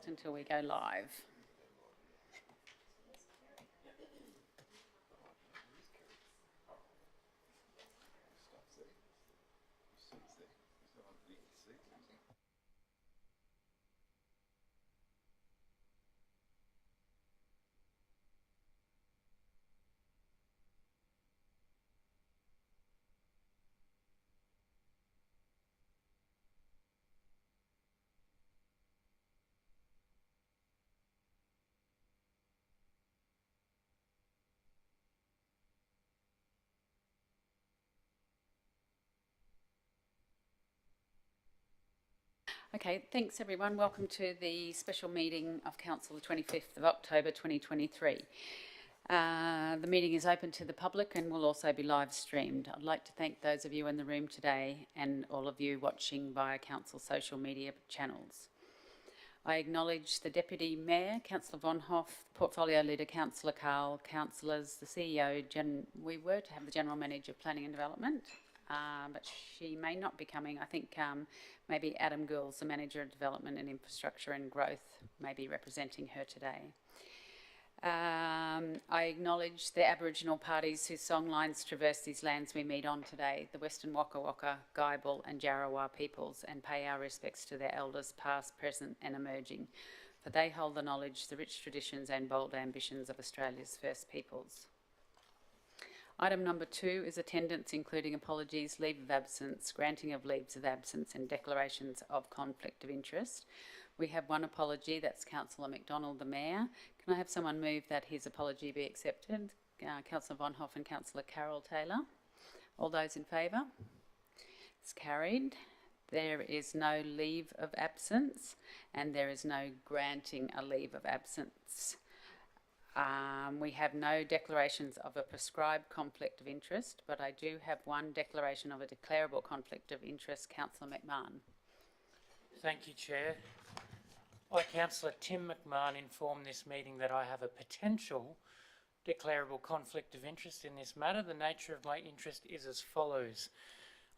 until we go live. Okay, thanks everyone. Welcome to the special meeting of Council the 25th of October 2023. The meeting is open to the public and will also be live streamed. I'd like to thank those of you in the room today and all of you watching via Council social media channels. I acknowledge the Deputy Mayor, Councillor Von Hoff, Portfolio Leader, Councillor Carl, Councillors, the CEO, we were to have the General Manager of Planning and Development, but she may not be coming. I think maybe Adam Gould's the Manager of Development and Infrastructure and Growth, may be representing her today. I acknowledge the Aboriginal parties whose songlines traverse these lands we meet on today, the Western Waka Waka, Guyabul and Jarawar peoples, and pay our respects to their elders past, present and emerging, for they hold the knowledge, the rich traditions and bold ambitions of Australia's First Peoples. Item number 2 is attendance, including apologies, leave of absence, granting of leaves of absence and declarations of conflict of interest. We have one apology, that's Councillor McDonald, the Mayor. Can I have someone move that his apology be accepted? Councillor Von Hoff and Councillor Carol Taylor. All those in favour? It's carried. There is no leave of absence and there is no granting a leave of absence. We have no declarations of a prescribed conflict of interest, but I do have one declaration of a declarable conflict of interest. Councillor McMahon. Thank you, Chair. I, Councillor Tim McMahon, inform this meeting that I have a potential declarable conflict of interest in this matter. The nature of my interest is as follows.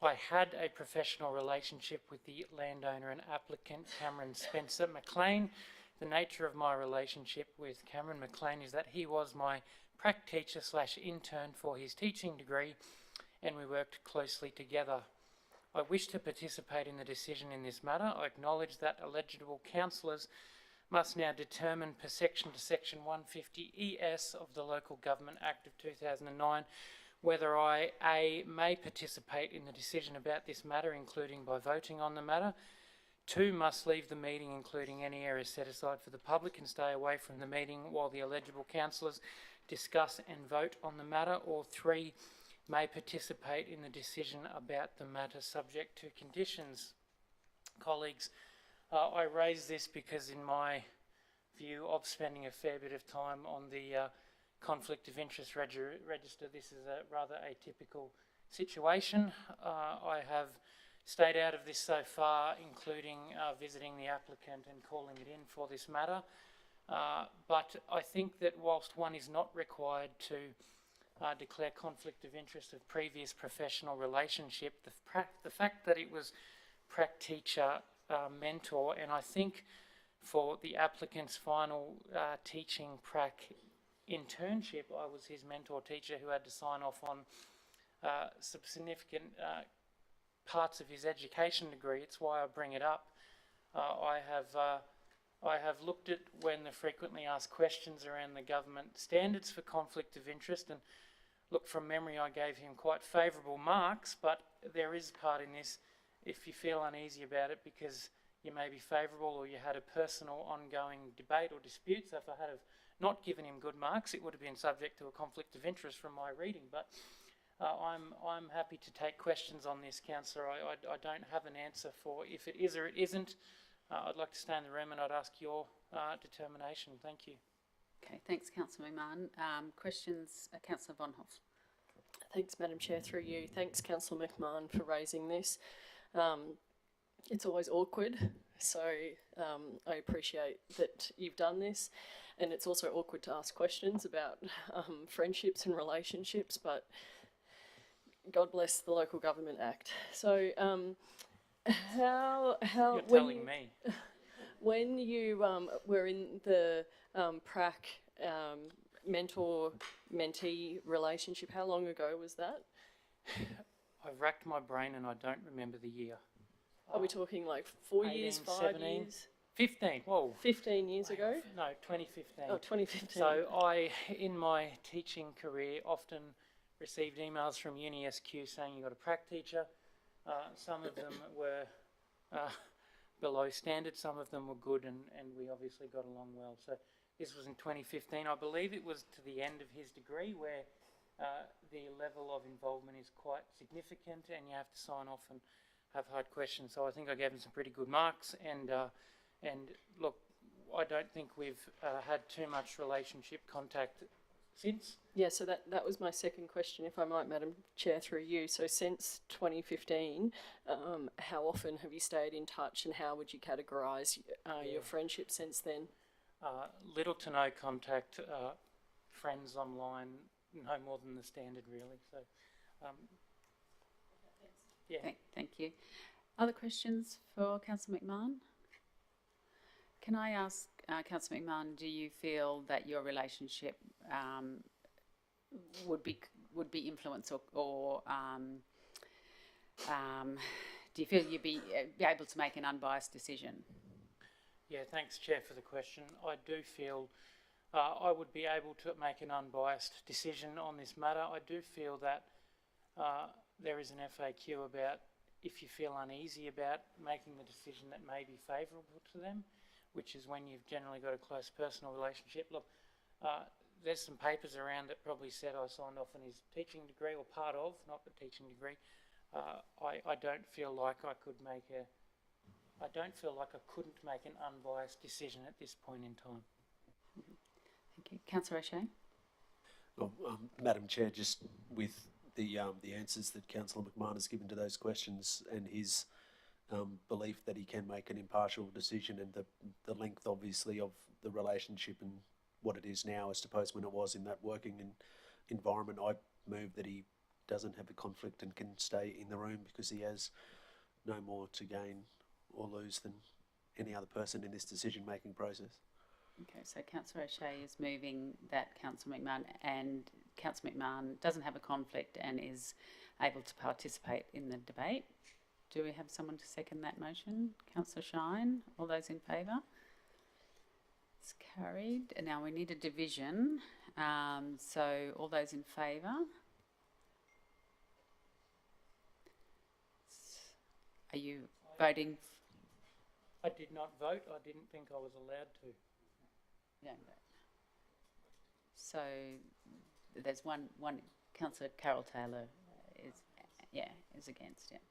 I had a professional relationship with the landowner and applicant Cameron Spencer McLean. The nature of my relationship with Cameron McLean is that he was my prac teacher / intern for his teaching degree and we worked closely together. I wish to participate in the decision in this matter. I acknowledge that eligible councillors must now determine per section to section 150 ES of the Local Government Act of 2009 whether I A, may participate in the decision about this matter, including by voting on the matter. 2, must leave the meeting, including any areas set aside for the public, and stay away from the meeting while the eligible councillors discuss and vote on the matter. Or 3, may participate in the decision about the matter subject to conditions. Colleagues, I raise this because in my view of spending a fair bit of time on the conflict of interest register, this is a rather atypical situation. I have stayed out of this so far, including visiting the applicant and calling it in for this matter. But I think that whilst one is not required to declare conflict of interest of previous professional relationship, the fact that it was prac teacher mentor, and I think for the applicant's final teaching prac internship, I was his mentor teacher who had to sign off on some significant parts of his education degree. It's why I bring it up. I have looked at when the frequently asked questions around the government standards for conflict of interest, and look, from memory I gave him quite favourable marks, but there is a part in this, if you feel uneasy about it because you may be favourable or you had a personal ongoing debate or dispute, so if I had not given him good marks, it would have been subject to a conflict of interest from my reading. But I'm happy to take questions on this, Councillor. I don't have an answer for if it is or it isn't. I'd like to stay in the room and I'd ask your determination. Thank you. Okay, thanks, Councillor McMahon. Questions, Councillor Von Hoff. Thanks, Madam Chair, through you. Thanks, Councillor McMahon, for raising this. It's always awkward, so I appreciate that you've done this, and it's also awkward to ask questions about friendships and relationships, but God bless the Local Government Act. So how You're telling me. When you were in the prac mentor-mentee relationship, how long ago was that? I've racked my brain and I don't remember the year. Are we talking like 4 years, 18, 5 17? years? 15, whoa. 15 years ago? No, 2015. Oh, 2015. So I, in my teaching career, often received emails from UniSQ saying you got a prac teacher. Some of them were below standard, some of them were good, and we obviously got along well. So this was in 2015. I believe it was to the end of his degree where the level of involvement is quite significant and you have to sign off and have hard questions. So I think I gave him some pretty good marks, and look, I don't think we've had too much relationship contact since. Yeah, so that was my second question, if I might, Madam Chair, through you. So since 2015, how often have you stayed in touch, and how would you categorise your friendship since then? Little to no contact, friends online, no more than the standard really. So, yeah. Thank you. Other questions for Councillor McMahon? Can I ask Councillor McMahon, do you feel that your relationship would be influenced, or do you feel you'd be able to make an unbiased decision? Yeah, thanks, Chair, for the question. I do feel I would be able to make an unbiased decision on this matter. I do feel that there is an FAQ about if you feel uneasy about making the decision that may be favourable to them, which is when you've generally got a close personal relationship. Look, there's some papers around that probably said I signed off on his teaching degree, or part of, not the teaching degree. I don't feel like I couldn't make an unbiased decision at this point in time. Thank you. Councillor O'Shea? Well, Madam Chair, just with the answers that Councillor McMahon has given to those questions, and his belief that he can make an impartial decision, and the length, obviously, of the relationship and what it is now as opposed to when it was in that working environment, I move that he doesn't have a conflict and can stay in the room because he has no more to gain or lose than any other person in this decision-making process. Okay, so Councillor O'Shea is moving that Councillor McMahon doesn't have a conflict and is able to participate in the debate. Do we have someone to second that motion? Councillor Shine, all those in favour? It's carried. And now we need a division. So all those in favour? Are you voting? I did not vote. I didn't think I was allowed to. No. So there's one. Councillor Carol Taylor is against it.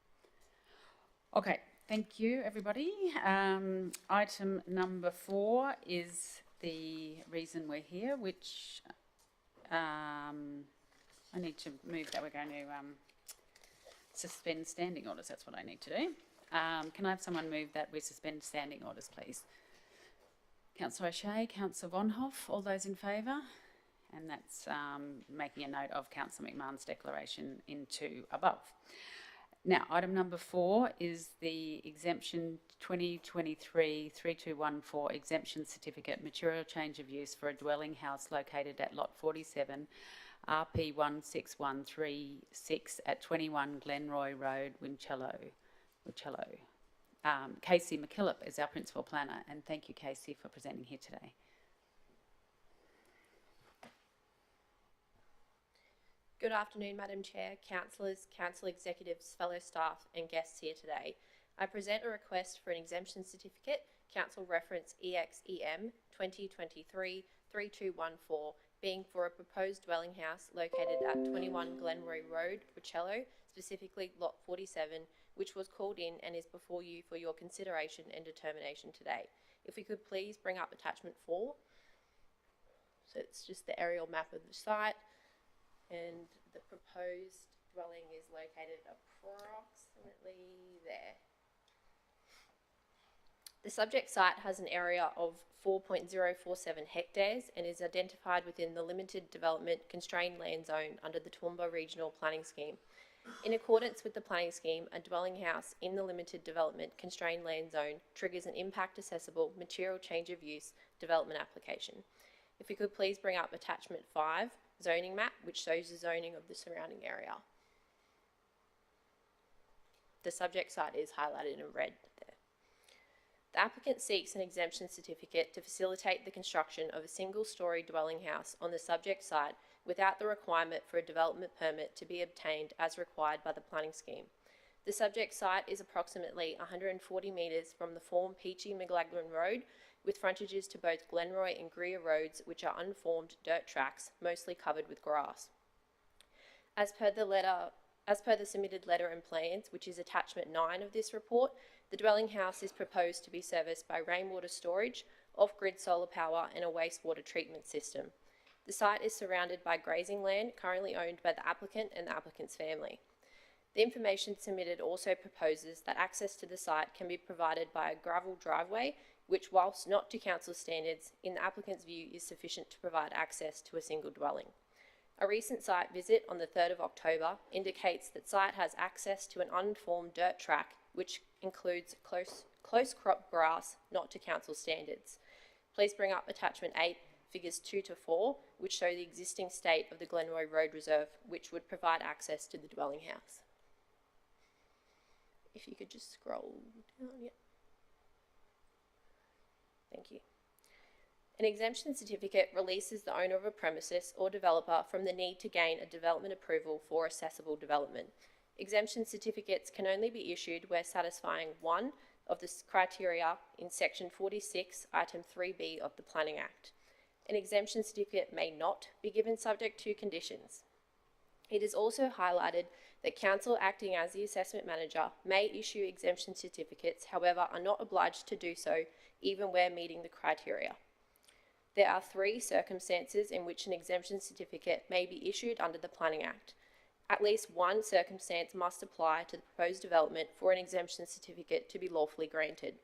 Okay, thank you, everybody. Item number 4 is the reason we're here, which I need to move that we're going to suspend standing orders. That's what I need to do. Can I have someone move that we suspend standing orders, please? Councillor O'Shea, Councillor Vonhoff, all those in favour? And that's making a note of Councillor McMahon's declaration into above. Now, item number 4 is the exemption 2023-3214 exemption certificate, material change of use for a dwelling house located at lot 47, RP 16136 at 21 Glenroy Road, Wincello. Casey McKillop is our principal planner, and thank you, Casey, for presenting here today. Good afternoon, Madam Chair, councillors, council executives, fellow staff and guests here today. I present a request for an exemption certificate, council reference EXEM 2023-3214, being for a proposed dwelling house located at 21 Glenroy Road, Wincello, specifically lot 47, which was called in and is before you for your consideration and determination today. If we could please bring up attachment 4. So it's just the aerial map of the site, and the proposed dwelling is located approximately there. The subject site has an area of 4.047 hectares and is identified within the limited development constrained land zone under the Toowoomba Regional Planning Scheme. In accordance with the planning scheme, a dwelling house in the limited development constrained land zone triggers an impact assessable material change of use development application. If you could please bring up attachment 5, zoning map, which shows the zoning of the surrounding area. The subject site is highlighted in red there. The applicant seeks an exemption certificate to facilitate the construction of a single-storey dwelling house on the subject site without the requirement for a development permit to be obtained as required by the planning scheme. The subject site is approximately 140 metres from the former Peachy McLaglen Road, with frontages to both Glenroy and Greer roads, which are unformed dirt tracks, mostly covered with grass. As per the submitted letter and plans, which is attachment 9 of this report, the dwelling house is proposed to be serviced by rainwater storage, off-grid solar power and a wastewater treatment system. The site is surrounded by grazing land currently owned by the applicant and the applicant's family. The information submitted also proposes that access to the site can be provided by a gravel driveway, which, whilst not to council standards, in the applicant's view is sufficient to provide access to a single dwelling. A recent site visit on the 3rd of October indicates that site has access to an unformed dirt track, which includes close crop grass not to council standards. Please bring up attachment 8, figures 2 to 4, which show the existing state of the Glenroy Road Reserve, which would provide access to the dwelling house. If you could just scroll down, yeah. Thank you. An exemption certificate releases the owner of a premises or developer from the need to gain a development approval for accessible development. Exemption certificates can only be issued where satisfying one of the criteria in section 46, item 3B of the Planning Act. An exemption certificate may not be given subject to conditions. It is also highlighted that council acting as the assessment manager may issue exemption certificates, however, are not obliged to do so even where meeting the criteria. There are 3 circumstances in which an exemption certificate may be issued under the Planning Act. At least one circumstance must apply to the proposed development for an exemption certificate to be lawfully granted.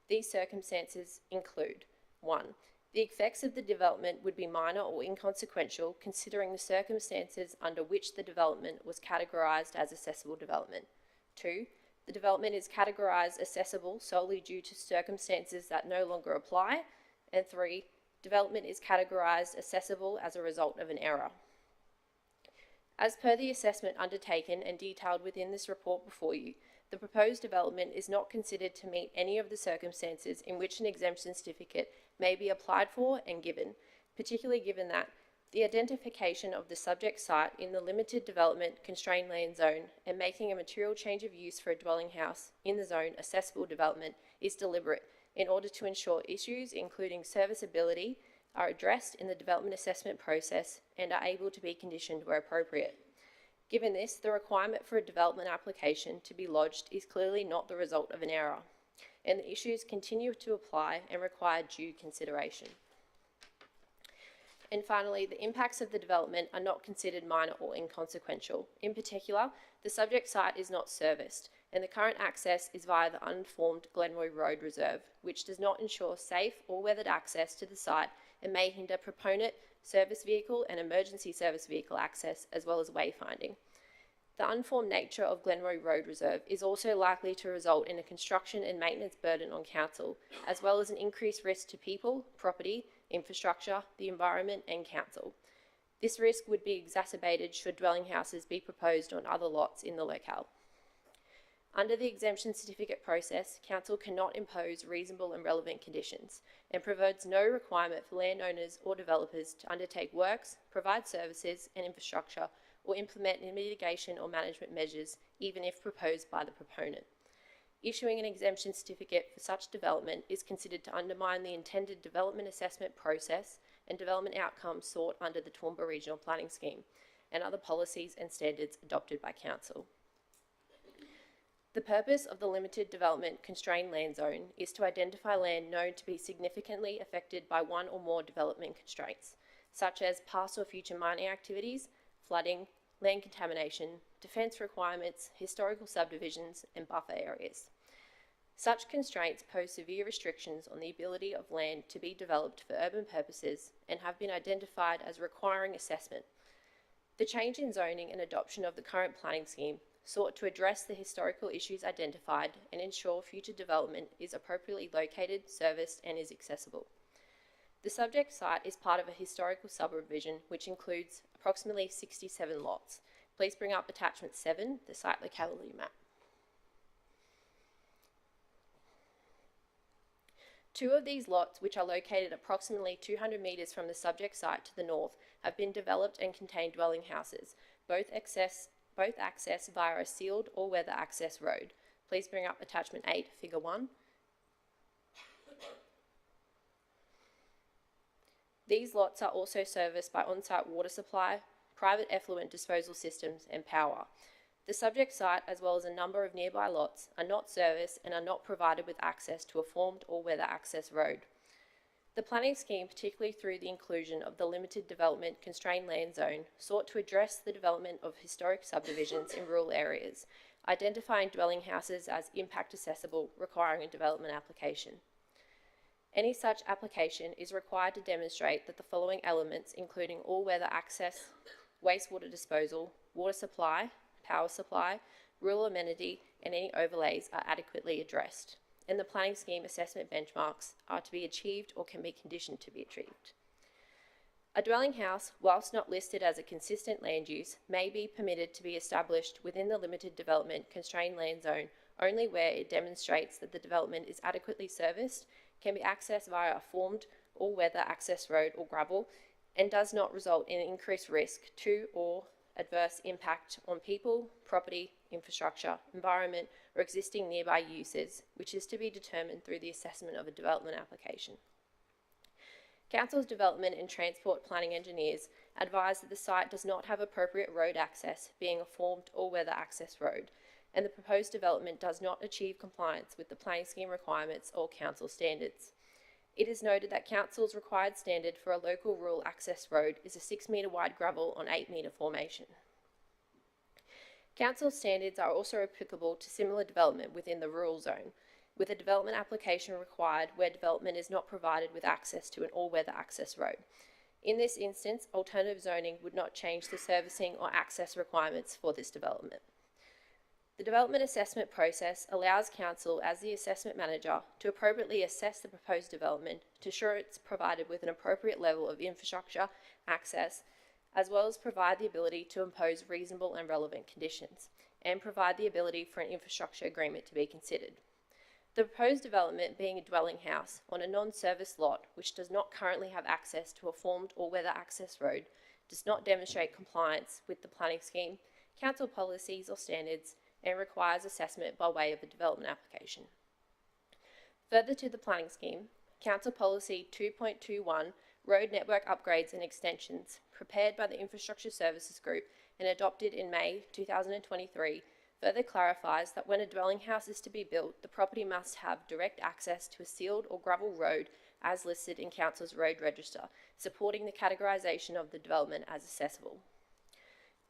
These circumstances include: 1. The effects of the development would be minor or inconsequential considering the circumstances under which the development was categorised as accessible development. 2. The development is categorised accessible solely due to circumstances that no longer apply. And 3. Development is categorised accessible as a result of an error. As per the assessment undertaken and detailed within this report before you, the proposed development is not considered to meet any of the circumstances in which an exemption certificate may be applied for and given, particularly given that the identification of the subject site in the limited development constrained land zone and making a material change of use for a dwelling house in the zone accessible development is deliberate in order to ensure issues including serviceability are addressed in the development assessment process and are able to be conditioned where appropriate. Given this, the requirement for a development application to be lodged is clearly not the result of an error, and the issues continue to apply and require due consideration. And finally, the impacts of the development are not considered minor or inconsequential. In particular, the subject site is not serviced, and the current access is via the unformed Glenroy Road Reserve, which does not ensure safe or weathered access to the site and may hinder proponent, service vehicle and emergency service vehicle access, as well as wayfinding. The unformed nature of Glenroy Road Reserve is also likely to result in a construction and maintenance burden on council, as well as an increased risk to people, property, infrastructure, the environment and council. This risk would be exacerbated should dwelling houses be proposed on other lots in the locale. Under the exemption certificate process, council cannot impose reasonable and relevant conditions and provides no requirement for landowners or developers to undertake works, provide services and infrastructure or implement mitigation or management measures, even if proposed by the proponent. Issuing an exemption certificate for such development is considered to undermine the intended development assessment process and development outcomes sought under the Toowoomba Regional Planning Scheme and other policies and standards adopted by council. The purpose of the limited development constrained land zone is to identify land known to be significantly affected by one or more development constraints, such as past or future mining activities, flooding, land contamination, defence requirements, historical subdivisions, and buffer areas. Such constraints pose severe restrictions on the ability of land to be developed for urban purposes and have been identified as requiring assessment. The change in zoning and adoption of the current planning scheme sought to address the historical issues identified and ensure future development is appropriately located, serviced, and is accessible. The subject site is part of a historical subdivision which includes approximately 67 lots. Please bring up attachment 7, the site locality map. Two of these lots, which are located approximately 200 metres from the subject site to the north, have been developed and contain dwelling houses, both access via a sealed or weather access road. Please bring up attachment 8, figure 1. These lots are also serviced by on-site water supply, private effluent disposal systems and power. The subject site, as well as a number of nearby lots, are not serviced and are not provided with access to a formed or weather access road. The planning scheme, particularly through the inclusion of the limited development constrained land zone, sought to address the development of historic subdivisions in rural areas, identifying dwelling houses as impact accessible, requiring a development application. Any such application is required to demonstrate that the following elements, including all-weather access, wastewater disposal, water supply, power supply, rural amenity, and any overlays are adequately addressed, and the planning scheme assessment benchmarks are to be achieved or can be conditioned to be achieved. A dwelling house, whilst not listed as a consistent land use, may be permitted to be established within the limited development constrained land zone only where it demonstrates that the development is adequately serviced, can be accessed via a formed all-weather access road or gravel, and does not result in increased risk to or adverse impact on people, property, infrastructure, environment, or existing nearby uses, which is to be determined through the assessment of a development application. Council's development and transport planning engineers advise that the site does not have appropriate road access, being a formed all-weather access road, and the proposed development does not achieve compliance with the planning scheme requirements or council standards. It is noted that council's required standard for a local rural access road is a 6 metre wide gravel on 8 metre formation. Council standards are also applicable to similar development within the rural zone, with a development application required where development is not provided with access to an all-weather access road. In this instance, alternative zoning would not change the servicing or access requirements for this development. The development assessment process allows council, as the assessment manager, to appropriately assess the proposed development to ensure it's provided with an appropriate level of infrastructure, access, as well as provide the ability to impose reasonable and relevant conditions, and provide the ability for an infrastructure agreement to be considered. The proposed development being a dwelling house on a non-service lot which does not currently have access to a formed or weather access road, does not demonstrate compliance with the planning scheme, council policies or standards, and requires assessment by way of a development application. Further to the planning scheme, Council Policy 2.21, Road Network Upgrades and Extensions, prepared by the Infrastructure Services Group and adopted in May 2023, further clarifies that when a dwelling house is to be built, the property must have direct access to a sealed or gravel road as listed in Council's Road Register, supporting the categorisation of the development as accessible.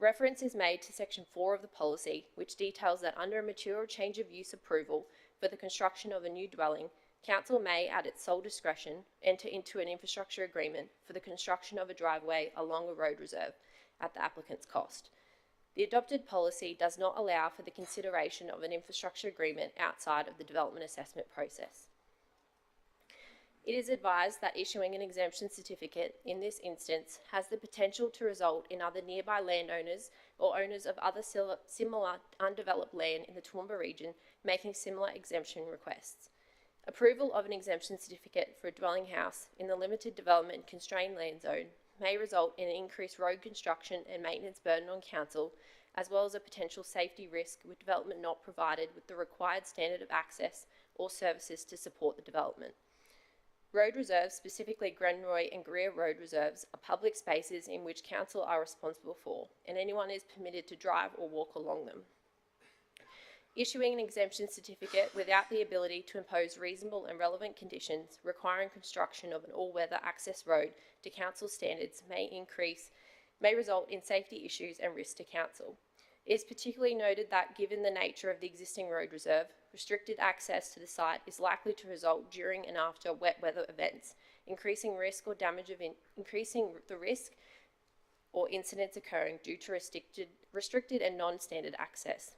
Reference is made to Section 4 of the policy, which details that under a mature change of use approval for the construction of a new dwelling, Council may, at its sole discretion, enter into an infrastructure agreement for the construction of a driveway along a road reserve at the applicant's cost. The adopted policy does not allow for the consideration of an infrastructure agreement outside of the development assessment process. It is advised that issuing an exemption certificate in this instance has the potential to result in other nearby landowners or owners of other similar undeveloped land in the Toowoomba region making similar exemption requests. Approval of an exemption certificate for a dwelling house in the limited development constrained land zone may result in an increased road construction and maintenance burden on council, as well as a potential safety risk with development not provided with the required standard of access or services to support the development. Road reserves, specifically Glenroy and Greer Road Reserves, are public spaces in which council are responsible for, and anyone is permitted to drive or walk along them. Issuing an exemption certificate without the ability to impose reasonable and relevant conditions requiring construction of an all-weather access road to council standards may result in safety issues and risk to council. It is particularly noted that, given the nature of the existing road reserve, restricted access to the site is likely to result during and after wet weather events, increasing the risk or incidents occurring due to restricted and non-standard access.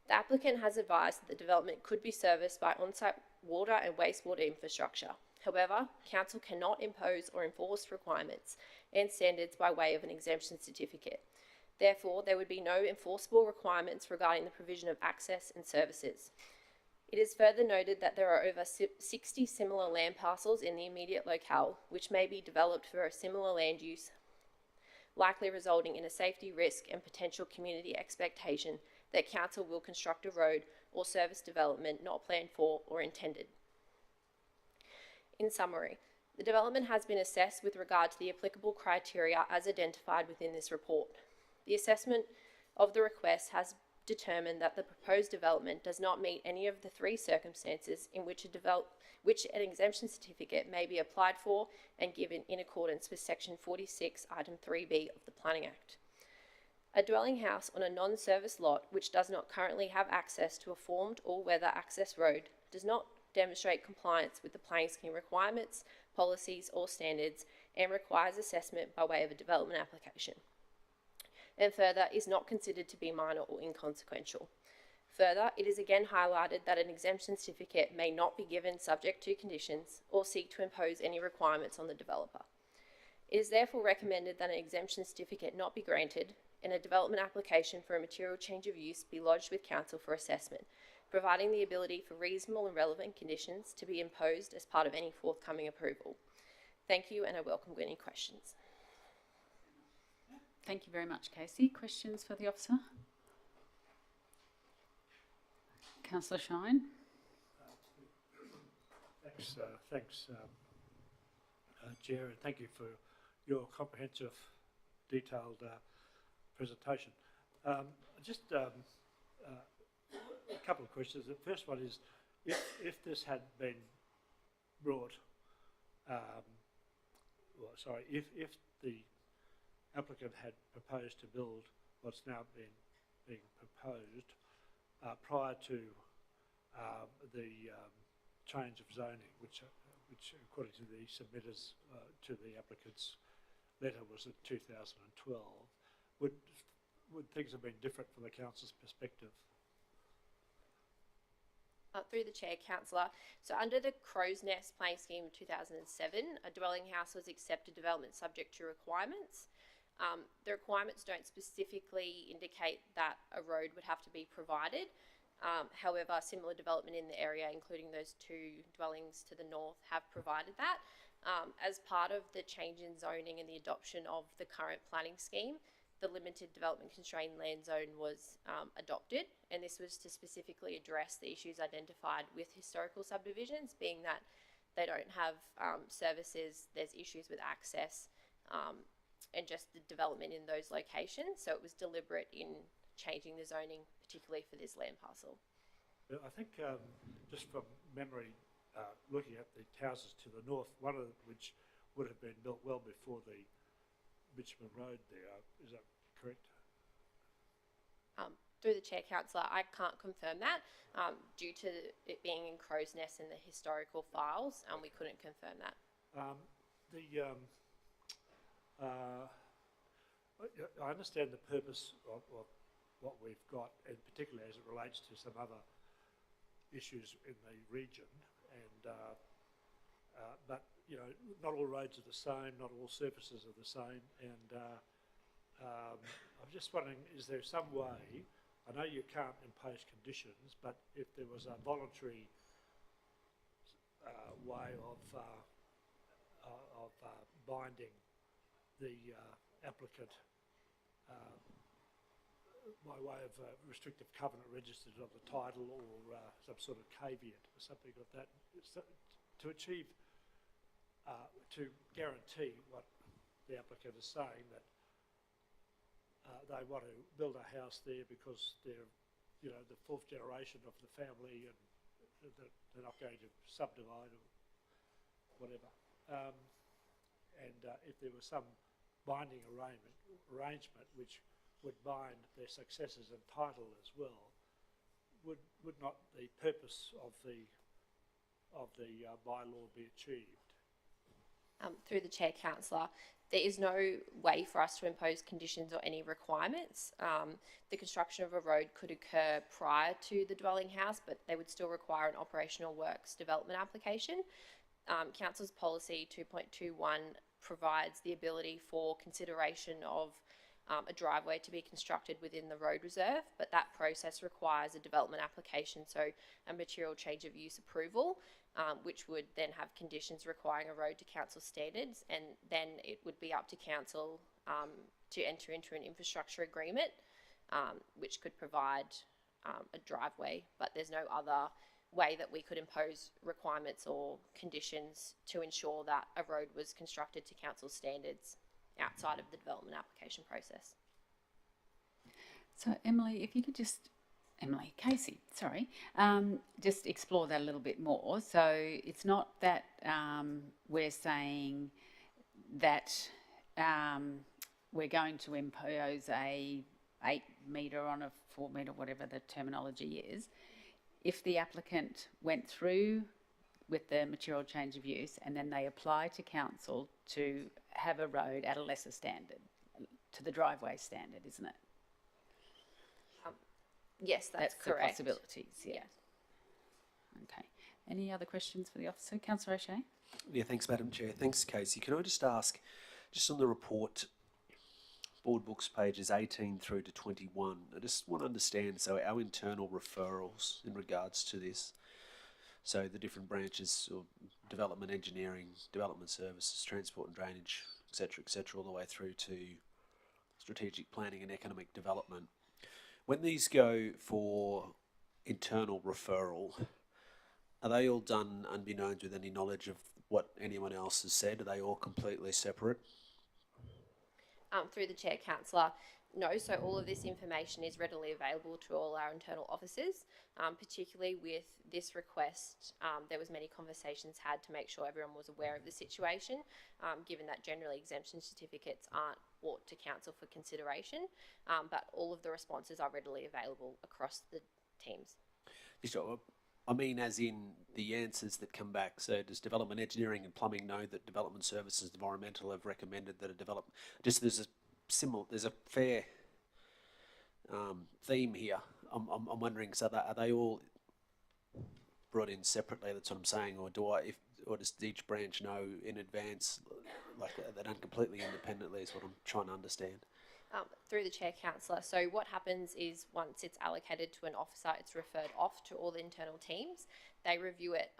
The applicant has advised that the development could be serviced by on-site water and wastewater infrastructure. However, council cannot impose or enforce requirements and standards by way of an exemption certificate. Therefore, there would be no enforceable requirements regarding the provision of access and services. It is further noted that there are over 60 similar land parcels in the immediate locale, which may be developed for a similar land use, likely resulting in a safety risk and potential community expectation that council will construct a road or service development not planned for or intended. In summary, the development has been assessed with regard to the applicable criteria as identified within this report. The assessment of the request has determined that the proposed development does not meet any of the three circumstances in which an exemption certificate may be applied for and given in accordance with Section 46, Item 3B of the Planning Act. A dwelling house on a non-service lot which does not currently have access to a formed all-weather access road does not demonstrate compliance with the planning scheme requirements, policies or standards and requires assessment by way of a development application. And further, is not considered to be minor or inconsequential. Further, it is again highlighted that an exemption certificate may not be given subject to conditions or seek to impose any requirements on the developer. It is therefore recommended that an exemption certificate not be granted and a development application for a material change of use be lodged with council for assessment, providing the ability for reasonable and relevant conditions to be imposed as part of any forthcoming approval. Thank you, and I welcome any questions. Thank you very much, Casey. Questions for the officer? Councillor Shine. Thanks, Chair, and thank you for your comprehensive, detailed presentation. Just a couple of questions. The first one is, if this had been brought, if the applicant had proposed to build what's now being proposed prior to the change of zoning, which according to the submitters to the applicant's letter was in 2012, would things have been different from the council's perspective? Through the chair, councillor. So under the Crow's Nest Planning Scheme of 2007, a dwelling house was accepted development subject to requirements. The requirements don't specifically indicate that a road would have to be provided. However, similar development in the area, including those two dwellings to the north, have provided that. As part of the change in zoning and the adoption of the current planning scheme, the limited development constrained land zone was adopted, and this was to specifically address the issues identified with historical subdivisions, being that they don't have services, there's issues with access, and just the development in those locations. So it was deliberate in changing the zoning, particularly for this land parcel. I think just from memory, looking at the houses to the north, one of which would have been built well before the Richmond Road there. Is that correct? Through the chair, councillor, I can't confirm that. Due to it being in Crow's Nest in the historical files, we couldn't confirm that. I understand the purpose of what we've got, and particularly as it relates to some other issues in the region, and but you know, not all roads are the same, not all surfaces are the same, and I'm just wondering, is there some way, I know you can't impose conditions, but if there was a voluntary way of binding the applicant by way of restrictive covenant registered on the title, or some sort of caveat or something like that, to achieve, to guarantee what the applicant is saying, that they want to build a house there because they're, you know, the fourth generation of the family, and they're not going to subdivide or whatever. If there was some binding arrangement which would bind their successors and title as well, would not the purpose of the bylaw be achieved? Through the chair, councillor, There is no way for us to impose conditions or any requirements. The construction of a road could occur prior to the dwelling house, but they would still require an operational works development application. Council's policy 2.21 provides the ability for consideration of a driveway to be constructed within the road reserve, but that process requires a development application, so a material change of use approval, which would then have conditions requiring a road to council standards, and then it would be up to council to enter into an infrastructure agreement, which could provide a driveway, but there's no other way that we could impose requirements or conditions to ensure that a road was constructed to council standards outside of the development application process. So Emily, if you could just, Casey, sorry, just explore that a little bit more. So it's not that we're saying that we're going to impose a 8 metre on a 4 metre, whatever the terminology is. If the applicant went through with the material change of use and then they apply to council to have a road at a lesser standard, to the driveway standard, isn't it? Yes, that's the correct. possibilities, yeah. Yeah. Okay. Any other questions for the officer? Councillor O'Shea? Yeah, thanks, Madam Chair. Thanks, Casey. Can I just ask, just on the report, board books pages 18 through to 21, I just want to understand, so our internal referrals in regards to this, so the different branches of development engineering, development services, transport and drainage, etc., all the way through to strategic planning and economic development. When these go for internal referral, are they all done unbeknownst with any knowledge of what anyone else has said? Are they all completely separate? Through the chair, councillor, no. So all of this information is readily available to all our internal officers, particularly with this request. There was many conversations had to make sure everyone was aware of the situation, given that generally exemption certificates aren't brought to council for consideration, but all of the responses are readily available across the teams. I mean, as in the answers that come back. So does development engineering and plumbing know that development services, environmental have recommended that a development, just there's a fair theme here. I'm wondering, so that, are they all brought in separately? That's what I'm saying, or does each branch know in advance, like they're done completely independently? Is what I'm trying to understand. Through the chair, councillor. So what happens is once it's allocated to an officer, it's referred off to all the internal teams. They review it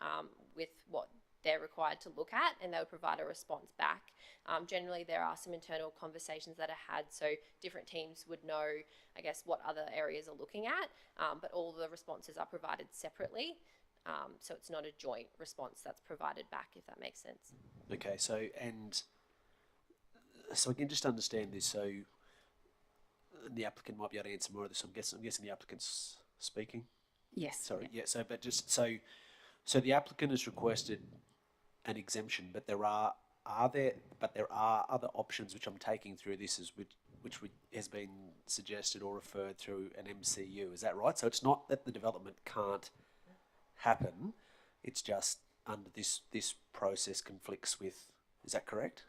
with what they're required to look at, and they'll provide a response back. Generally, there are some internal conversations that are had, so different teams would know, I guess, what other areas are looking at, but all the responses are provided separately. So it's not a joint response that's provided back, if that makes sense. Okay, so I can just understand this. So the applicant might be able to answer more of this. I'm guessing the applicant's speaking. Yes. Sorry. Yeah. So, but just so the applicant has requested an exemption, but there are other options which I'm taking through this is which has been suggested or referred through an MCU. Is that right? So it's not that the development can't happen. It's just under this process conflicts with. Is that correct?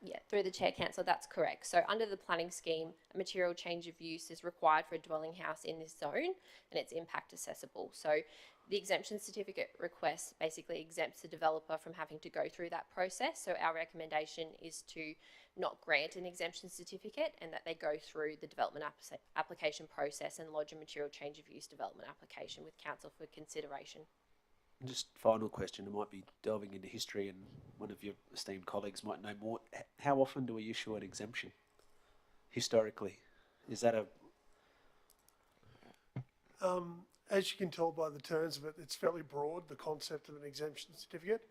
Yeah, through the chair, councillor, that's correct. So under the planning scheme, a material change of use is required for a dwelling house in this zone, and it's impact assessable. So the exemption certificate request basically exempts the developer from having to go through that process. So our recommendation is to not grant an exemption certificate, and that they go through the development application process and lodge a material change of use development application with council for consideration. And just final question, I might be delving into history and one of your esteemed colleagues might know more. How often do we issue an exemption? Historically, is that a... As you can tell by the terms of it, it's fairly broad, the concept of an exemption certificate.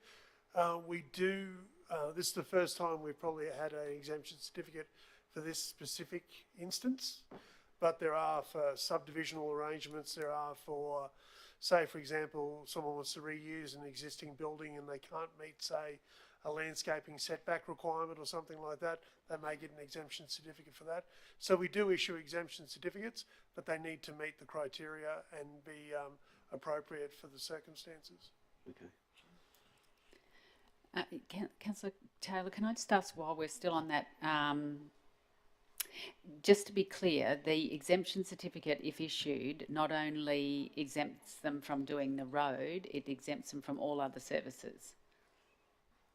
This is the first time we've probably had an exemption certificate for this specific instance, but there are for subdivisional arrangements, there are for, say, for example, someone wants to reuse an existing building and they can't meet, say, a landscaping setback requirement or something like that, they may get an exemption certificate for that. So we do issue exemption certificates, but they need to meet the criteria and be appropriate for the circumstances. Okay. Councillor Taylor, can I just ask while we're still on that, just to be clear, the exemption certificate, if issued, not only exempts them from doing the road, it exempts them from all other services.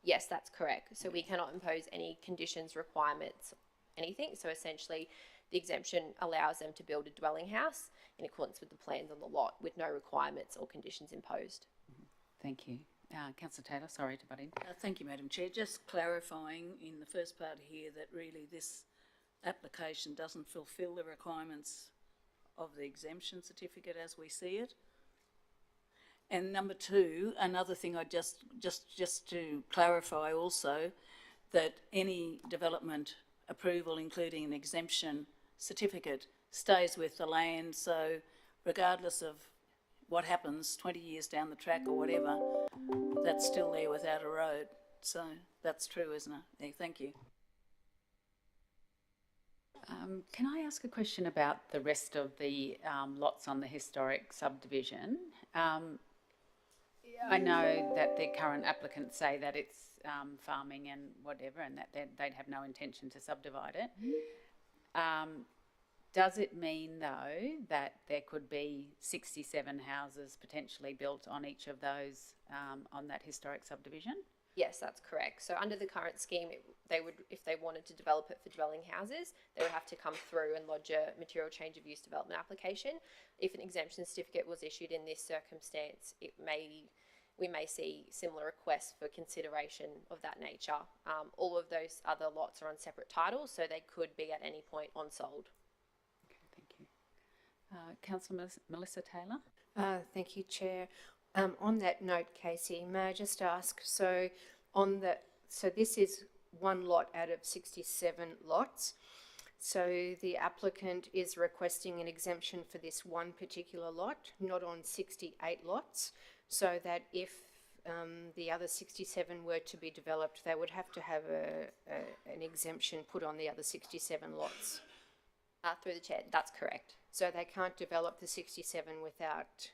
Yes, that's correct. So we cannot impose any conditions, requirements, anything. So essentially, the exemption allows them to build a dwelling house in accordance with the plans on the lot with no requirements or conditions imposed. Thank you. Councillor Taylor, sorry to butt in. Thank you, Madam Chair. Just clarifying in the first part here that really this application doesn't fulfil the requirements of the exemption certificate as we see it. And number two, another thing I just to clarify also, that any development approval, including an exemption certificate, stays with the land. So regardless of what happens 20 years down the track or whatever, that's still there without a road. So that's true, isn't it? Yeah, thank you. Can I ask a question about the rest of the lots on the historic subdivision? I know that the current applicants say that it's farming and whatever, and that they'd have no intention to subdivide it. Does it mean, though, that there could be 67 houses potentially built on each of those on that historic subdivision? Yes, that's correct. So under the current scheme, they would, if they wanted to develop it for dwelling houses, they would have to come through and lodge a material change of use development application. If an exemption certificate was issued in this circumstance, we may see similar requests for consideration of that nature. All of those other lots are on separate titles, so they could be at any point unsold. Okay, thank you. Councillor Melissa Taylor? Thank you, Chair. On that note, Casey, may I just ask, so this is one lot out of 67 lots. So the applicant is requesting an exemption for this one particular lot, not on 68 lots, so that if the other 67 were to be developed, they would have to have an exemption put on the other 67 lots. Through the chair, that's correct. So they can't develop the 67 without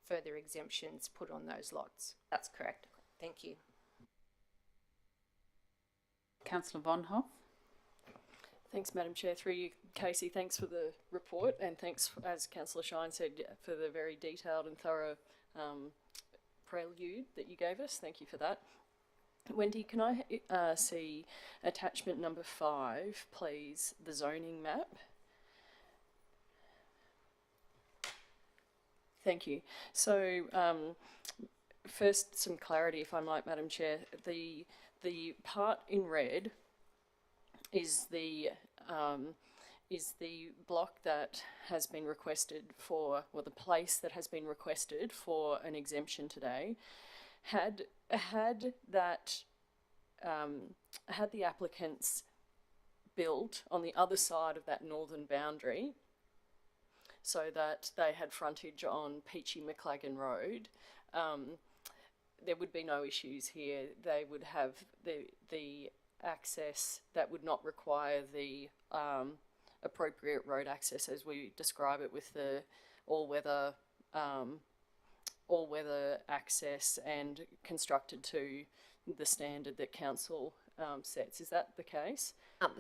further exemptions put on those lots. That's correct. Thank you. Councillor Von Hoff? Thanks, Madam Chair. Through you, Casey, thanks for the report, and thanks, as Councillor Shine said, for the very detailed and thorough prelude that you gave us. Thank you for that. Wendy, can I see attachment number 5, please, the zoning map? Thank you. So, first, some clarity, if I might, Madam Chair. The part in red is the block that has been requested for, or the place that has been requested for an exemption today. Had the applicants built on the other side of that northern boundary, so that they had frontage on Peachy McLagan Road, there would be no issues here. They would have the access that would not require the appropriate road access as we describe it, with the all-weather access and constructed to the standard that council sets. Is that the case?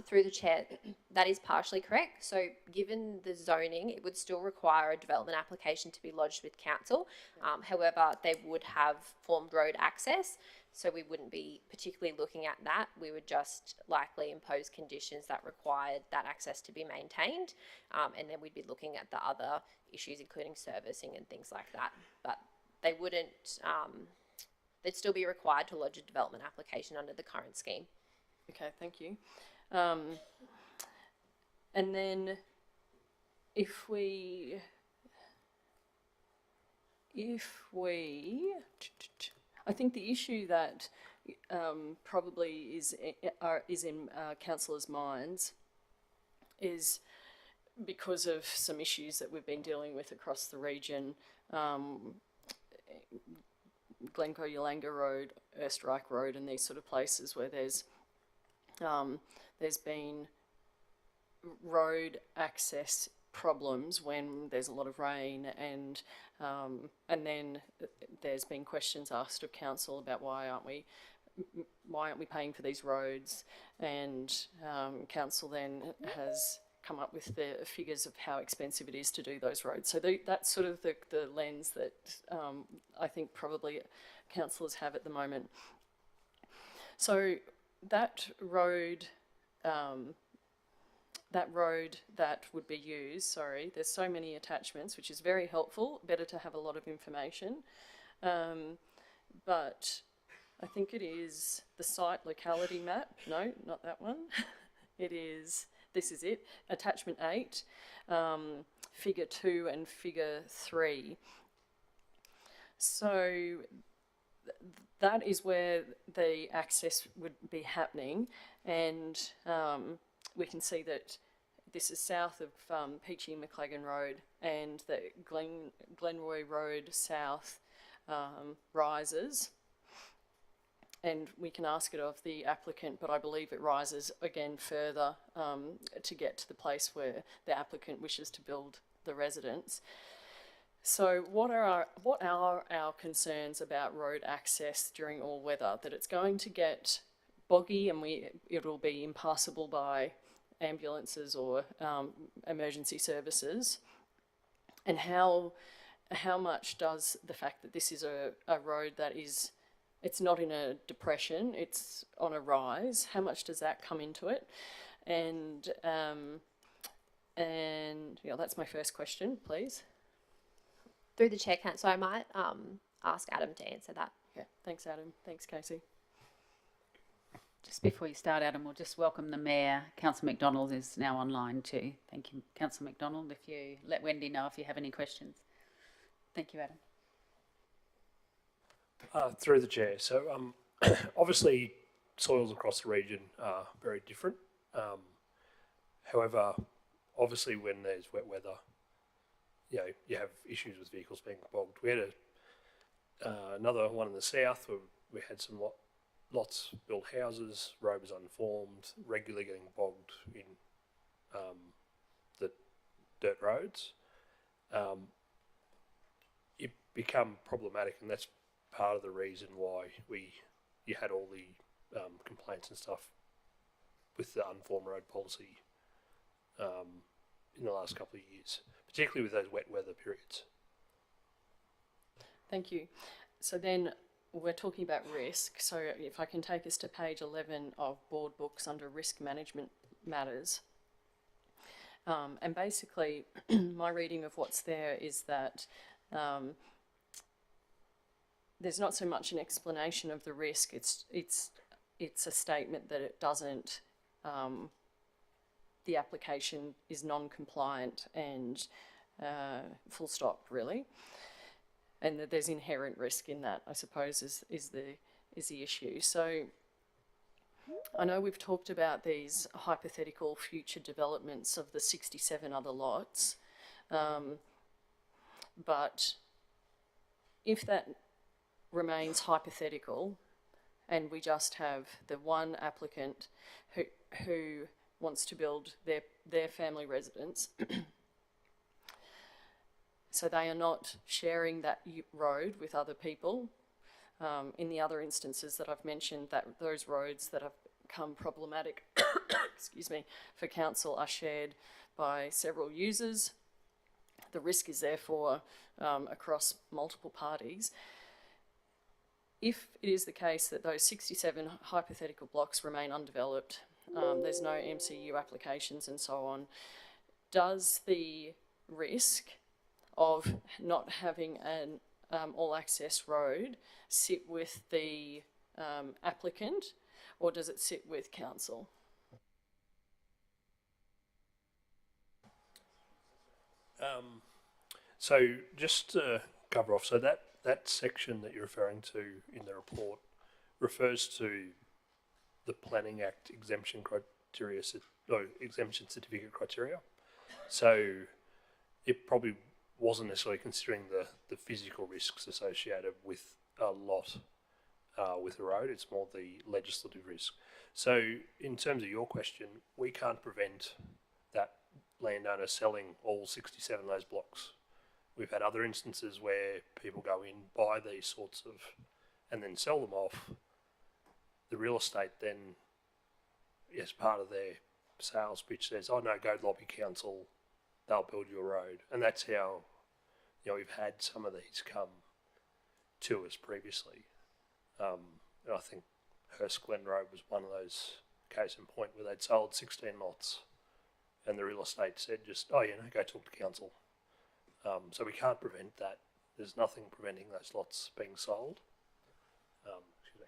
Through the chair, that is partially correct. So given the zoning, it would still require a development application to be lodged with council. However, they would have formed road access, so we wouldn't be particularly looking at that. We would just likely impose conditions that required that access to be maintained, and then we'd be looking at the other issues, including servicing and things like that. But they wouldn't, they'd still be required to lodge a development application under the current scheme. Okay, thank you. And then if we, I think the issue that probably is in councillors' minds is because of some issues that we've been dealing with across the region, Glencoe Yolanga Road, Erstrike Road, and these sort of places where there's been road access problems when there's a lot of rain, and then there's been questions asked of council about why aren't we why aren't we paying for these roads? And council then has come up with the figures of how expensive it is to do those roads. So that's sort of the lens that I think probably councillors have at the moment. So that road that would be used, sorry, there's so many attachments, which is very helpful, better to have a lot of information. But I think it is the site locality map. No, not that one. It is, this is it, attachment 8, figure 2 and figure 3. So that is where the access would be happening, and we can see that this is south of Peachy and McLagan Road, and the Glenroy Road south rises. And we can ask it of the applicant, but I believe it rises again further to get to the place where the applicant wishes to build the residence. So what are our concerns about road access during all weather? That it's going to get boggy and it'll be impassable by ambulances or emergency services. And how much does the fact that this is a road that is, it's not in a depression, it's on a rise, how much does that come into it? And yeah, that's my first question, please. Through the chair, Councillor, I might ask Adam to answer that. Yeah, thanks Adam, thanks Casey. Just before you start, Adam, we'll just welcome the Mayor. Councillor McDonald is now online too. Thank you, Councillor McDonald. If you let Wendy know if you have any questions. Thank you, Adam. Through the chair. So obviously soils across the region are very different. However, obviously when there's wet weather, you have issues with vehicles being bogged. We had another one in the south where we had some lots built houses, road was unformed, regularly getting bogged in the dirt roads. It become problematic, and that's part of the reason why you had all the complaints and stuff with the unformed road policy in the last couple of years, particularly with those wet weather periods. Thank you. So then we're talking about risk. So if I can take us to page 11 of board books under risk management matters. And basically my reading of what's there is that there's not so much an explanation of the risk, it's a statement that it doesn't, the application is non-compliant and full stop really. And that there's inherent risk in that, I suppose, is the issue. So I know we've talked about these hypothetical future developments of the 67 other lots, but if that remains hypothetical and we just have the one applicant who wants to build their family residence, so they are not sharing that road with other people. In the other instances that I've mentioned, that those roads that have become problematic excuse me, for council are shared by several users. The risk is therefore across multiple parties. If it is the case that those 67 hypothetical blocks remain undeveloped, there's no MCU applications and so on, does the risk of not having an all-access road sit with the applicant, or does it sit with council? So just to cover off, so that section that you're referring to in the report refers to the Planning Act exemption criteria, exemption certificate criteria. So it probably wasn't necessarily considering the physical risks associated with a lot with a road. It's more the legislative risk. So in terms of your question, we can't prevent that landowner selling all 67 of those blocks. We've had other instances where people go in, buy these sorts of, and then sell them off the real estate then, as part of their sales pitch, says, "Oh no, go lobby council, they'll build you a road," and that's how, we've had some of these come to us previously. And I think Hurst Glen Road was one of those case in point where they'd sold 16 lots, and the real estate said, "Just go talk to council." So we can't prevent that. There's nothing preventing those lots being sold. Excuse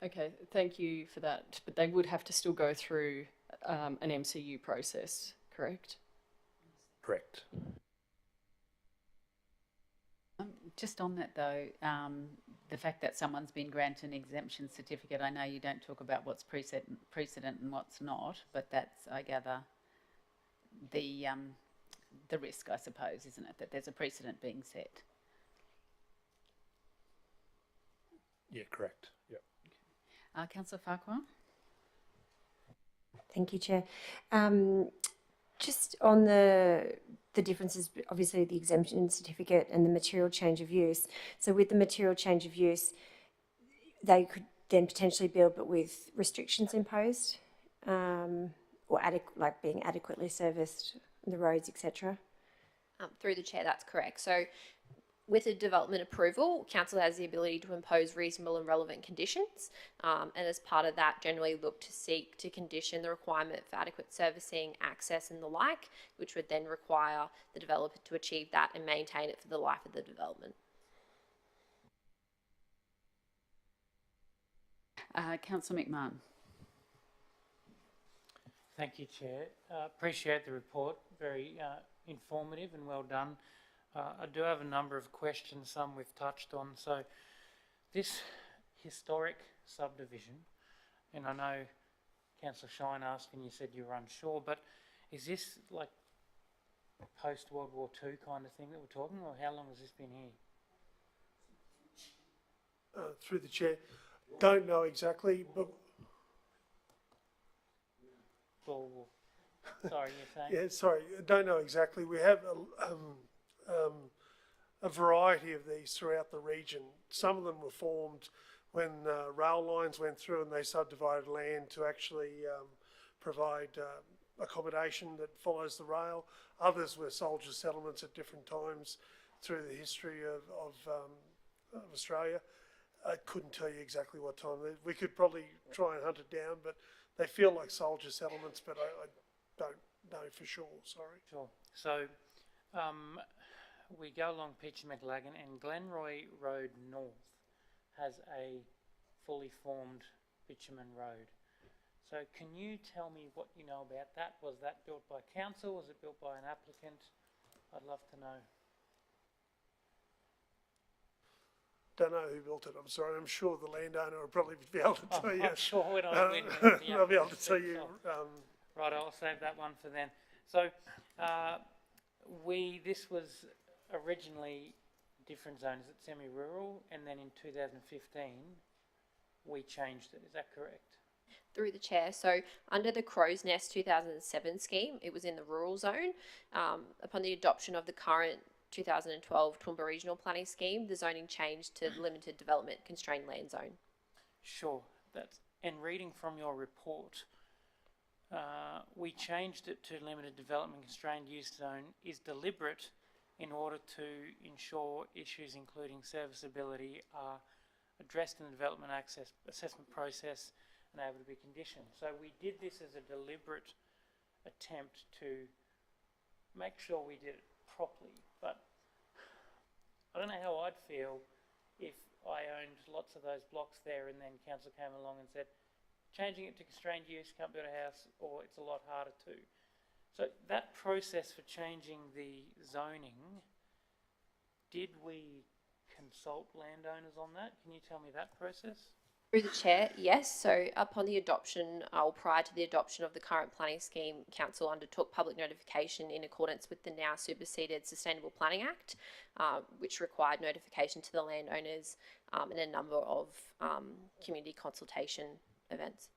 me. Okay, thank you for that. But they would have to still go through an MCU process, correct? Correct. Just on that though, the fact that someone's been granted an exemption certificate, I know you don't talk about what's precedent and what's not, but that's, I gather, the risk, I suppose, isn't it, that there's a precedent being set? Yeah, correct. Yeah. Councillor Farquhar? Thank you, Chair. Just on the differences, obviously the exemption certificate and the material change of use. So with the material change of use, they could then potentially build, but with restrictions imposed, or being adequately serviced, the roads, etc. Through the chair, that's correct. So with a development approval, council has the ability to impose reasonable and relevant conditions, and as part of that, generally look to seek to condition the requirement for adequate servicing, access and the like, which would then require the developer to achieve that and maintain it for the life of the development. Councillor McMahon? Thank you, Chair. Appreciate the report, very informative and well done. I do have a number of questions, some we've touched on. So this historic subdivision, and I know Councillor Shine asked and you said you were unsure, but is this like post-World War II kind of thing that we're talking, or how long has this been here? Through the chair, don't know exactly, but Well, sorry, you're saying? yeah, sorry, don't know exactly. We have a variety of these throughout the region. Some of them were formed when rail lines went through and they subdivided land to actually provide accommodation that follows the rail. Others were soldier settlements at different times through the history of Australia. I couldn't tell you exactly what time. We could probably try and hunt it down, but they feel like soldier settlements, but I don't know for sure, sorry. Sure. So we go along Peachy McLagan, and Glenroy Road North has a fully formed bitumen road. So can you tell me what you know about that? Was that built by council? Was it built by an applicant? I'd love to know. Don't know who built it, I'm sorry. I'm sure the landowner will probably be able to tell you. I'm sure when I'll be able to tell you. Right, I'll save that one for then. So this was originally different zones, it's semi-rural, and then in 2015 we changed it. Is that correct? Through the chair, so under the Crow's Nest 2007 scheme, it was in the rural zone. Upon the adoption of the current 2012 Toowoomba Regional Planning Scheme, the zoning changed to limited development constrained land zone. Sure, and reading from your report, we changed it to limited development constrained use zone is deliberate in order to ensure issues including serviceability are addressed in the development access assessment process and able to be conditioned. So we did this as a deliberate attempt to make sure we did it properly, but I don't know how I'd feel if I owned lots of those blocks there and then council came along and said, changing it to constrained use, can't build a house, or it's a lot harder to. So that process for changing the zoning, did we consult landowners on that? Can you tell me that process? Through the chair, yes. So upon the adoption, or prior to the adoption of the current planning scheme, council undertook public notification in accordance with the now superseded Sustainable Planning Act, which required notification to the landowners and a number of community consultation events.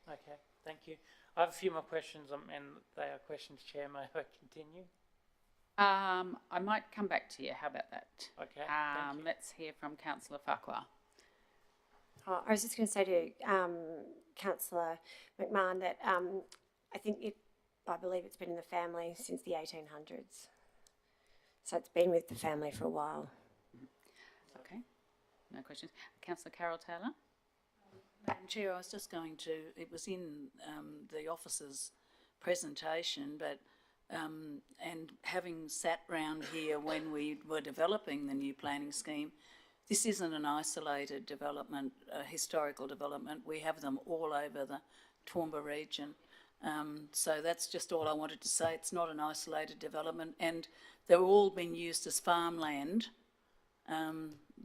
Okay, thank you. I have a few more questions, and they are questions, Chair. May I continue? I might come back to you. How about that? Okay, thank you. Let's hear from Councillor Farquhar. Oh, I was just going to say to Councillor McMahon that I believe it's been in the family since the 1800s. So it's been with the family for a while. Okay, no questions. Councillor Carol Taylor? Madam Chair, I was just going to, it was in the officer's presentation, but and having sat round here when we were developing the new planning scheme, this isn't an isolated development, a historical development. We have them all over the Toowoomba region. So that's just all I wanted to say. It's not an isolated development, and they're all being used as farmland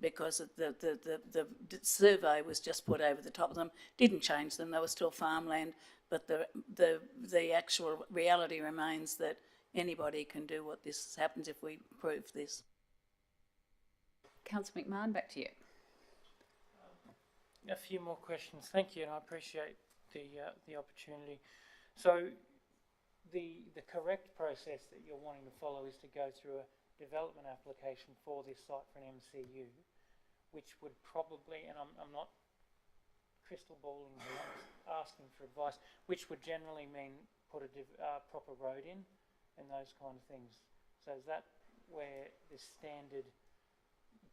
because the survey was just put over the top of them. Didn't change them; they were still farmland. But the actual reality remains that anybody can do what this happens if we prove this. Councillor McMahon, back to you. A few more questions. Thank you, and I appreciate the opportunity. So the correct process that you're wanting to follow is to go through a development application for this site for an MCU, which would probably, and I'm not crystal balling here, I'm asking for advice, which would generally mean put a proper road in and those kind of things. So is that where the standard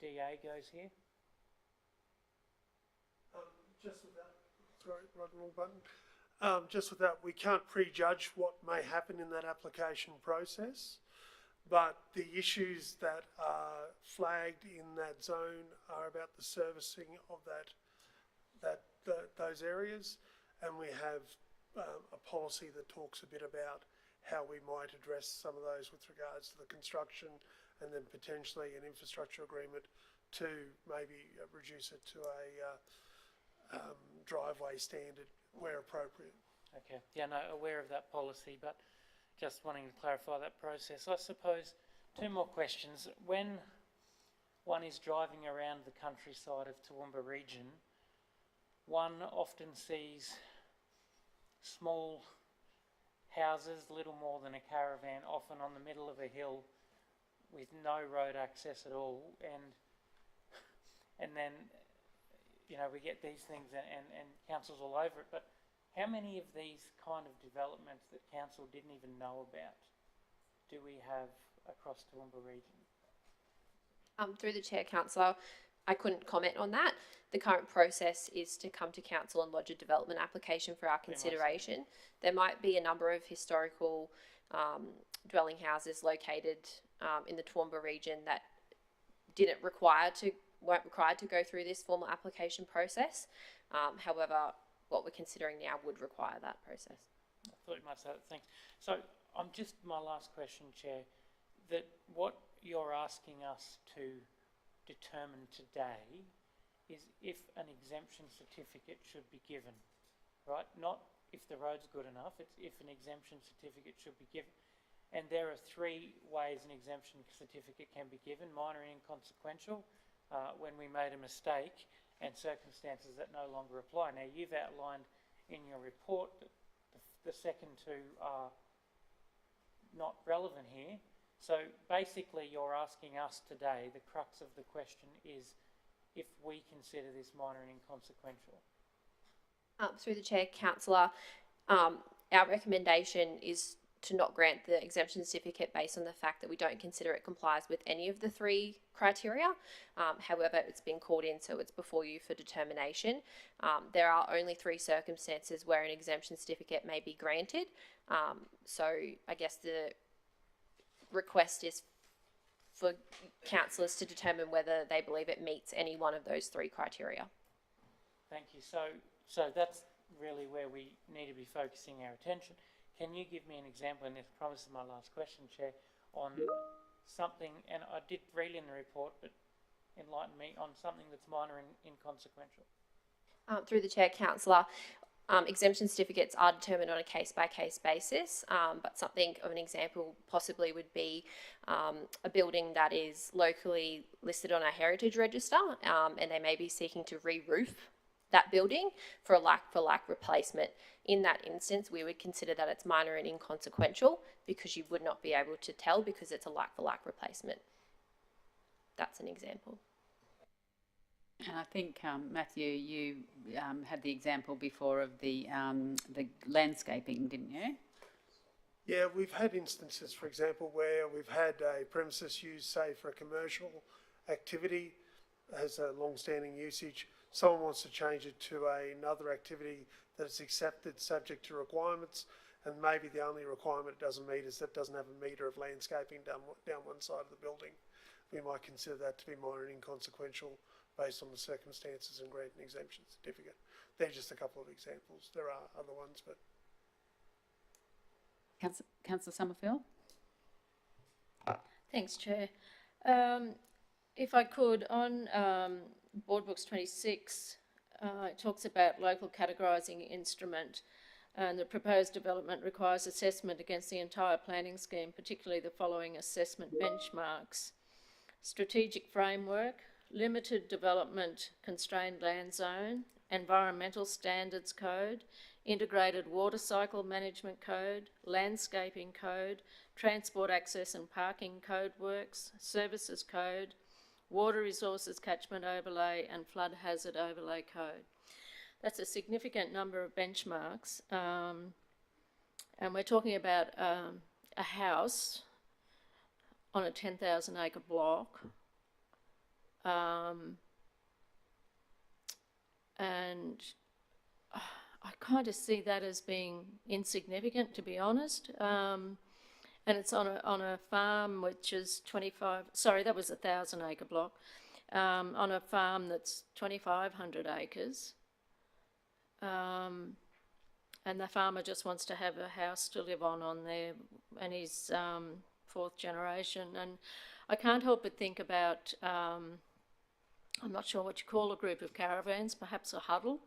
DA goes here? Just with that, sorry, right, wrong button. Just with that, we can't prejudge what may happen in that application process, but the issues that are flagged in that zone are about the servicing of those areas, and we have a policy that talks a bit about how we might address some of those with regards to the construction, and then potentially an infrastructure agreement to maybe reduce it to a driveway standard where appropriate. Okay, yeah, no, aware of that policy, but just wanting to clarify that process. I suppose two more questions. When one is driving around the countryside of Toowoomba region, one often sees small houses, little more than a caravan, often on the middle of a hill with no road access at all, and then, you know, we get these things and council's all over it, but how many of these kind of developments that council didn't even know about do we have across Toowoomba region? Through the chair, councillor, I couldn't comment on that. The current process is to come to council and lodge a development application for our consideration. There might be a number of historical dwelling houses located in the Toowoomba region that weren't required to go through this formal application process. However, what we're considering now would require that process. I thought you might say that. Thanks. So my last question, Chair, that what you're asking us to determine today is if an exemption certificate should be given, right? Not if the road's good enough, it's if an exemption certificate should be given. And there are three ways an exemption certificate can be given: minor and inconsequential, when we made a mistake, and circumstances that no longer apply. Now, you've outlined in your report that the second two are not relevant here. So basically you're asking us today, the crux of the question is if we consider this minor and inconsequential. Through the chair, councillor, our recommendation is to not grant the exemption certificate based on the fact that we don't consider it complies with any of the three criteria. However, it's been called in, so it's before you for determination. There are only three circumstances where an exemption certificate may be granted. So I guess the request is for councillors to determine whether they believe it meets any one of those three criteria. Thank you. So that's really where we need to be focusing our attention. Can you give me an example, and this promises my last question, Chair, on something, and I did read in the report, but enlighten me on something that's minor and inconsequential? Through the chair, councillor, exemption certificates are determined on a case-by-case basis, but something of an example possibly would be a building that is locally listed on our heritage register, and they may be seeking to re-roof that building for a like replacement. In that instance, we would consider that it's minor and inconsequential because you would not be able to tell because it's a like replacement. That's an example. And I think, Matthew, you had the example before of the landscaping, didn't you? Yeah, we've had instances, for example, where we've had a premises used, say, for a commercial activity, has a long-standing usage. Someone wants to change it to another activity that is accepted subject to requirements, and maybe the only requirement it doesn't meet is that it doesn't have a metre of landscaping down one side of the building. We might consider that to be minor and inconsequential based on the circumstances and grant an exemption certificate. They're just a couple of examples. There are other ones, but... Councillor Summerfield? Thanks, Chair. If I could, on Board Books 26, it talks about local categorising instrument, and the proposed development requires assessment against the entire planning scheme, particularly the following assessment benchmarks: strategic framework, limited development constrained land zone, environmental standards code, integrated water cycle management code, landscaping code, transport access and parking code works, services code, water resources catchment overlay and flood hazard overlay code. That's a significant number of benchmarks, and we're talking about a house on a 10,000 acre block, and I kind of see that as being insignificant, to be honest. And it's on a farm which is 25. Sorry, that was a 1,000 acre block. On a farm that's 2,500 acres. And the farmer just wants to have a house to live on there, and he's fourth generation. And I can't help but think about, I'm not sure what you call a group of caravans, perhaps a huddle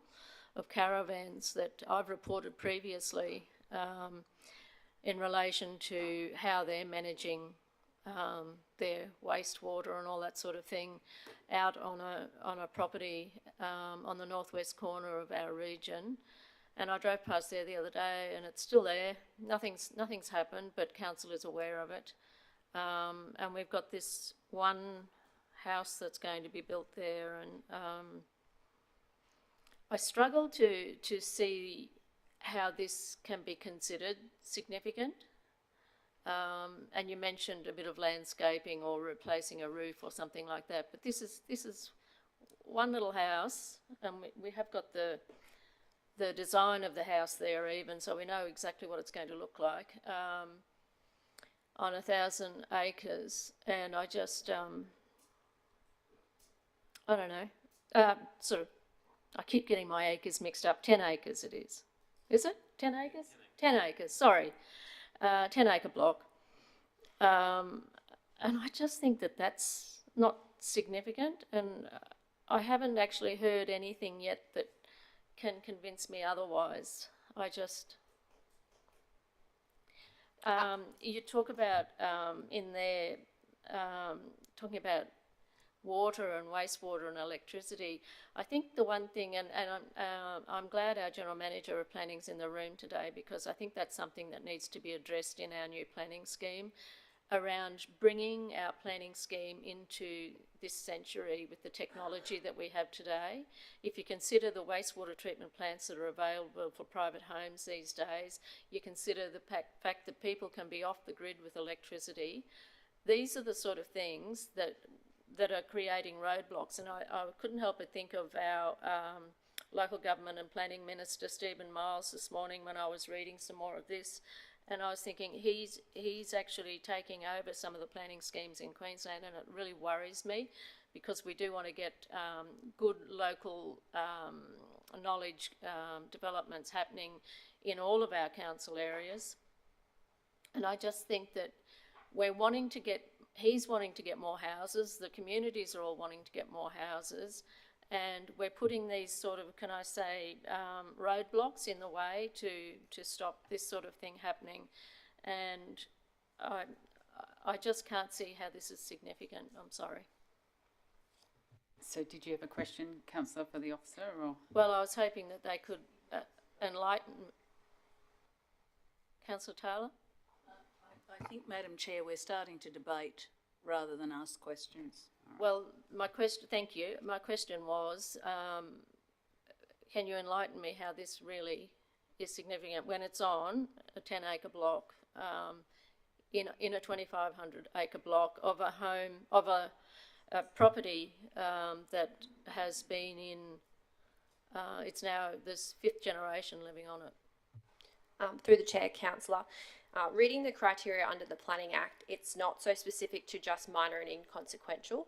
of caravans that I've reported previously in relation to how they're managing their wastewater and all that sort of thing out on a property on the northwest corner of our region. And I drove past there the other day, and it's still there. Nothing's happened, but council is aware of it. And we've got this one house that's going to be built there, and I struggle to see how this can be considered significant. And you mentioned a bit of landscaping or replacing a roof or something like that, but this is one little house, and we have got the design of the house there even, so we know exactly what it's going to look like on 1,000 acres. And I just I don't know, I keep getting my acres mixed up. 10 acres it is. Is it 10 acres? 10 acres, sorry. 10 acre block. And I just think that that's not significant, and I haven't actually heard anything yet that can convince me otherwise. I just... you talk about in there, talking about water and wastewater and electricity. I think the one thing, and I'm glad our General Manager of Planning's in the room today, because I think that's something that needs to be addressed in our new planning scheme, around bringing our planning scheme into this century with the technology that we have today. If you consider the wastewater treatment plants that are available for private homes these days, you consider the fact that people can be off the grid with electricity, these are the sort of things that are creating roadblocks. And I couldn't help but think of our local government and planning minister, Stephen Miles, this morning when I was reading some more of this. And I was thinking he's actually taking over some of the planning schemes in Queensland, and it really worries me, because we do want to get good local knowledge developments happening in all of our council areas. And I just think that he's wanting to get more houses, the communities are all wanting to get more houses, and we're putting these sort of, can I say, roadblocks in the way to stop this sort of thing happening. And I just can't see how this is significant. I'm sorry. So did you have a question, councillor, for the officer, or? Well, I was hoping that they could enlighten. Councillor Taylor? I think, Madam Chair, we're starting to debate rather than ask questions. Well, my question, thank you. My question was, can you enlighten me how this really is significant when it's on a 10-acre block, in a 2,500 acre block of a home, of a property that has been in, it's now this 5th generation living on it. Through the chair, councillor. Reading the criteria under the Planning Act, it's not so specific to just minor and inconsequential.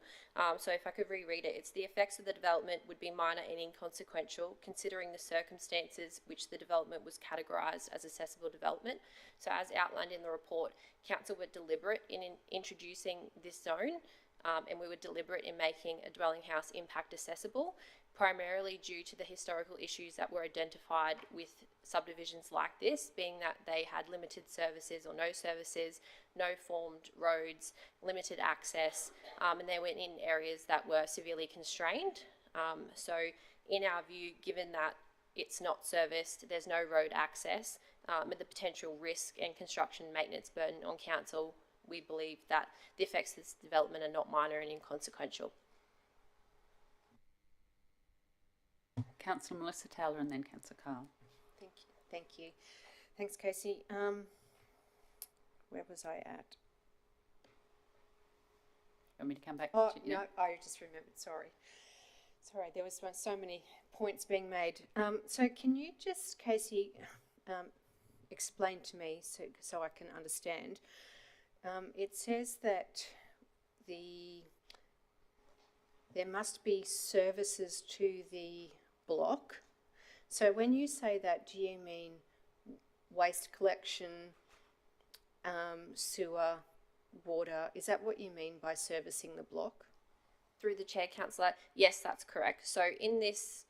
So if I could reread it, it's the effects of the development would be minor and inconsequential, considering the circumstances which the development was categorised as accessible development. So as outlined in the report, council were deliberate in introducing this zone, and we were deliberate in making a dwelling house impact accessible, primarily due to the historical issues that were identified with subdivisions like this, being that they had limited services or no services, no formed roads, limited access, and they were in areas that were severely constrained. So in our view, given that it's not serviced, there's no road access, and the potential risk and construction maintenance burden on council, we believe that the effects of this development are not minor and inconsequential. Councillor Melissa Taylor and then Councillor Carl. Thank you. Thanks, Casey. Where was I at? Want me to come back? Oh, to you? no, I just remembered, sorry. There was so many points being made. So can you just, Casey, explain to me so I can understand? It says that there must be services to the block. So when you say that, do you mean waste collection, sewer, water? Is that what you mean by servicing the block? Through the chair, councillor, yes, that's correct. So in this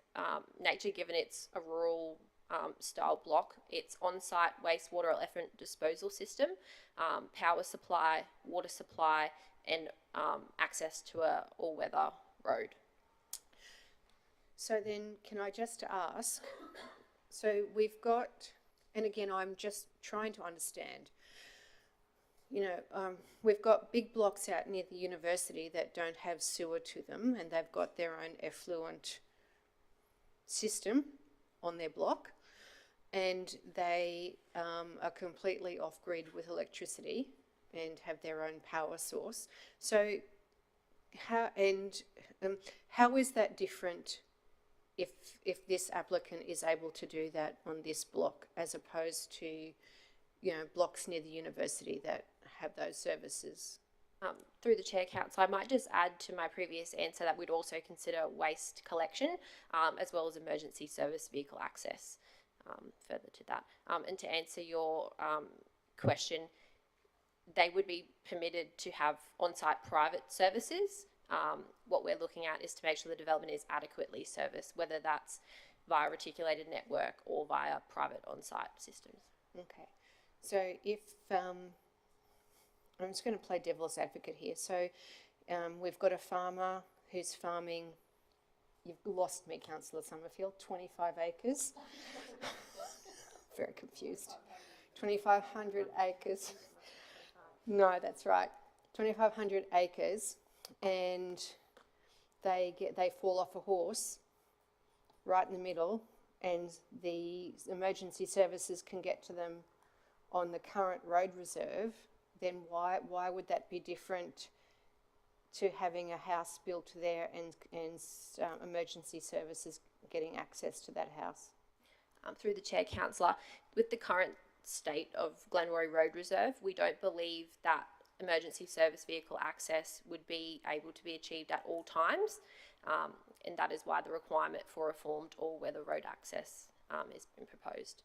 nature, given it's a rural style block, it's on-site wastewater or effluent disposal system, power supply, water supply, and access to a all-weather road. So then, can I just ask, so we've got, and again, I'm just trying to understand, we've got big blocks out near the university that don't have sewer to them, and they've got their own effluent system on their block, and they are completely off-grid with electricity and have their own power source. So how is that different if this applicant is able to do that on this block as opposed to, blocks near the university that have those services? Through the chair, council, I might just add to my previous answer that we'd also consider waste collection as well as emergency service vehicle access further to that. And to answer your question, they would be permitted to have on-site private services. What we're looking at is to make sure the development is adequately serviced, whether that's via reticulated network or via private on-site systems. Okay, so if I'm just going to play devil's advocate here. So we've got a farmer who's farming, you've lost me, Councillor Summerfield, 25 acres. Very confused. 2,500 acres. No, that's right. 2,500 acres, and they fall off a horse right in the middle, and the emergency services can get to them on the current road reserve. Then why would that be different to having a house built there and emergency services getting access to that house? Through the chair, councillor, with the current state of Glenroy Road Reserve, we don't believe that emergency service vehicle access would be able to be achieved at all times, and that is why the requirement for a formed all-weather road access has been proposed.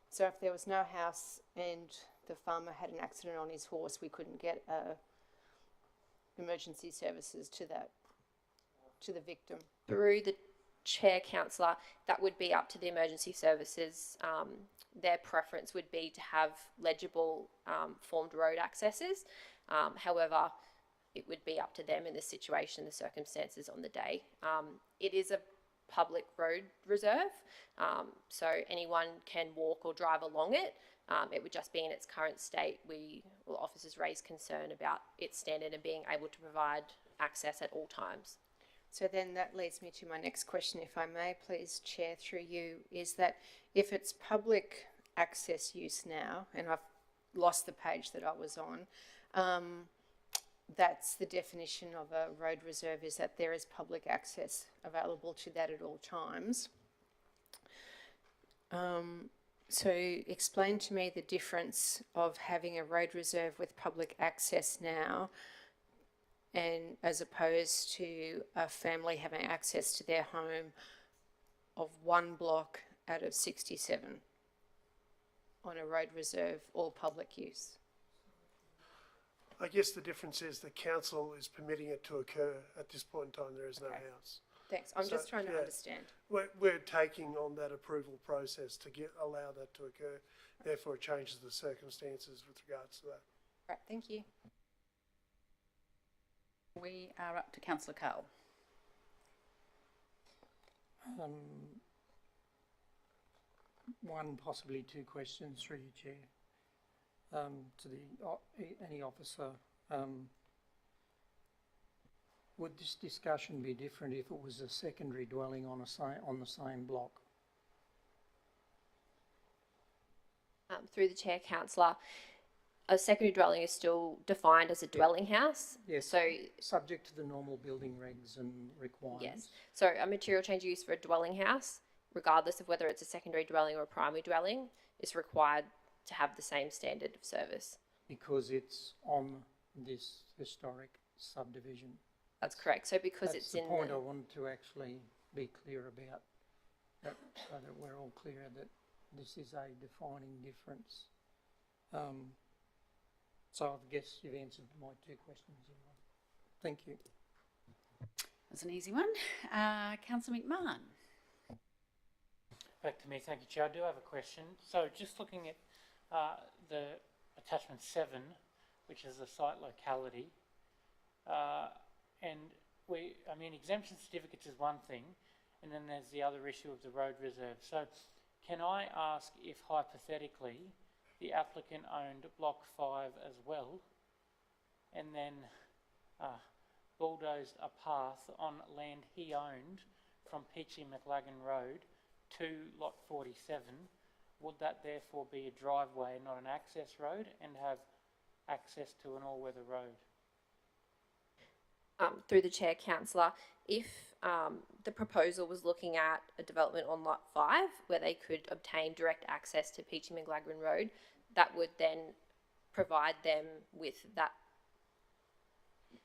So if there was no house and the farmer had an accident on his horse, we couldn't get emergency services to the victim? Through the chair, councillor, that would be up to the emergency services. Their preference would be to have legible formed road accesses. However, it would be up to them in the situation, the circumstances on the day. It is a public road reserve, so anyone can walk or drive along it. It would just be in its current state. Officers raise concern about its standard and being able to provide access at all times. So then that leads me to my next question, if I may, please, Chair, through you, is that if it's public access use now, and I've lost the page that I was on, that's the definition of a road reserve, is that there is public access available to that at all times. So explain to me the difference of having a road reserve with public access now and as opposed to a family having access to their home of one block out of 67 on a road reserve or public use. I guess the difference is the council is permitting it to occur. At this point in time, there is no house. Thanks. I'm So, just trying to yeah. understand. We're taking on that approval process to allow that to occur. Therefore, it changes the circumstances with regards to that. Right, thank you. We are up to Councillor Carl. One, possibly two questions through you, Chair. To any officer, would this discussion be different if it was a secondary dwelling on the same block? Through the chair, councillor, a secondary dwelling is still defined as a dwelling house. Yes. So Subject to the normal building regs and requirements. yes. So a material change of use for a dwelling house, regardless of whether it's a secondary dwelling or a primary dwelling, is required to have the same standard of service. Because it's on this historic subdivision. That's correct. So because That's it's the in point the, I wanted to actually be clear about, that, so that we're all clear that this is a defining difference. So I guess you've answered my two questions in one. Thank you. That's an easy one. Councillor McMahon. Back to me, thank you, Chair. I do have a question. So just looking at the attachment 7, which is the site locality, and exemption certificates is one thing, and then there's the other issue of the road reserve. So can I ask if hypothetically the applicant owned block 5 as well, and then bulldozed a path on land he owned from Peachy McLagan Road to lot 47, would that therefore be a driveway and not an access road and have access to an all-weather road? through the chair, councillor, if the proposal was looking at a development on lot 5 where they could obtain direct access to Peachy McLagan Road, that would then provide them with that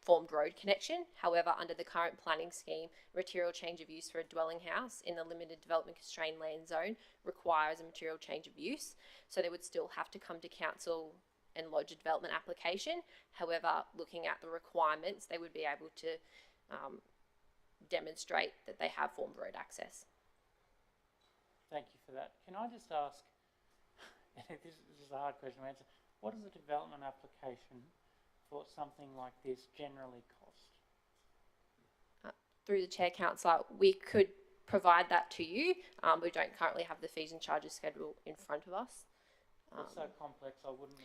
formed road connection. However, under the current planning scheme, material change of use for a dwelling house in the limited development constrained land zone requires a material change of use. So they would still have to come to council and lodge a development application. However, looking at the requirements, they would be able to demonstrate that they have formed road access. Thank you for that. Can I just ask, this is a hard question to answer, what does a development application for something like this generally cost? Through the chair, councillor, we could provide that to you. We don't currently have the fees and charges schedule in front of us. It's so complex, I wouldn't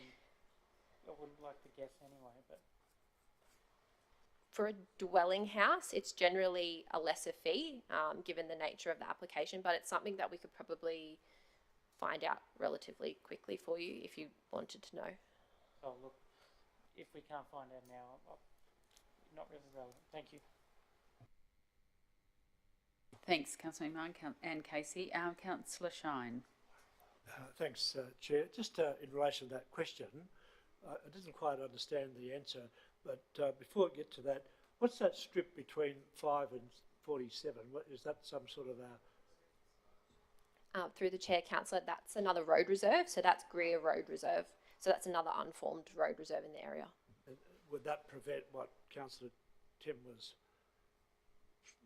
like to guess anyway, but. For a dwelling house, it's generally a lesser fee, given the nature of the application, but it's something that we could probably find out relatively quickly for you if you wanted to know. Oh, look, if we can't find out now, not really relevant. Thank you. Thanks, Councillor McMahon and Casey. Councillor Shine. Thanks, Chair. Just in relation to that question, I didn't quite understand the answer, but before I get to that, what's that strip between 5 and 47? What, is that some sort of a... Through the chair, councillor, that's another road reserve, so that's Greer Road Reserve. So that's another unformed road reserve in the area. Would that prevent what Councillor Tim was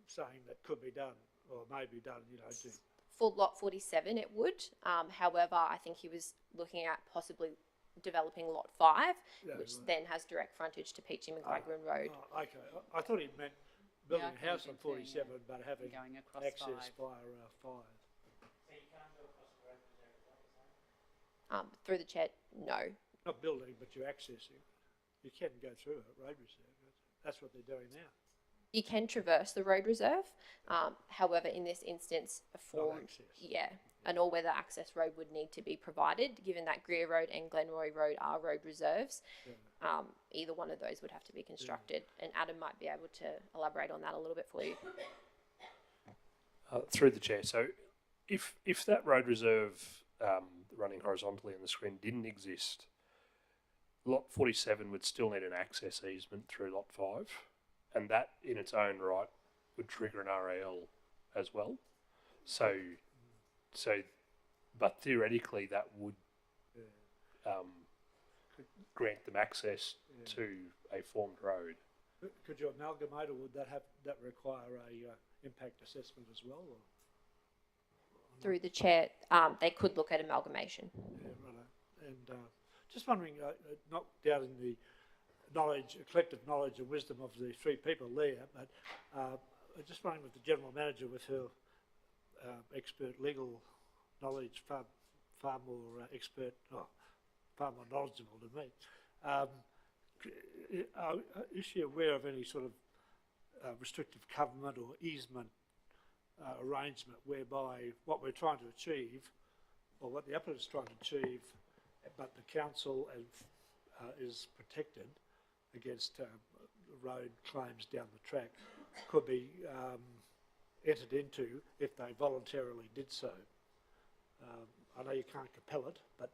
saying that could be done, or may be done, you know, to... For lot 47, it would. However, I think he was looking at possibly developing lot 5, Yeah, which right. then has direct frontage to Peachy McLagran Road. Oh, okay, I thought he meant building I a thought house he on did too, yeah. 47, but having Going across access 5. via 5. So you can't go across the road reserve, is that what you're saying? Through the chair, no. Not building, but you're accessing. You can go through a road reserve. That's what they're doing now. You can traverse the road reserve. However, in this instance, a form, access. yeah, an all-weather access road would need to be provided, given that Greer Road and Glenroy Road are road reserves. Either one of those would have to be constructed, and Adam might be able to elaborate on that a little bit for you. Through the chair. So, if that road reserve running horizontally on the screen didn't exist, lot 47 would still need an access easement through lot 5, and that in its own right would trigger an RAL as well. So, but theoretically that would grant them access to a formed road. Could you amalgamate, or would that require a impact assessment as well? Or? Through the chair, they could look at amalgamation. Yeah, right. And just wondering, not doubting the knowledge, collective knowledge and wisdom of the three people there, but just wondering with the general manager, with her expert legal knowledge, far more expert, far more knowledgeable than me. Is she aware of any sort of restrictive covenant or easement arrangement whereby what we're trying to achieve, or what the applicant is trying to achieve, but the council is protected against road claims down the track, could be entered into if they voluntarily did so? I know you can't compel it, but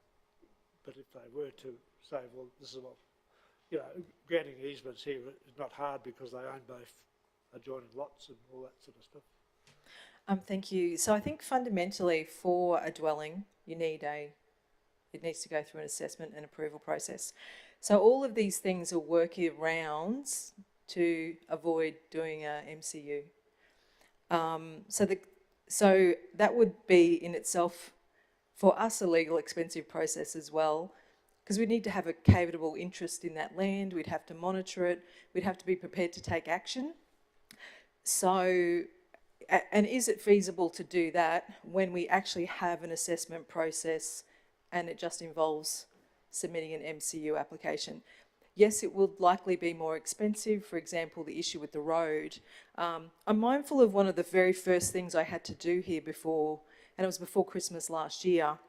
if they were to say, well, this is what, granting easements here is not hard because they own both adjoining lots and all that sort of stuff. Thank you. So I think fundamentally for a dwelling, it needs to go through an assessment and approval process. So all of these things are workarounds to avoid doing a MCU. So that would be in itself, for us, a legal expensive process as well, because we need to have a caveatable interest in that land. We'd have to monitor it. We'd have to be prepared to take action. So, and is it feasible to do that when we actually have an assessment process and it just involves submitting an MCU application? Yes, it will likely be more expensive. For example, the issue with the road. I'm mindful of one of the very first things I had to do here before, and it was before Christmas last year.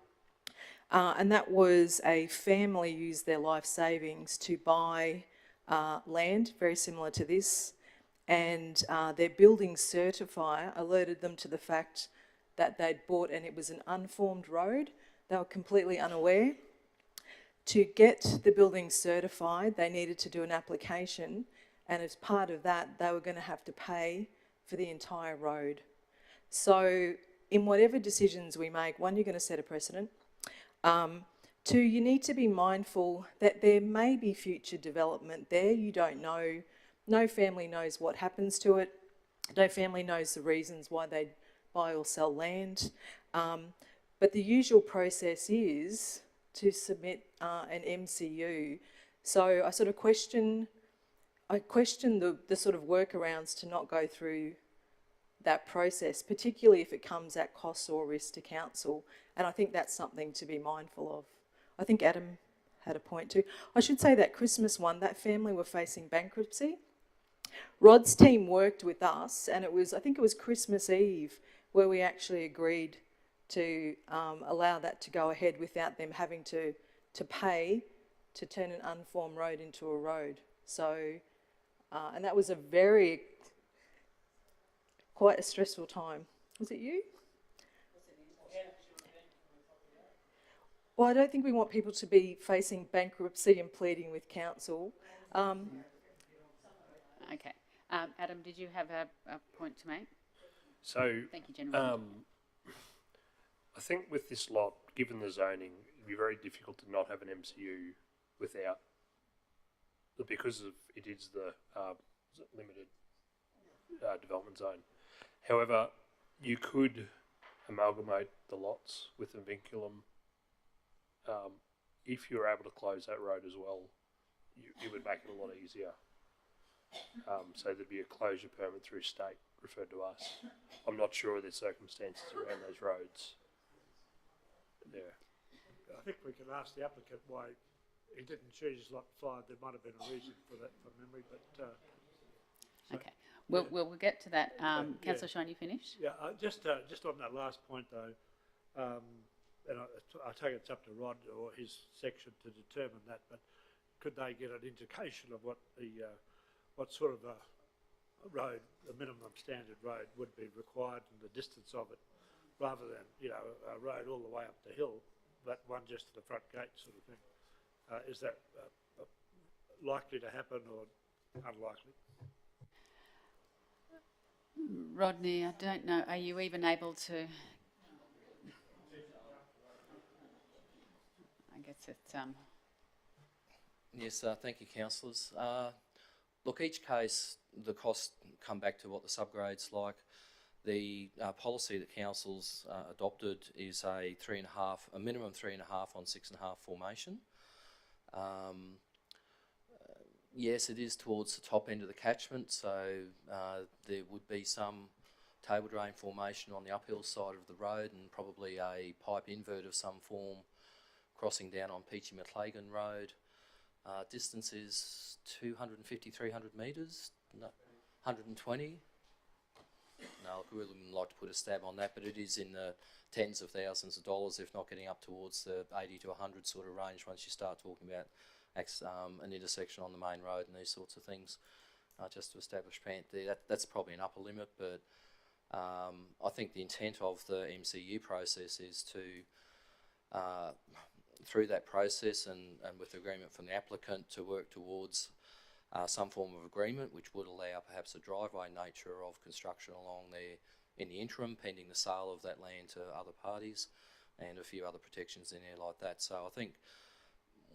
And that was a family used their life savings to buy land very similar to this, and their building certifier alerted them to the fact that they'd bought, and it was an unformed road. They were completely unaware. To get the building certified, they needed to do an application, and as part of that, they were going to have to pay for the entire road. So in whatever decisions we make, one, you're going to set a precedent. Two, you need to be mindful that there may be future development there. You don't know. No family knows what happens to it. No family knows the reasons why they buy or sell land. But the usual process is to submit an MCU. So I sort of question the sort of workarounds to not go through that process, particularly if it comes at cost or risk to council. And I think that's something to be mindful of. I think Adam had a point too. I should say that Christmas one, that family were facing bankruptcy. Rod's team worked with us, and I think it was Christmas Eve where we actually agreed to allow that to go ahead without them having to pay to turn an unformed road into a road. So, and that was quite a stressful time. Was it you? Well, I don't think we want people to be facing bankruptcy and pleading with council. Okay. Adam, did you have a point to make? So, Thank you, General. I think with this lot, given the zoning, it'd be very difficult to not have an MCU without, because of it is the limited development zone. However, you could amalgamate the lots with a vinculum if you're able to close that road as well, it would make it a lot easier. So there'd be a closure permit through state referred to us. I'm not sure of the circumstances around those roads. Yeah. I think we can ask the applicant why he didn't choose lot 5. There might have been a reason for that from memory, but... Okay, we'll get to that. Yeah. Councillor Shine, you finished? Yeah, just on that last point though, and I take it's up to Rod or his section to determine that, but could they get an indication of what the what sort of a road, a minimum standard road would be required and the distance of it, rather than, you know, a road all the way up the hill, but one just to the front gate sort of thing. Is that likely to happen or unlikely? Rodney, I don't know, are you even able to? I guess it's, Yes, thank you, councillors. Look, each case, the costs come back to what the subgrade's like. The policy that council's adopted is a minimum 3.5 on 6.5 formation. Yes, it is towards the top end of the catchment, so there would be some table drain formation on the uphill side of the road and probably a pipe invert of some form crossing down on Peachy McLagan Road. Distance is 250, 300 metres, no, 120. No, I really wouldn't like to put a stab on that, but it is in the tens of thousands of dollars, if not getting up towards the 80 to 100 sort of range once you start talking about an intersection on the main road and these sorts of things, just to establish pant there. That's probably an upper limit, but I think the intent of the MCU process is to, through that process and with agreement from the applicant, to work towards some form of agreement which would allow perhaps a driveway nature of construction along there in the interim, pending the sale of that land to other parties and a few other protections in there like that. So I think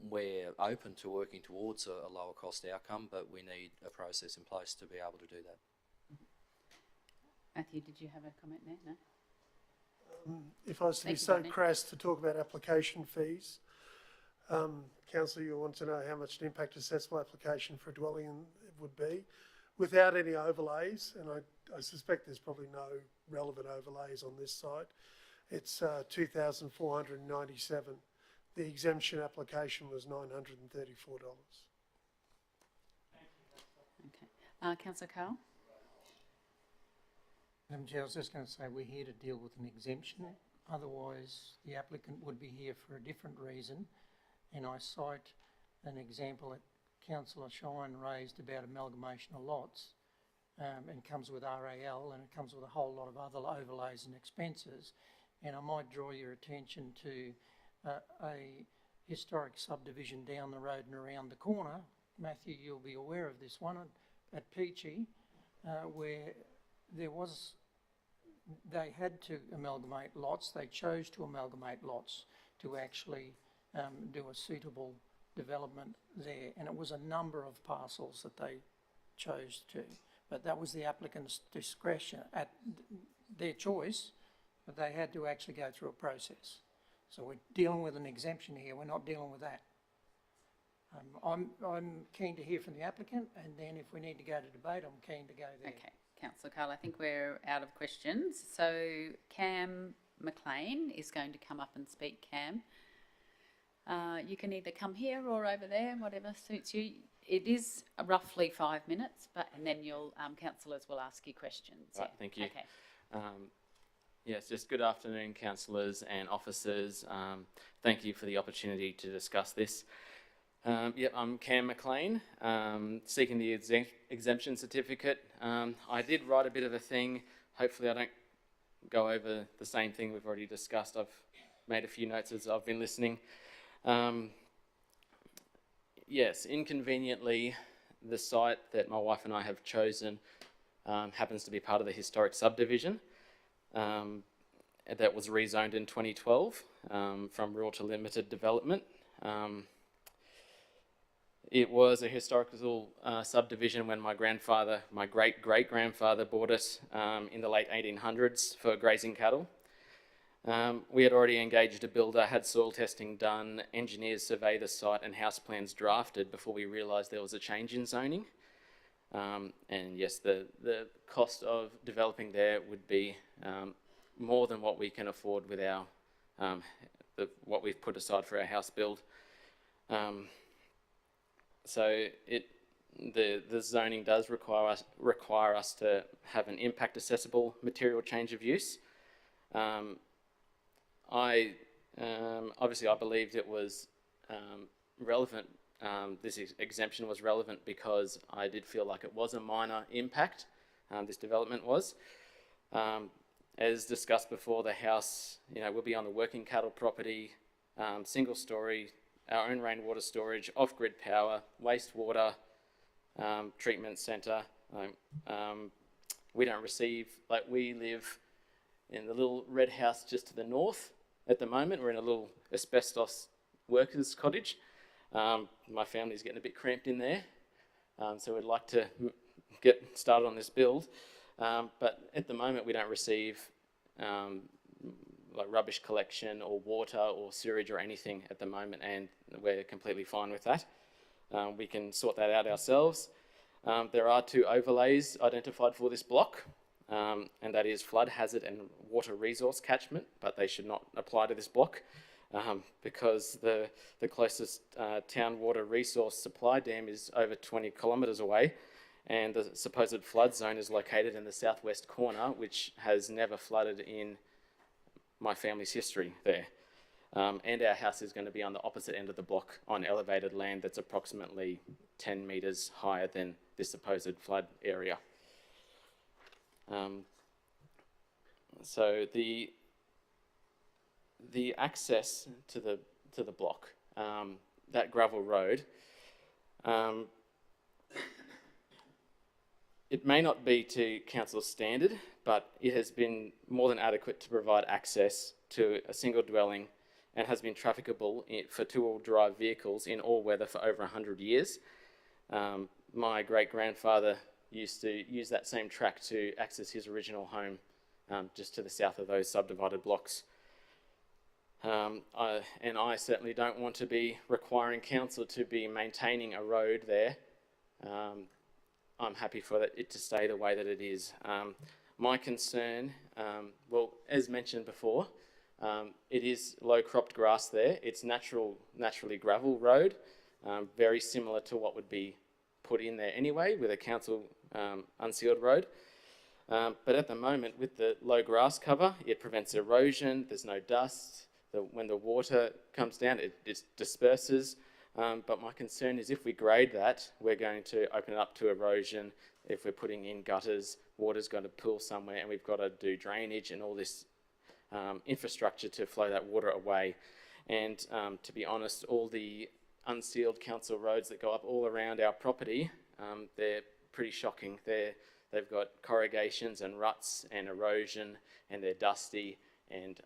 we're open to working towards a lower cost outcome, but we need a process in place to be able to do that. Matthew, did you have a comment there? No? If I was to be Thank you, so Rodney. crass to talk about application fees, councillor, you want to know how much an impact assessable application for a dwelling would be without any overlays, and I suspect there's probably no relevant overlays on this side. It's $2,497. The exemption application was $934. Okay. Councillor Carl? Madam Chair, I was just going to say we're here to deal with an exemption. Otherwise, the applicant would be here for a different reason. And I cite an example that Councillor Shine raised about amalgamation of lots, and comes with RAL, and it comes with a whole lot of other overlays and expenses. And I might draw your attention to a historic subdivision down the road and around the corner. Matthew, you'll be aware of this one at Peachy, where they had to amalgamate lots. They chose to amalgamate lots to actually do a suitable development there, and it was a number of parcels that they chose to, but that was the applicant's discretion at their choice, but they had to actually go through a process. So we're dealing with an exemption here, we're not dealing with that. I'm keen to hear from the applicant, and then if we need to go to debate, I'm keen to go there. Okay, Councillor Carl, I think we're out of questions. So Cam McLean is going to come up and speak. Cam, you can either come here or over there, whatever suits you. It is roughly 5 minutes, and then councillors will ask you questions. Right, yeah. thank you. Okay. Yes, just good afternoon, councillors and officers. Thank you for the opportunity to discuss this. I'm Cam McLean, seeking the exemption certificate. I did write a bit of a thing. Hopefully I don't go over the same thing we've already discussed. I've made a few notes as I've been listening. Yes, inconveniently, the site that my wife and I have chosen happens to be part of the historic subdivision that was rezoned in 2012 from rural to limited development. It was a historical subdivision when my great-great-grandfather bought it in the late 1800s for grazing cattle. We had already engaged a builder, had soil testing done, engineers survey the site and house plans drafted before we realised there was a change in zoning. And yes, the cost of developing there would be more than what we can afford with our what we've put aside for our house build. So the zoning does require us to have an impact accessible material change of use. Obviously I believed it was relevant. This exemption was relevant because I did feel like it was a minor impact. This development was. As discussed before, the house, will be on the working cattle property, single story, our own rainwater storage, off-grid power, wastewater treatment centre. We don't receive, we live in the little red house just to the north at the moment. We're in a little asbestos workers cottage. My family's getting a bit cramped in there, so we'd like to get started on this build. But at the moment we don't receive rubbish collection or water or sewage or anything at the moment, and we're completely fine with that. We can sort that out ourselves. There are 2 overlays identified for this block, and that is flood hazard and water resource catchment, but they should not apply to this block because the closest town water resource supply dam is over 20 kilometres away, and the supposed flood zone is located in the southwest corner, which has never flooded in my family's history there. And our house is going to be on the opposite end of the block on elevated land that's approximately 10 metres higher than this supposed flood area. So the access to the block, that gravel road, it may not be to council's standard, but it has been more than adequate to provide access to a single dwelling and has been trafficable for 2-wheel drive vehicles in all weather for over 100 years. My great-grandfather used to use that same track to access his original home just to the south of those subdivided blocks. And I certainly don't want to be requiring council to be maintaining a road there. I'm happy for it to stay the way that it is. My concern, well, as mentioned before, it is low cropped grass there. It's naturally gravel road, very similar to what would be put in there anyway with a council unsealed road. But at the moment, with the low grass cover, it prevents erosion. There's no dust. When the water comes down, it disperses. But my concern is if we grade that, we're going to open it up to erosion. If we're putting in gutters, water's going to pool somewhere, and we've got to do drainage and all this infrastructure to flow that water away. And to be honest, all the unsealed council roads that go up all around our property, they're pretty shocking. They've got corrugations and ruts and erosion, and they're dusty. And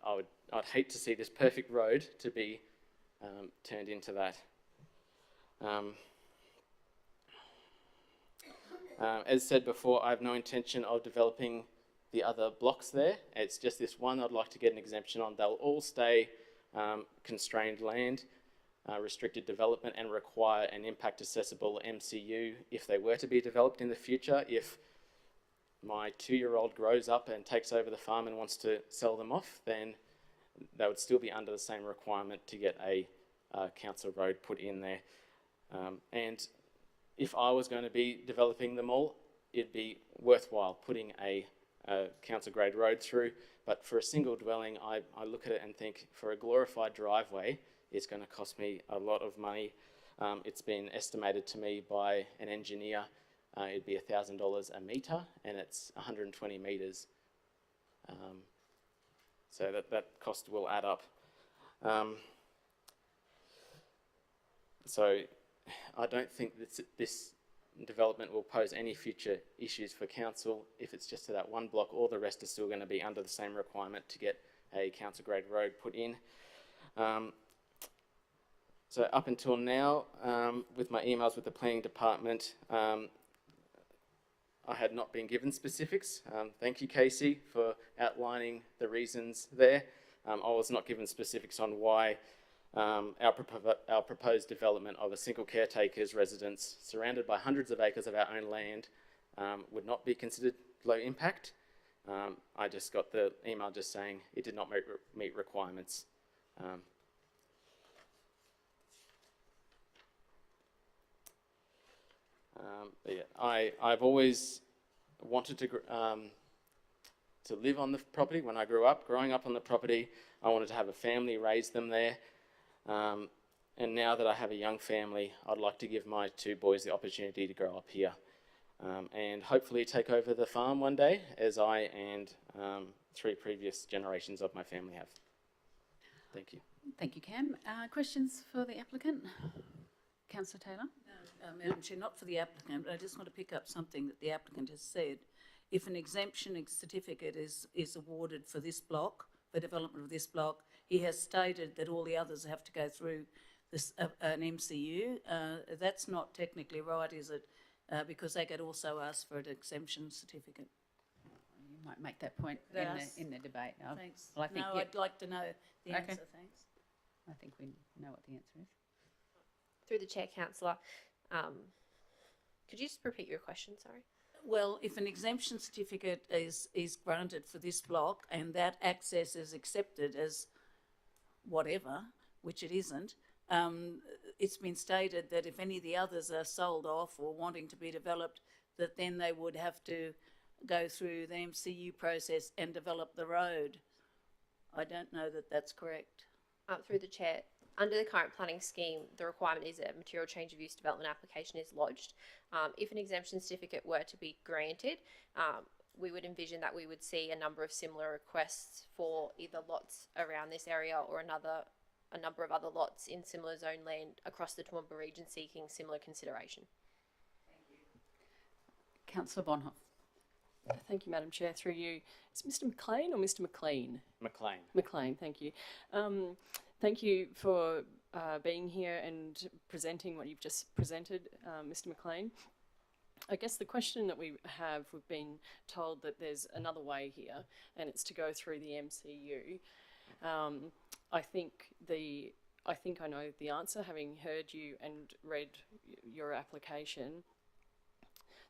I'd hate to see this perfect road to be turned into that. As said before, I have no intention of developing the other blocks there. It's just this one I'd like to get an exemption on. They'll all stay constrained land, restricted development, and require an impact accessible MCU if they were to be developed in the future. If my 2-year-old grows up and takes over the farm and wants to sell them off, then they would still be under the same requirement to get a council road put in there. And if I was going to be developing them all, it'd be worthwhile putting a council grade road through. But for a single dwelling, I look at it and think for a glorified driveway, it's going to cost me a lot of money. It's been estimated to me by an engineer, it'd be $1,000 a metre, and it's 120 metres. So that cost will add up. So I don't think this development will pose any future issues for council. If it's just to that one block, all the rest are still going to be under the same requirement to get a council grade road put in. So up until now, with my emails with the planning department, I had not been given specifics. Thank you, Casey, for outlining the reasons there. I was not given specifics on why our proposed development of a single caretaker's residence surrounded by hundreds of acres of our own land would not be considered low impact. I just got the email just saying it did not meet requirements. But yeah, I've always wanted to live on the property. When I grew up, growing up on the property, I wanted to have a family, raise them there. And now that I have a young family, I'd like to give my 2 boys the opportunity to grow up here. And hopefully take over the farm one day, as I and 3 previous generations of my family have. Thank you. Thank you, Cam. Questions for the applicant? Councillor Taylor? Madam Chair, not for the applicant, but I just want to pick up something that the applicant has said. If an exemption certificate is awarded for this block, for development of this block, he has stated that all the others have to go through this an MCU. That's not technically right, is it? Because they could also ask for an exemption certificate. You might make that point Yes. in the debate. Thanks. Well, I think No, I'd like to know the Okay. answer, thanks. I think we know what the answer is. Through the chair, councillor, could you just repeat your question, sorry? Well, if an exemption certificate is granted for this block and that access is accepted as whatever, which it isn't, it's been stated that if any of the others are sold off or wanting to be developed, that then they would have to go through the MCU process and develop the road. I don't know that that's correct. Through the chair, under the current planning scheme, the requirement is that a material change of use development application is lodged. If an exemption certificate were to be granted, we would envision that we would see a number of similar requests for either lots around this area or a number of other lots in similar zone land across the Toowoomba region seeking similar consideration. Councillor Bonhoff. Thank you, Madam Chair. Through you, is Mr. McLean or Mr. McLean? McLean. McLean, thank you. Thank you for being here and presenting what you've just presented, Mr. McLean. I guess the question that we've been told that there's another way here, and it's to go through the MCU. I think I know the answer, having heard you and read your application.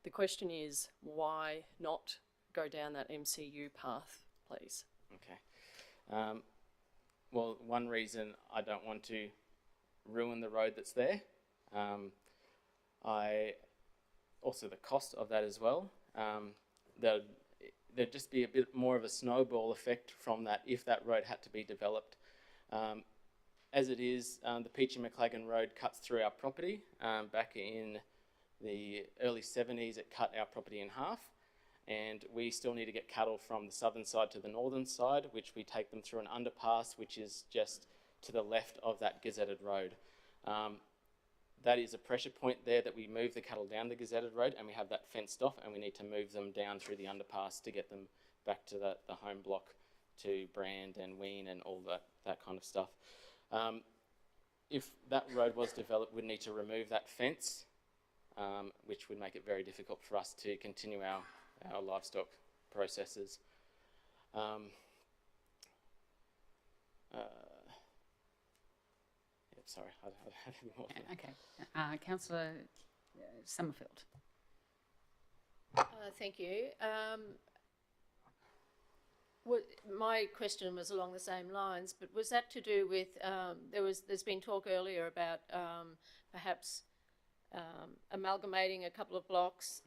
The question is, why not go down that MCU path, please? Okay. Well, one reason I don't want to ruin the road that's there. Also the cost of that as well. There'd just be a bit more of a snowball effect from that if that road had to be developed. As it is, the Peachy McLagan Road cuts through our property. Back in the early 70s, it cut our property in half. And we still need to get cattle from the southern side to the northern side, which we take them through an underpass, which is just to the left of that gazetted road. That is a pressure point there that we move the cattle down the gazetted road, and we have that fenced off, and we need to move them down through the underpass to get them back to the home block to brand and wean and all that kind of stuff. If that road was developed, we'd need to remove that fence, which would make it very difficult for us to continue our livestock processes. Sorry, I don't have any more. Okay. Councillor Summerfield. Thank you. My question was along the same lines, but was that to do with, there's been talk earlier about perhaps amalgamating a couple of blocks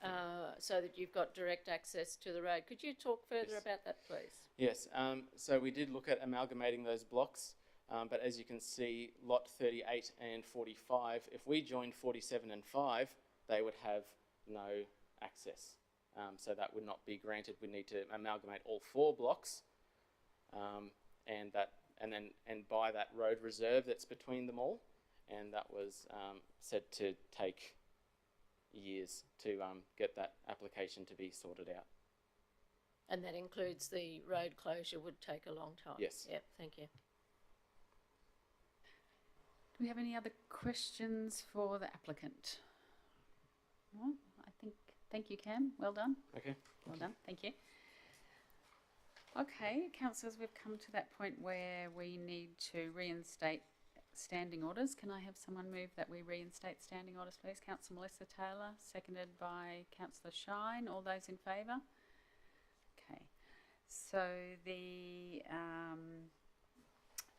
so that you've got direct access to the road. Could you talk further about that, please? Yes, so we did look at amalgamating those blocks, but as you can see, lot 38 and 45, if we joined 47 and 5, they would have no access. So that would not be granted. We need to amalgamate all 4 blocks and buy that road reserve that's between them all. And that was said to take years to get that application to be sorted out. And that includes the road closure would take a long time? Yes. Yep, thank you. Do we have any other questions for the applicant? No, I think, thank you, Cam. Well done. Okay. Well done, thank you. Okay, councillors, we've come to that point where we need to reinstate standing orders. Can I have someone move that we reinstate standing orders, please? Councillor Melissa Taylor, seconded by Councillor Shine. All those in favour? Okay, so the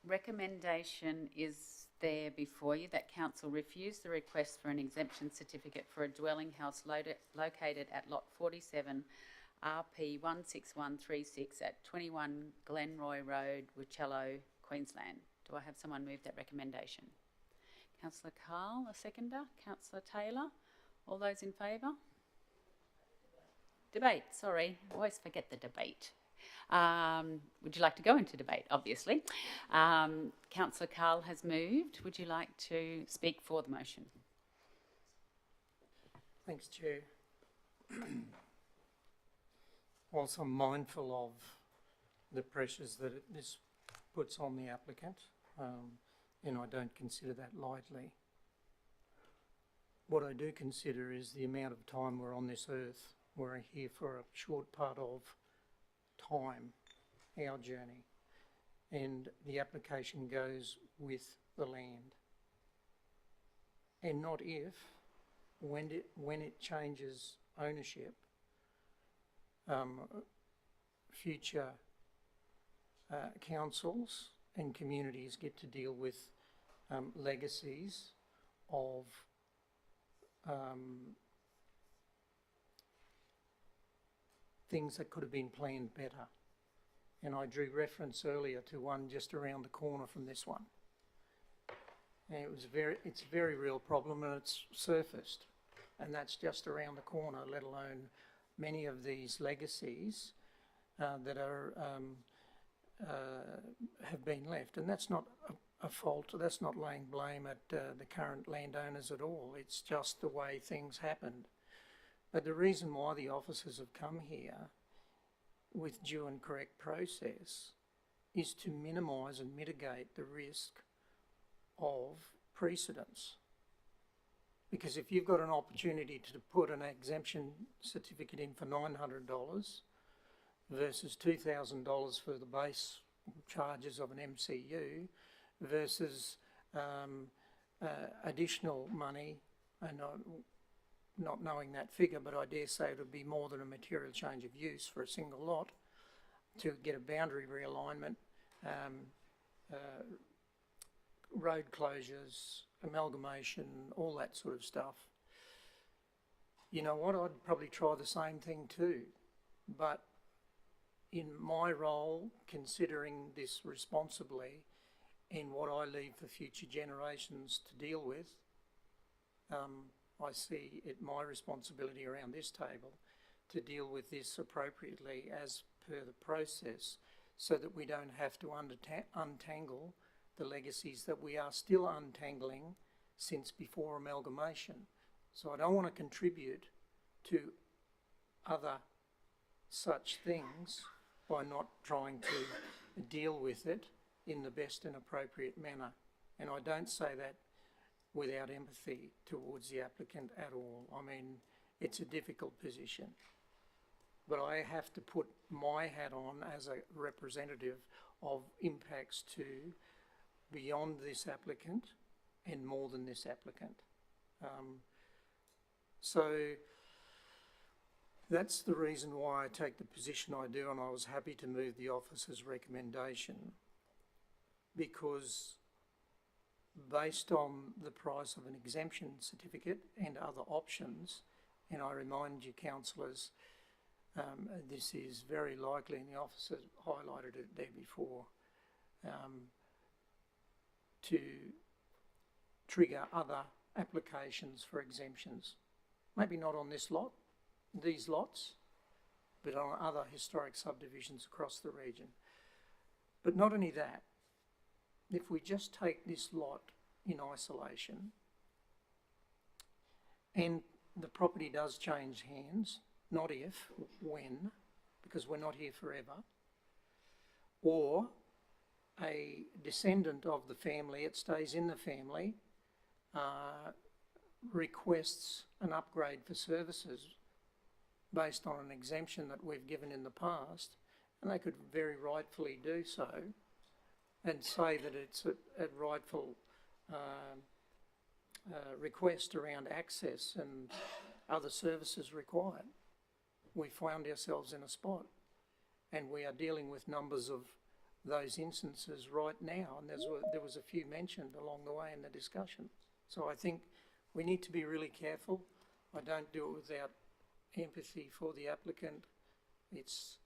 recommendation is there before you that council refuse the request for an exemption certificate for a dwelling house located at lot 47 RP 16136 at 21 Glenroy Road, Wicello, Queensland. Do I have someone move that recommendation? Councillor Carl, a seconder. Councillor Taylor. All those in favour? Debate, sorry. I always forget the debate. Would you like to go into debate? Obviously. Councillor Carl has moved. Would you like to speak for the motion? Thanks, Chair. Whilst I'm mindful of the pressures that this puts on the applicant, and I don't consider that lightly, what I do consider is the amount of time we're on this earth. We're here for a short part of time, our journey, and the application goes with the land. And not if, when it changes ownership, future councils and communities get to deal with legacies of things that could have been planned better. And I drew reference earlier to one just around the corner from this one. And it's a very real problem, and it's surfaced. And that's just around the corner, let alone many of these legacies that are have been left. And that's not a fault, that's not laying blame at the current landowners at all. It's just the way things happened. But the reason why the officers have come here with due and correct process is to minimise and mitigate the risk of precedents. Because if you've got an opportunity to put an exemption certificate in for $900 versus $2,000 for the base charges of an MCU versus additional money, and not knowing that figure, but I dare say it would be more than a material change of use for a single lot to get a boundary realignment, road closures, amalgamation, all that sort of stuff. You know what, I'd probably try the same thing too, but in my role, considering this responsibly and what I leave for future generations to deal with, I see it my responsibility around this table to deal with this appropriately as per the process, so that we don't have to untangle the legacies that we are still untangling since before amalgamation. So I don't want to contribute to other such things by not trying to deal with it in the best and appropriate manner. And I don't say that without empathy towards the applicant at all. I mean, it's a difficult position. But I have to put my hat on as a representative of impacts to beyond this applicant and more than this applicant. So that's the reason why I take the position I do, and I was happy to move the officer's recommendation, because based on the price of an exemption certificate and other options, and I remind you councillors, this is very likely, and the officer highlighted it there before, to trigger other applications for exemptions. Maybe not on this lot, these lots, but on other historic subdivisions across the region. But not only that, if we just take this lot in isolation and the property does change hands, not if, when, because we're not here forever, or a descendant of the family, it stays in the family, requests an upgrade for services based on an exemption that we've given in the past, and they could very rightfully do so, and say that it's a rightful request around access and other services required. We found ourselves in a spot, and we are dealing with numbers of those instances right now, and there was a few mentioned along the way in the discussion. So I think we need to be really careful. I don't do it without empathy for the applicant. It's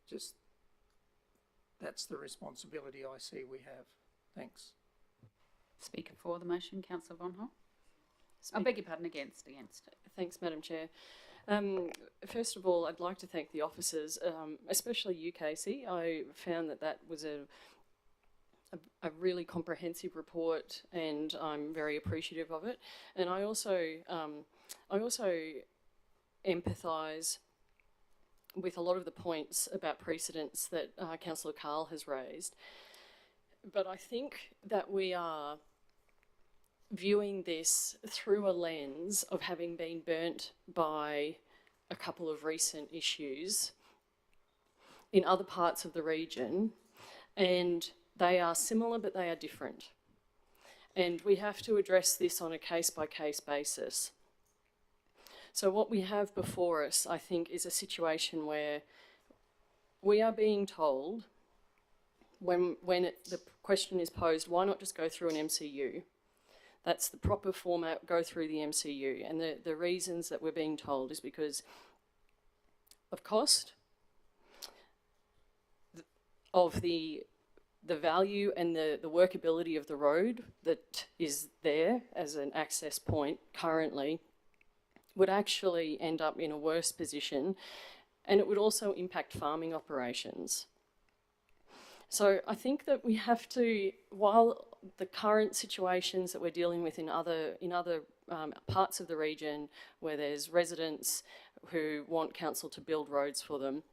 just, that's the responsibility I see we have. Thanks. Speaker for the motion, Councillor Von Hoff. I beg your pardon, against. Thanks, Madam Chair. First of all, I'd like to thank the officers, especially you, Casey. I found that was a really comprehensive report, and I'm very appreciative of it. And I also empathise with a lot of the points about precedents that Councillor Carl has raised. But I think that we are viewing this through a lens of having been burnt by a couple of recent issues in other parts of the region, and they are similar but they are different. And we have to address this on a case-by-case basis. So what we have before us, I think, is a situation where we are being told, when the question is posed, why not just go through an MCU? That's the proper format, go through the MCU. And the reasons that we're being told is because of cost, of the value and the workability of the road that is there as an access point currently would actually end up in a worse position, and it would also impact farming operations. So I think that we have to, while the current situations that we're dealing with in other parts of the region where there's residents who want council to build roads for them,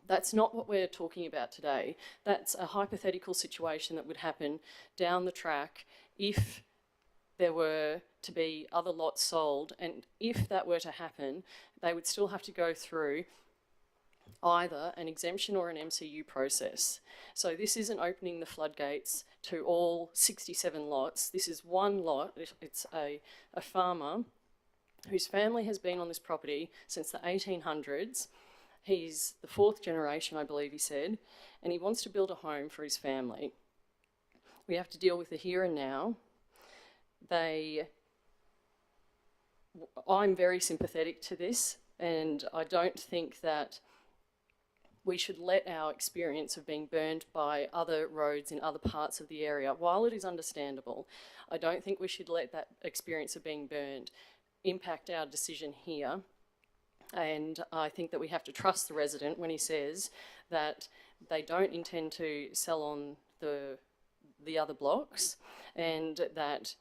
that's not what we're talking about today. That's a hypothetical situation that would happen down the track if there were to be other lots sold, and if that were to happen, they would still have to go through either an exemption or an MCU process. So this isn't opening the floodgates to all 67 lots. This is one lot. It's a farmer whose family has been on this property since the 1800s. He's the 4th generation, I believe he said, and he wants to build a home for his family. We have to deal with the here and now. I'm very sympathetic to this, and I don't think that we should let our experience of being burned by other roads in other parts of the area, while it is understandable, I don't think we should let that experience of being burned impact our decision here. And I think that we have to trust the resident when he says that they don't intend to sell on the other blocks, and that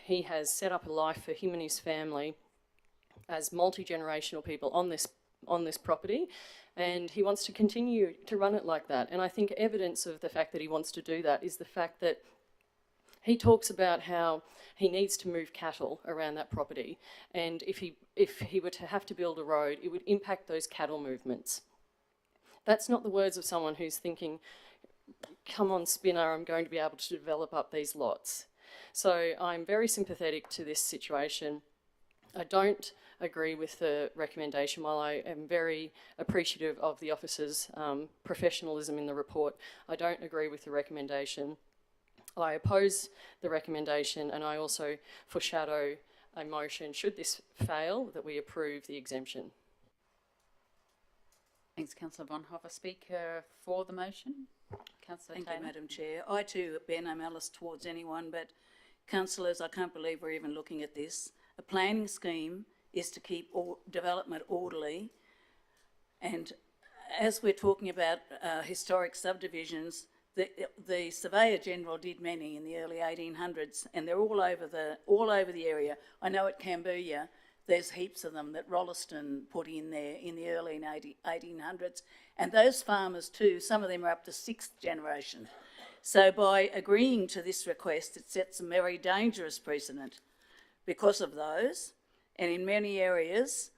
he has set up a life for him and his family as multi-generational people on this property, and he wants to continue to run it like that. And I think evidence of the fact that he wants to do that is the fact that he talks about how he needs to move cattle around that property, and if he were to have to build a road, it would impact those cattle movements. That's not the words of someone who's thinking, come on, Spinner, I'm going to be able to develop up these lots. So I'm very sympathetic to this situation. I don't agree with the recommendation. While I am very appreciative of the officers' professionalism in the report, I don't agree with the recommendation. I oppose the recommendation, and I also foreshadow a motion, should this fail, that we approve the exemption. Thanks, Councillor Von Hoff. A speaker for the motion, Councillor Thank Taylor. you, Madam Chair. I too bear no malice towards anyone, but councillors, I can't believe we're even looking at this. A planning scheme is to keep development orderly, and as we're talking about historic subdivisions, the Surveyor General did many in the early 1800s, and they're all over the area. I know at Cambodia there's heaps of them that Rolleston put in there in the early 1800s, and those farmers too, some of them are up to 6th generation. So by agreeing to this request, it sets a very dangerous precedent because of those, and in many areas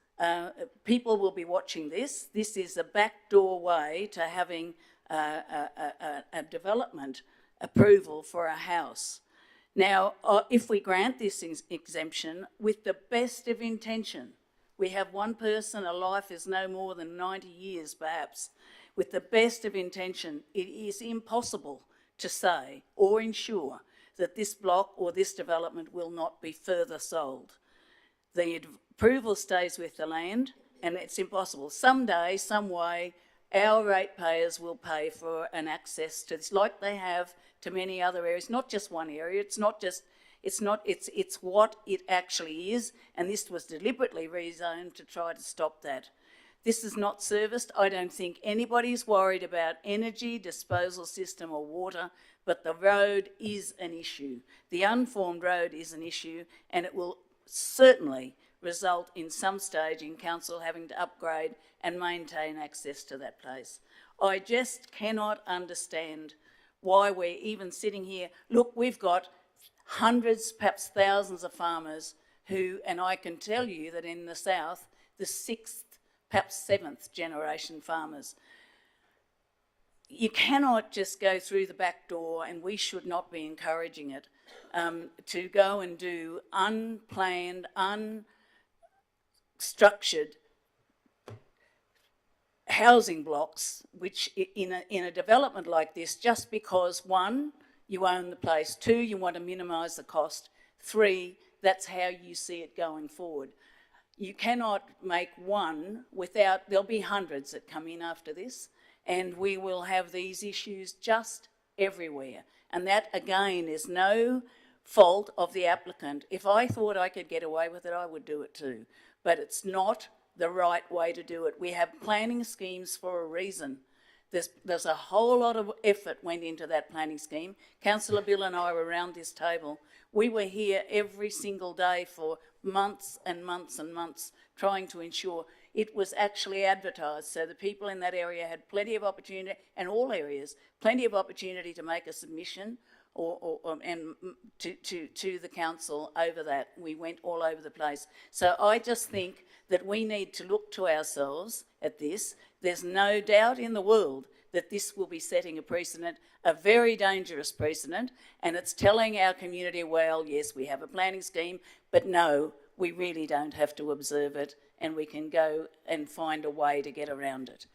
People will be watching this. This is a backdoor way to having a development approval for a house. Now, if we grant this exemption with the best of intention, we have one person, a life is no more than 90 years perhaps. With the best of intention, it is impossible to say or ensure that this block or this development will not be further sold. The approval stays with the land, and it's impossible. Someday, some way, our ratepayers will pay for an access to this, like they have to many other areas, not just one area. It's what it actually is, and this was deliberately rezoned to try to stop that. This is not serviced. I don't think anybody's worried about energy, disposal system or water, but the road is an issue. The unformed road is an issue, and it will certainly result in some stage in council having to upgrade and maintain access to that place. I just cannot understand why we're even sitting here. Look, we've got hundreds, perhaps thousands of farmers who, and I can tell you that in the south, the 6th, perhaps 7th generation farmers. You cannot just go through the back door, and we should not be encouraging it, to go and do unplanned, unstructured housing blocks, which in a development like this, just because, 1, you own the place, 2, you want to minimise the cost, 3, that's how you see it going forward. You cannot make one without, there'll be hundreds that come in after this, and we will have these issues just everywhere. And that, again, is no fault of the applicant. If I thought I could get away with it, I would do it too. But it's not the right way to do it. We have planning schemes for a reason. There's a whole lot of effort went into that planning scheme. Councillor Bill and I were around this table. We were here every single day for months and months and months trying to ensure it was actually advertised, so the people in that area had plenty of opportunity, and all areas, plenty of opportunity to make a submission and to the council over that. We went all over the place. So I just think that we need to look to ourselves at this. There's no doubt in the world that this will be setting a precedent, a very dangerous precedent, and it's telling our community, well, yes, we have a planning scheme, but no, we really don't have to observe it, and we can go and find a way to get around it.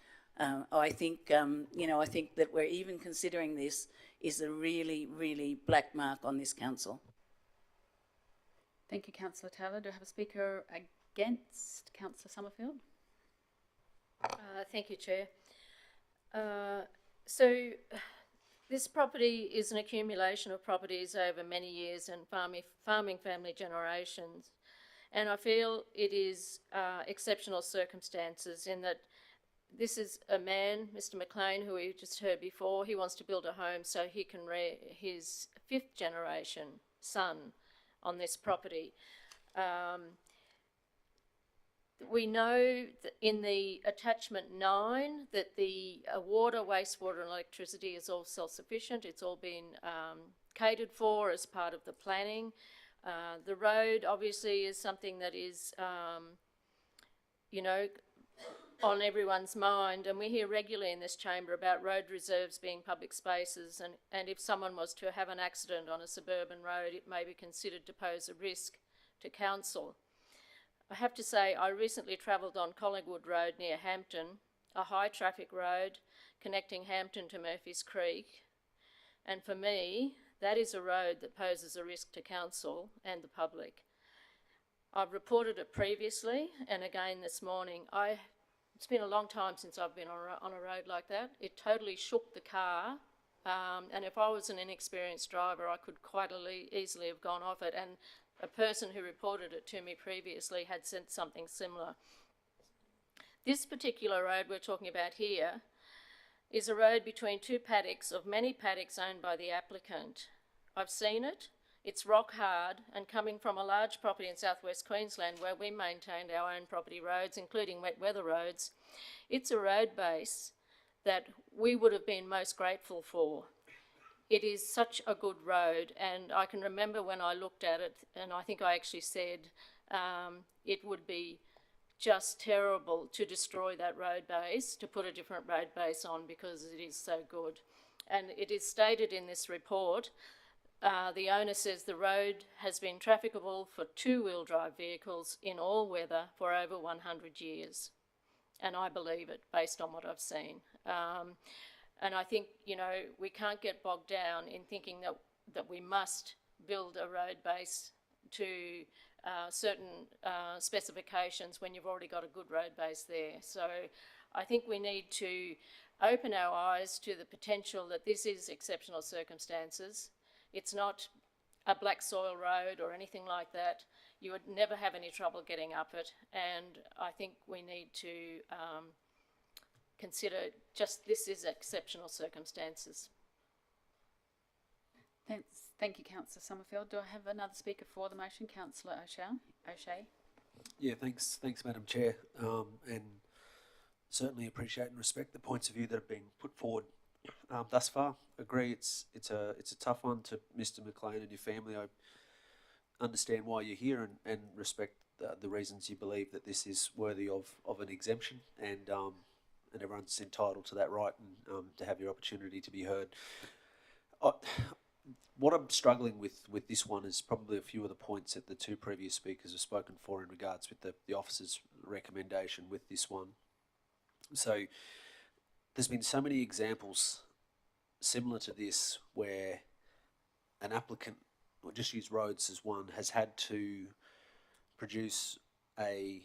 I think, I think that we're even considering this is a really, really black mark on this council. Thank you, Councillor Taylor. Do I have a speaker against Councillor Summerfield? Thank you, Chair. So this property is an accumulation of properties over many years and farming family generations. And I feel it is exceptional circumstances in that this is a man, Mr. McLean, who we just heard before. He wants to build a home so he can rear his 5th generation son on this property. We know that in the attachment 9 that the water, wastewater and electricity is all self-sufficient. It's all been catered for as part of the planning. The road obviously is something that is, on everyone's mind, and we hear regularly in this chamber about road reserves being public spaces, and if someone was to have an accident on a suburban road, it may be considered to pose a risk to council. I have to say, I recently travelled on Collingwood Road near Hampton, a high traffic road connecting Hampton to Murphy's Creek, and for me, that is a road that poses a risk to council and the public. I've reported it previously and again this morning. It's been a long time since I've been on a road like that. It totally shook the car, and if I was an inexperienced driver, I could quite easily have gone off it, and a person who reported it to me previously had said something similar. This particular road we're talking about here is a road between 2 paddocks of many paddocks owned by the applicant. I've seen it. It's rock hard, and coming from a large property in southwest Queensland where we maintained our own property roads, including wet weather roads, it's a road base that we would have been most grateful for. It is such a good road, and I can remember when I looked at it, and I think I actually said it would be just terrible to destroy that road base, to put a different road base on because it is so good. And it is stated in this report, the owner says the road has been trafficable for two-wheel drive vehicles in all weather for over 100 years. And I believe it based on what I've seen. And I think, you know, we can't get bogged down in thinking that we must build a road base to certain specifications when you've already got a good road base there. So I think we need to open our eyes to the potential that this is exceptional circumstances. It's not a black soil road or anything like that. You would never have any trouble getting up it. And I think we need to consider just this is exceptional circumstances. Thank you, Councillor Summerfield. Do I have another speaker for the motion? Councillor O'Shea? Yeah, thanks, Madam Chair, and certainly appreciate and respect the points of view that have been put forward thus far. Agree, it's a tough one to Mr. McLean and your family. I understand why you're here and respect the reasons you believe that this is worthy of an exemption, and everyone's entitled to that right and to have your opportunity to be heard. What I'm struggling with this one is probably a few of the points that the two previous speakers have spoken for in regards with the officer's recommendation with this one. So there's been so many examples similar to this where an applicant, or just use roads as one, has had to produce a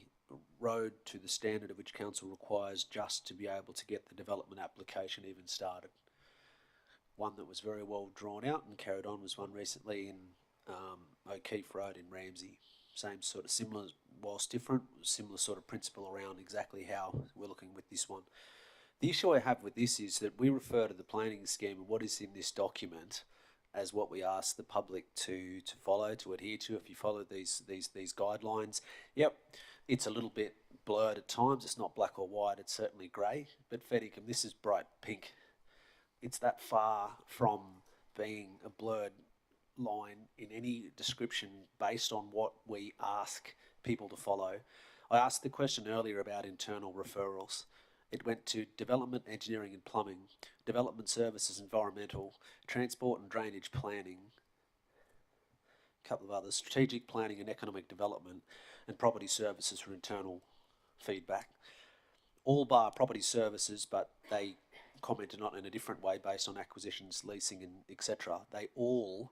road to the standard of which council requires just to be able to get the development application even started. One that was very well drawn out and carried on was one recently in O'Keefe Road in Ramsey. Same sort of similar, whilst different, similar sort of principle around exactly how we're looking with this one. The issue I have with this is that we refer to the planning scheme and what is in this document as what we ask the public to follow, to adhere to. If you follow these guidelines, yep, it's a little bit blurred at times. It's not black or white. It's certainly grey. But Fedicum, this is bright pink. It's that far from being a blurred line in any description based on what we ask people to follow. I asked the question earlier about internal referrals. It went to development, engineering and plumbing, development services, environmental, transport and drainage planning, a couple of others, strategic planning and economic development, and property services for internal feedback. All bar property services, but they commented on it in a different way based on acquisitions, leasing and etc. They all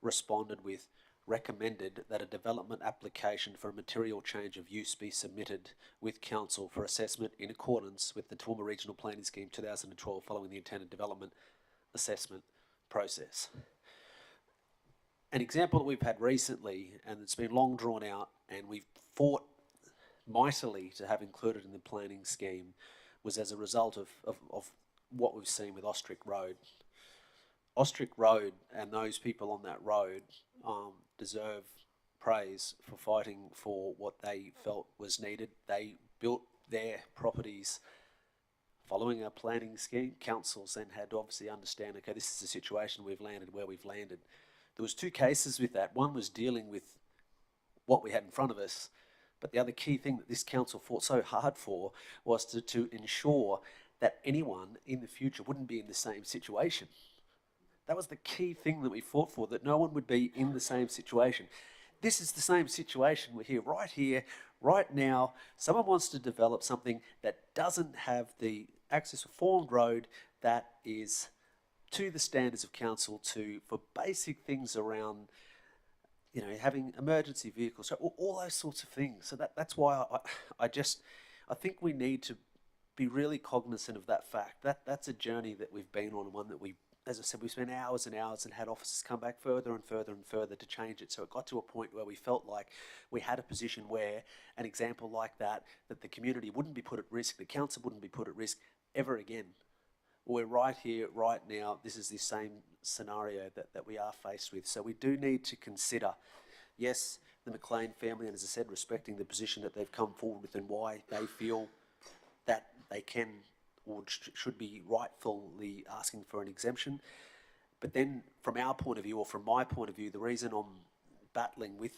responded with recommended that a development application for a material change of use be submitted with council for assessment in accordance with the Toowoomba Regional Planning Scheme 2012 following the intended development assessment process. An example that we've had recently, and it's been long drawn out, and we've fought mightily to have included in the planning scheme, was as a result of what we've seen with Ostrich Road. Ostrich Road and those people on that road deserve praise for fighting for what they felt was needed. They built their properties following a planning scheme. Councils then had to obviously understand, okay, this is the situation we've landed where we've landed. There was two cases with that. One was dealing with what we had in front of us, but the other key thing that this council fought so hard for was to ensure that anyone in the future wouldn't be in the same situation. That was the key thing that we fought for, that no one would be in the same situation. This is the same situation we're here, right now. Someone wants to develop something that doesn't have the access reformed road that is to the standards of council for basic things around, you know, having emergency vehicles, so all those sorts of things. So that's why I think we need to be really cognizant of that fact. That's a journey that we've been on, one that we, as I said, we spent hours and hours and had officers come back further and further and further to change it. So it got to a point where we felt like we had a position where an example like that the community wouldn't be put at risk, the council wouldn't be put at risk ever again. We're right here, right now. This is the same scenario that we are faced with. So we do need to consider, yes, the McLean family, and as I said, respecting the position that they've come forward with and why they feel that they can or should be rightfully asking for an exemption. But then from our point of view, or from my point of view, the reason I'm battling with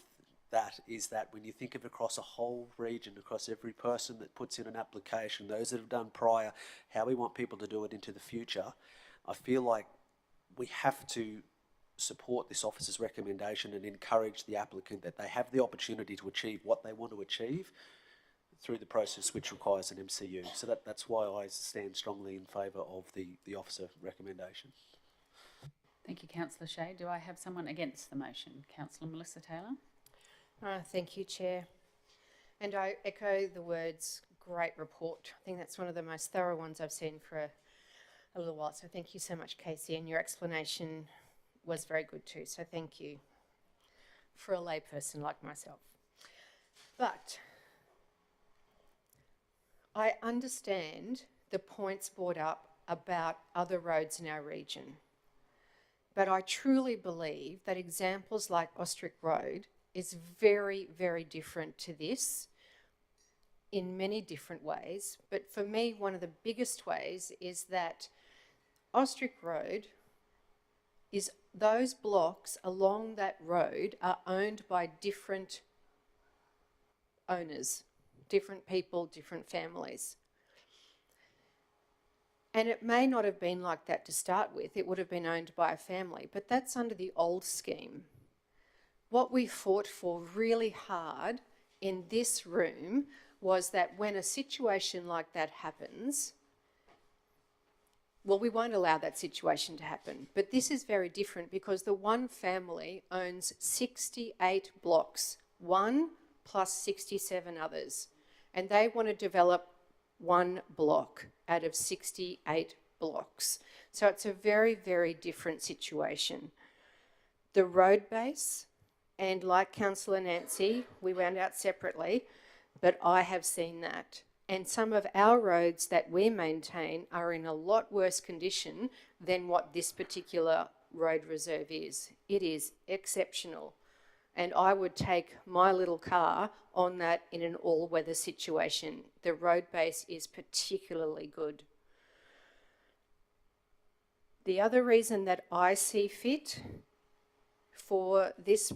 that is that when you think of across a whole region, across every person that puts in an application, those that have done prior, how we want people to do it into the future, I feel like we have to support this officer's recommendation and encourage the applicant that they have the opportunity to achieve what they want to achieve through the process which requires an MCU. So that's why I stand strongly in favour of the officer recommendation. Thank you, Councillor Shea. Do I have someone against the motion? Councillor Melissa Taylor? Thank you, Chair. And I echo the words, great report. I think that's one of the most thorough ones I've seen for a little while. So thank you so much, Casey, and your explanation was very good too. So thank you for a layperson like myself. But I understand the points brought up about other roads in our region. But I truly believe that examples like Ostrich Road is very, very different to this in many different ways. But for me, one of the biggest ways is that Ostrich Road is those blocks along that road are owned by different owners, different people, different families. And it may not have been like that to start with. It would have been owned by a family, but that's under the old scheme. What we fought for really hard in this room was that when a situation like that happens, well, we won't allow that situation to happen. But this is very different because the one family owns 68 blocks, 1 plus 67 others. And they want to develop one block out of 68 blocks. So it's a very, very different situation. The road base, and like Councillor Nancy, we went out separately, but I have seen that. And some of our roads that we maintain are in a lot worse condition than what this particular road reserve is. It is exceptional. And I would take my little car on that in an all-weather situation. The road base is particularly good. The other reason that I see fit for this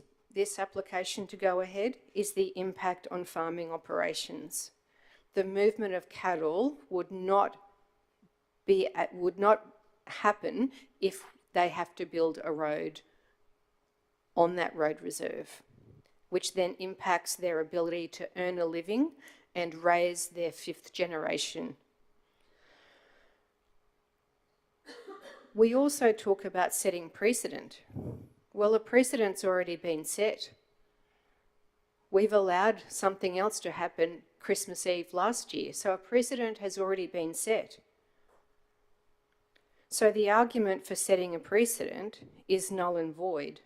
application to go ahead is the impact on farming operations. The movement of cattle would not happen if they have to build a road on that road reserve, which then impacts their ability to earn a living and raise their 5th generation. We also talk about setting precedent. Well, a precedent's already been set. We've allowed something else to happen Christmas Eve last year, so a precedent has already been set. So the argument for setting a precedent is null and void.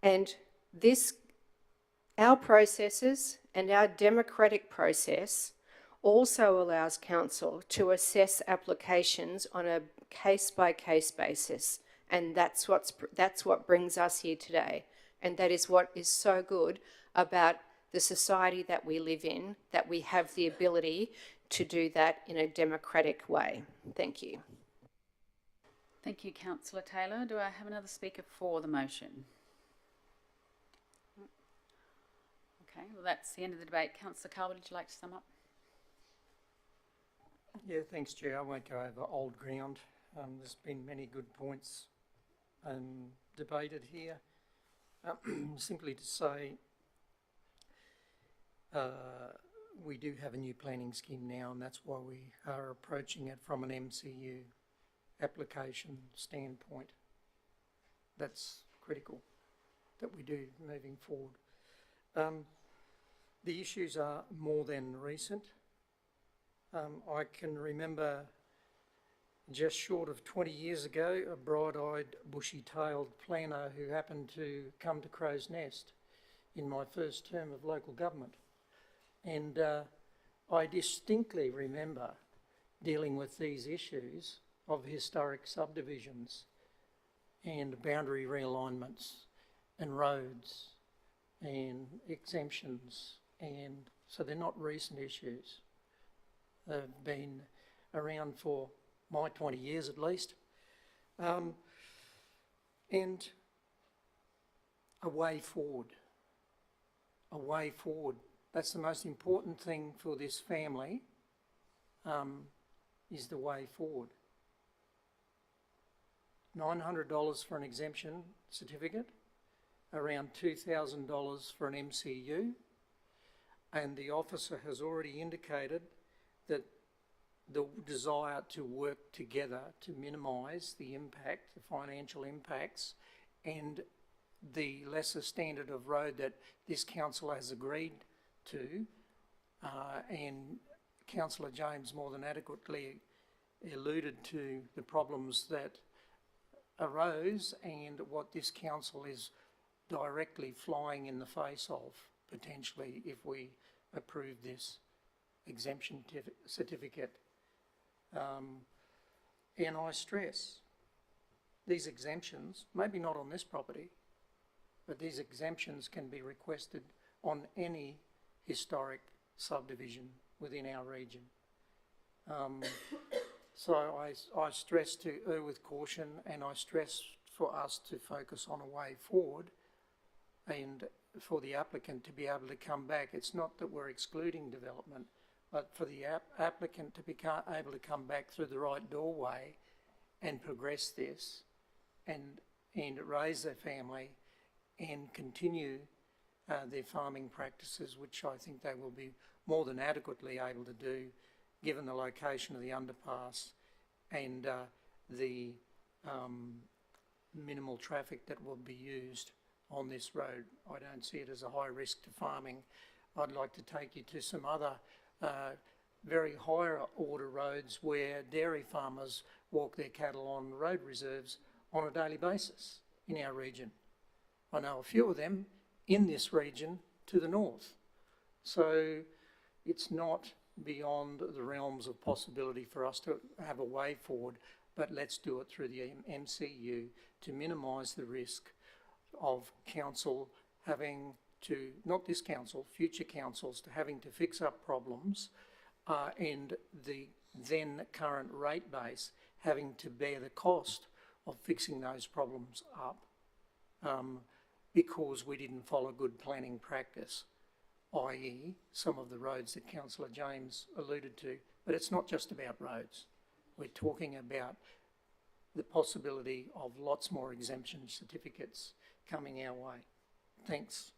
And our processes and our democratic process also allows council to assess applications on a case-by-case basis. And that's what brings us here today. And that is what is so good about the society that we live in, that we have the ability to do that in a democratic way. Thank you. Thank you, Councillor Taylor. Do I have another speaker for the motion? Okay, well, that's the end of the debate. Councillor Carver, would you like to sum up? Yeah, thanks, Chair. I won't go over old ground. There's been many good points debated here. Simply to say, we do have a new planning scheme now, and that's why we are approaching it from an MCU application standpoint. That's critical that we do moving forward. The issues are more than recent. I can remember just short of 20 years ago, a bright-eyed, bushy-tailed planner who happened to come to Crow's Nest in my first term of local government. And I distinctly remember dealing with these issues of historic subdivisions and boundary realignments and roads and exemptions, and so they're not recent issues. They've been around for my 20 years at least. And a way forward. a way forward. That's the most important thing for this family, is the way forward. $900 for an exemption certificate, around $2,000 for an MCU, and the officer has already indicated that the desire to work together to minimise the impact, the financial impacts, and the lesser standard of road that this council has agreed to, and Councillor James more than adequately alluded to the problems that arose and what this council is directly flying in the face of, potentially, if we approve this exemption certificate. And I stress, these exemptions, maybe not on this property, but these exemptions can be requested on any historic subdivision within our region. So I stress to err with caution, and I stress for us to focus on a way forward and for the applicant to be able to come back. It's not that we're excluding development, but for the applicant to be able to come back through the right doorway and progress this and raise their family and continue their farming practices, which I think they will be more than adequately able to do given the location of the underpass and the minimal traffic that will be used on this road. I don't see it as a high risk to farming. I'd like to take you to some other very higher order roads where dairy farmers walk their cattle on road reserves on a daily basis in our region. I know a few of them in this region to the north. So it's not beyond the realms of possibility for us to have a way forward, but let's do it through the MCU to minimise the risk of council having to, not this council, future councils, to having to fix up problems and the then current rate base having to bear the cost of fixing those problems up because we didn't follow good planning practice, i.e. some of the roads that Councillor James alluded to. But it's not just about roads. We're talking about the possibility of lots more exemption certificates coming our way. Thanks.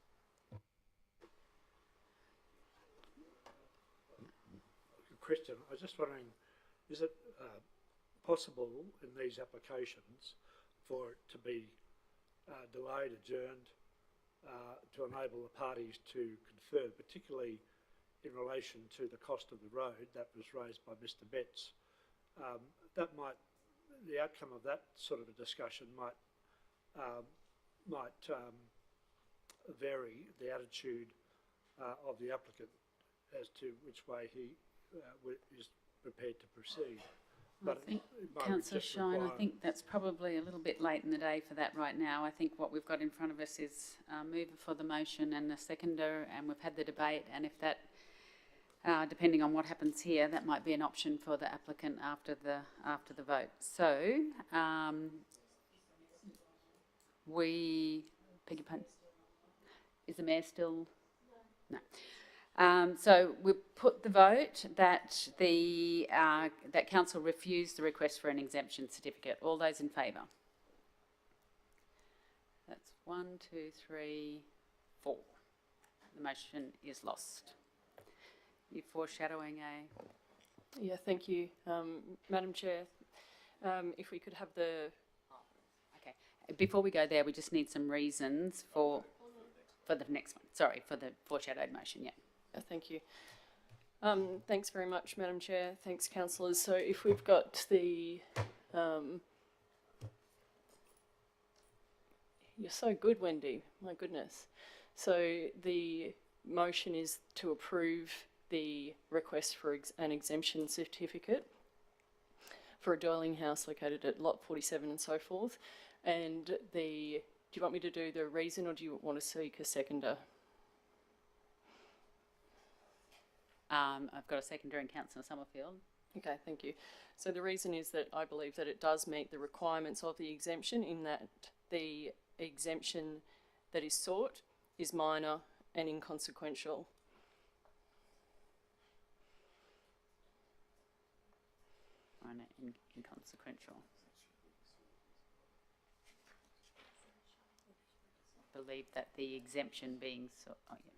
Question, I was just wondering, is it possible in these applications for it to be delayed, adjourned, to enable the parties to confer, particularly in relation to the cost of the road that was raised by Mr. Betts? That might, the outcome of that sort of a discussion might vary the attitude of the applicant as to which way he is prepared to proceed. I think, Councillor Shine, I think that's probably a little bit late in the day for that right now. I think what we've got in front of us is a mover for the motion and a seconder, and we've had the debate, and if that, depending on what happens here, that might be an option for the applicant after the vote. So, beg your pardon? Is the Mayor still? No. So we put the vote that that council refused the request for an exemption certificate. All those in favour? That's 1, 2, 3, 4. The motion is lost. You're foreshadowing a... Yeah, thank you, Madam Chair. If we could have the... Okay. Before we go there, we just need some reasons for the next one. Sorry, for the foreshadowed motion, yeah. Thank you. Thanks very much, Madam Chair. Thanks, councillors. So if we've got the... you're so good, Wendy. My goodness. So the motion is to approve the request for an exemption certificate for a dwelling house located at lot 47 and so forth. And do you want me to do the reason, or do you want to seek a seconder? I've got a seconder in Councillor Summerfield. Okay, thank you. So the reason is that I believe that it does meet the requirements of the exemption, in that the exemption that is sought is minor and inconsequential. Minor and inconsequential. Believe that the exemption being so, oh yeah.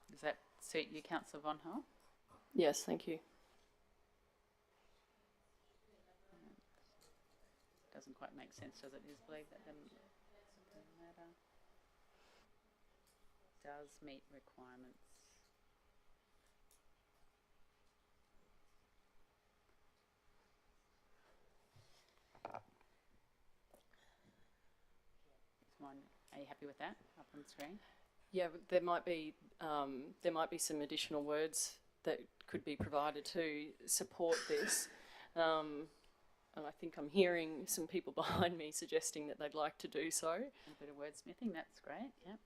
Does that suit you, Councillor Von Hall? Yes, thank you. Doesn't quite make sense, does it? Is believe that the matter does meet requirements. Are you happy with that up on the screen? Yeah, but there might be some additional words that could be provided to support this. And I think I'm hearing some people behind me suggesting that they'd like to do so. A bit of wordsmithing, that's great, yep.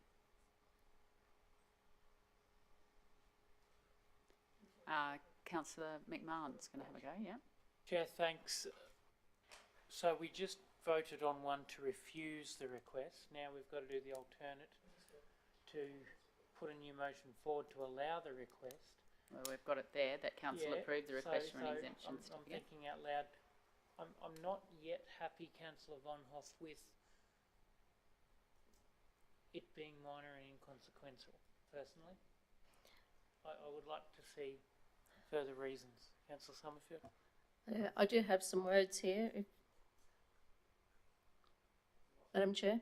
Councillor McMahon's going to have a go, yeah. Chair, thanks. So we just voted on one to refuse the request. Now we've got to do the alternate to put a new motion forward to allow the request. Well, we've got it there, that council approved the request for an exemption I'm certificate. thinking out loud. I'm not yet happy, Councillor Von Hoff, with it being minor and inconsequential, personally. I would like to see further reasons. Councillor Summerfield? I do have some words here. Madam Chair,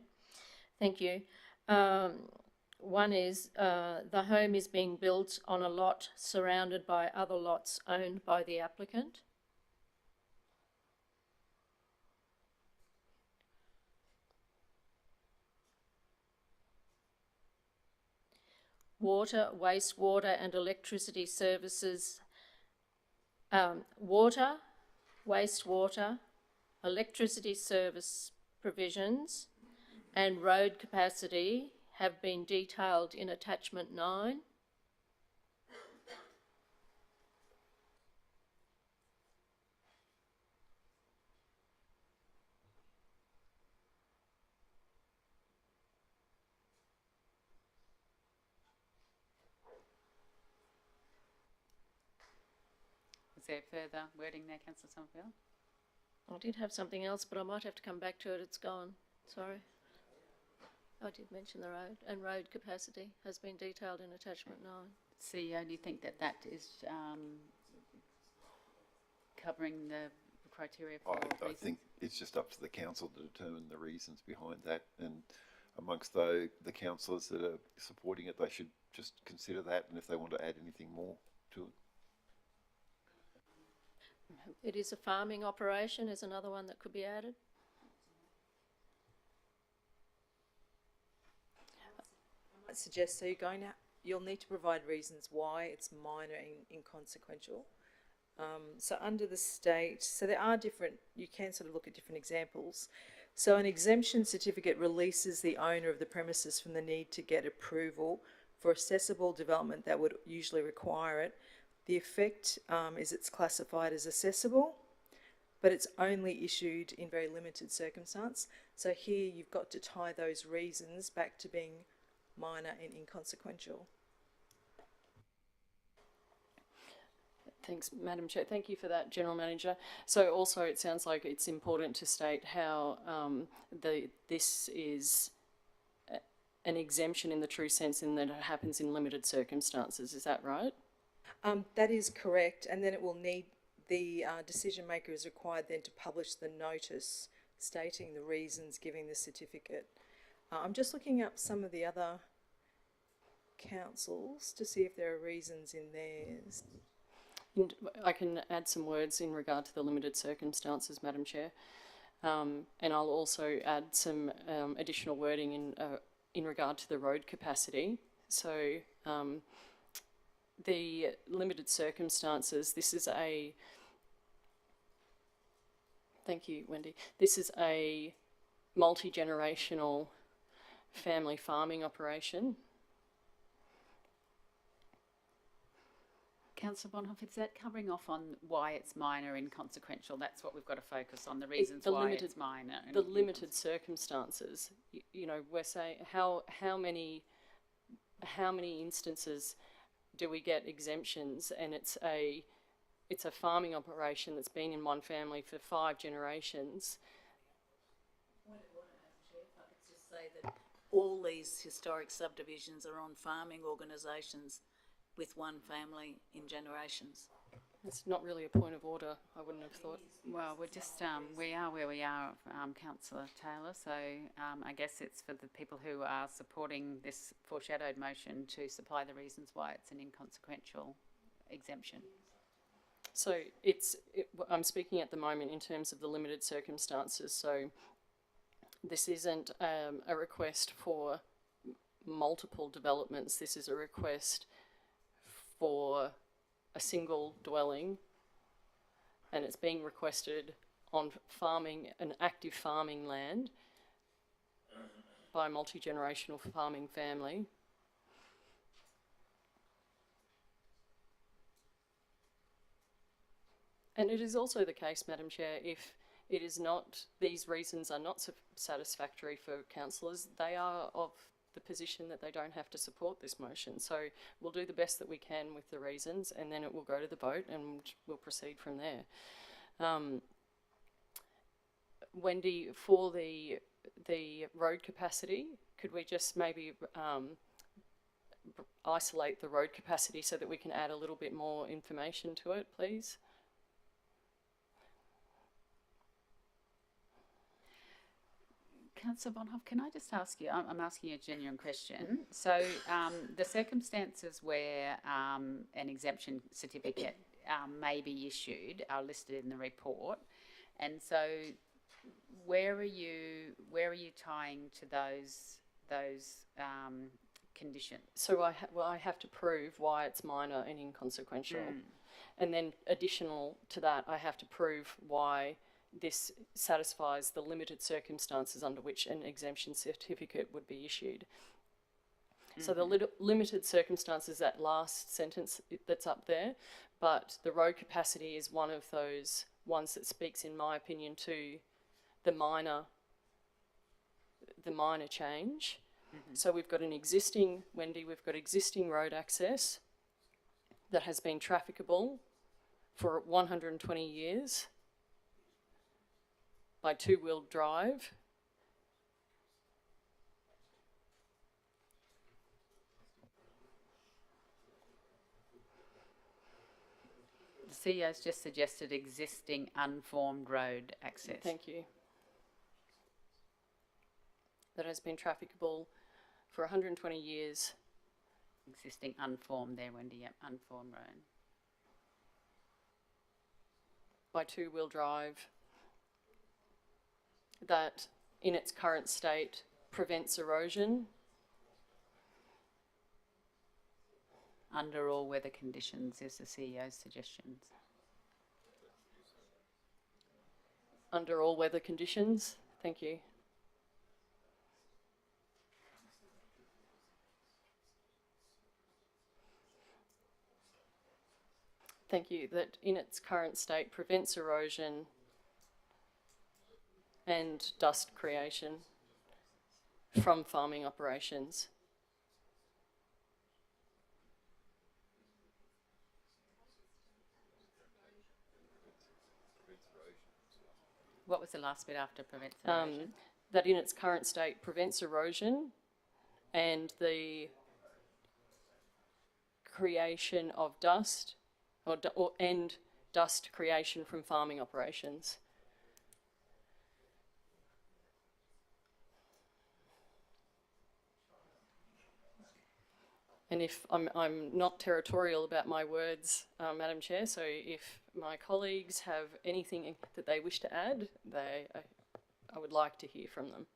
thank you. One is the home is being built on a lot surrounded by other lots owned by the applicant. Water, wastewater and electricity services, water, wastewater, electricity service provisions and road capacity have been detailed in attachment 9. Is there further wording there, Councillor Summerfield? I did have something else, but I might have to come back to it. It's gone. Sorry. I did mention the road, and road capacity has been detailed in attachment 9. CEO, do you think that that is covering the criteria for I think it's just up to the council to determine the reasons behind that, and amongst the councillors that are supporting it, they should just consider that, and if they want to add anything more to it. It is a farming operation is another one that could be added. I might suggest, so you'll need to provide reasons why it's minor and inconsequential. So under the state, so there are different, you can sort of look at different examples. So an exemption certificate releases the owner of the premises from the need to get approval for accessible development that would usually require it. The effect is it's classified as accessible, but it's only issued in very limited circumstance. So here you've got to tie those reasons back to being minor and inconsequential. Thanks, Madam Chair. Thank you for that, General Manager. So also it sounds like it's important to state how this is an exemption in the true sense in that it happens in limited circumstances. Is that right? That is correct, and then it will need, the decision maker is required then to publish the notice stating the reasons giving the certificate. I'm just looking up some of the other councils to see if there are reasons in theirs. And I can add some words in regard to the limited circumstances, Madam Chair, and I'll also add some additional wording in regard to the road capacity. So the limited circumstances, this is a, thank you, Wendy, this is a multi-generational family farming operation. Councillor Bonhoff, is that covering off on why it's minor inconsequential? That's what we've got to focus on, the reasons why it's minor. The limited circumstances, you know, we're saying how many instances do we get exemptions, and it's a farming operation that's been in one family for 5 generations. Just say that all these historic subdivisions are on farming organisations with one family in generations. It's not really a point of order, I wouldn't have thought. Well, we're just, we are where we are, Councillor Taylor, so I guess it's for the people who are supporting this foreshadowed motion to supply the reasons why it's an inconsequential exemption. So I'm speaking at the moment in terms of the limited circumstances, so this isn't a request for multiple developments, this is a request for a single dwelling, and it's being requested on farming, an active farming land by a multi-generational farming family. And it is also the case, Madam Chair, if it is not, these reasons are not satisfactory for councillors, they are of the position that they don't have to support this motion. So we'll do the best that we can with the reasons, and then it will go to the vote and we'll proceed from there. Wendy, for the road capacity, could we just maybe isolate the road capacity so that we can add a little bit more information to it, please? Councillor Bonhoff, can I just ask you, I'm asking you a genuine question. So the circumstances where an exemption certificate may be issued are listed in the report, and so where are you tying to those conditions? So I have to prove why it's minor and inconsequential, and then additional to that, I have to prove why this satisfies the limited circumstances under which an exemption certificate would be issued. So the limited circumstances, that last sentence that's up there, but the road capacity is one of those ones that speaks, in my opinion, to the minor change. So we've got an existing, Wendy, we've got existing road access that has been trafficable for 120 years. By 2-wheel drive. The CEO's just suggested existing unformed road access. Thank you. That has been trafficable for 120 years. Existing unformed there, Wendy, yep, unformed road. By 2-wheel drive. That in its current state prevents erosion. Under all weather conditions is the CEO's suggestions. Under all weather conditions, thank you. Thank you, that in its current state prevents erosion and dust creation from farming operations. What was the last bit after prevents erosion? That in its current state prevents erosion and the creation of dust and dust creation from farming operations. And if I'm not territorial about my words, Madam Chair, so if my colleagues have anything that they wish to add, I would like to hear from them.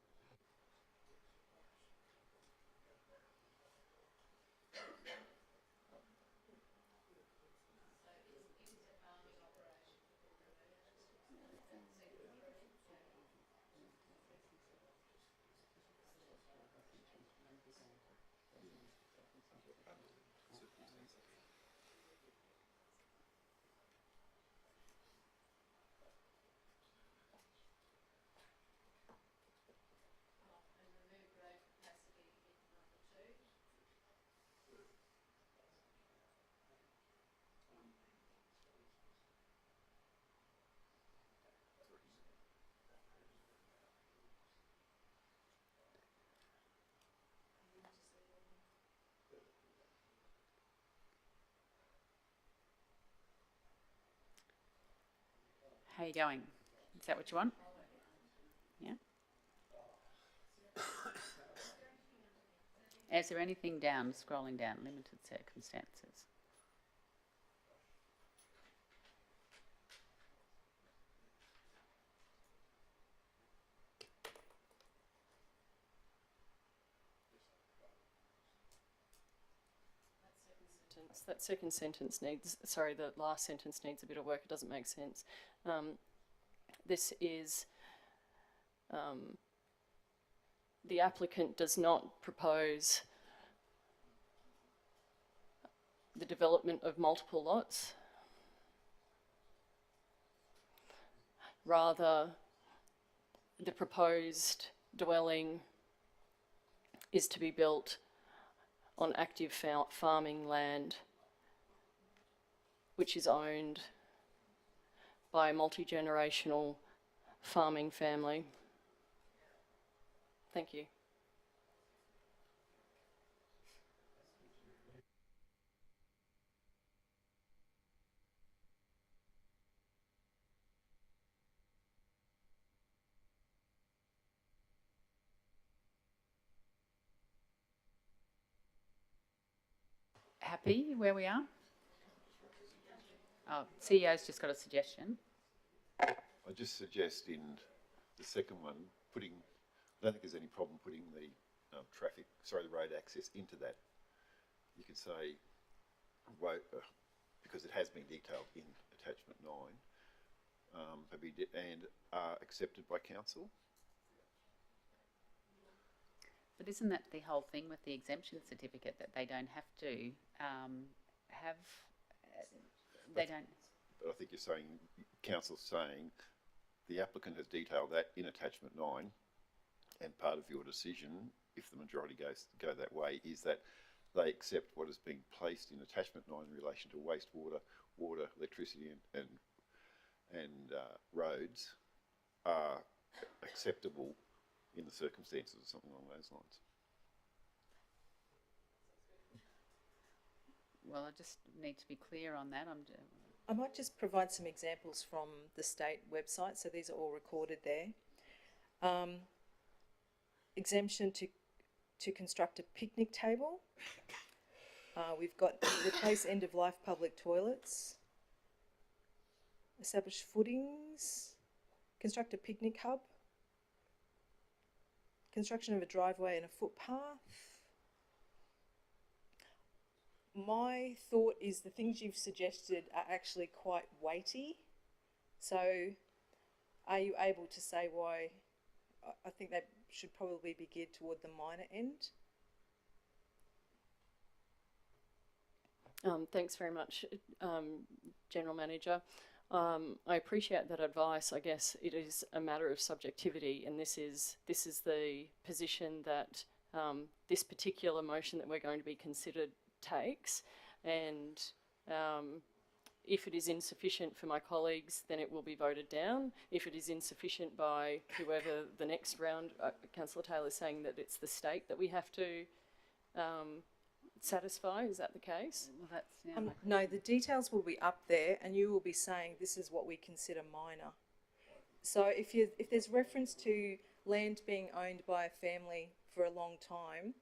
How are you going? Is that what you want? Yeah. Is there anything down, scrolling down, limited circumstances? That second sentence needs, sorry, the last sentence needs a bit of work. It doesn't make sense. This is, the applicant does not propose the development of multiple lots. Rather, the proposed dwelling is to be built on active farming land which is owned by a multi-generational farming family. Thank you. Happy where we are? Oh, CEO's just got a suggestion. I just suggest in the second one, I don't think there's any problem putting the the road access into that. You could say, because it has been detailed in attachment 9, and are accepted by council. But isn't that the whole thing with the exemption certificate, that they don't have to have, they don't... But I think you're saying, council's saying, the applicant has detailed that in attachment 9, and part of your decision, if the majority go that way, is that they accept what is being placed in attachment 9 in relation to wastewater, water, electricity and roads are acceptable in the circumstances or something along those lines. Well, I just need to be clear on that. I might just provide some examples from the state website. So these are all recorded there. Exemption to construct a picnic table. We've got replace end-of-life public toilets. Establish footings. Construct a picnic hub. Construction of a driveway and a footpath. My thought is the things you've suggested are actually quite weighty. So are you able to say why? I think they should probably be geared toward the minor end. Thanks very much, General Manager. I appreciate that advice. I guess it is a matter of subjectivity, and this is the position that this particular motion that we're going to be considered takes. And if it is insufficient for my colleagues, then it will be voted down. If it is insufficient by whoever the next round, Councillor Taylor is saying that it's the state that we have to satisfy. Is that the case? Well, that's, no, the details will be up there, and you will be saying this is what we consider minor. So if there's reference to land being owned by a family for a long time,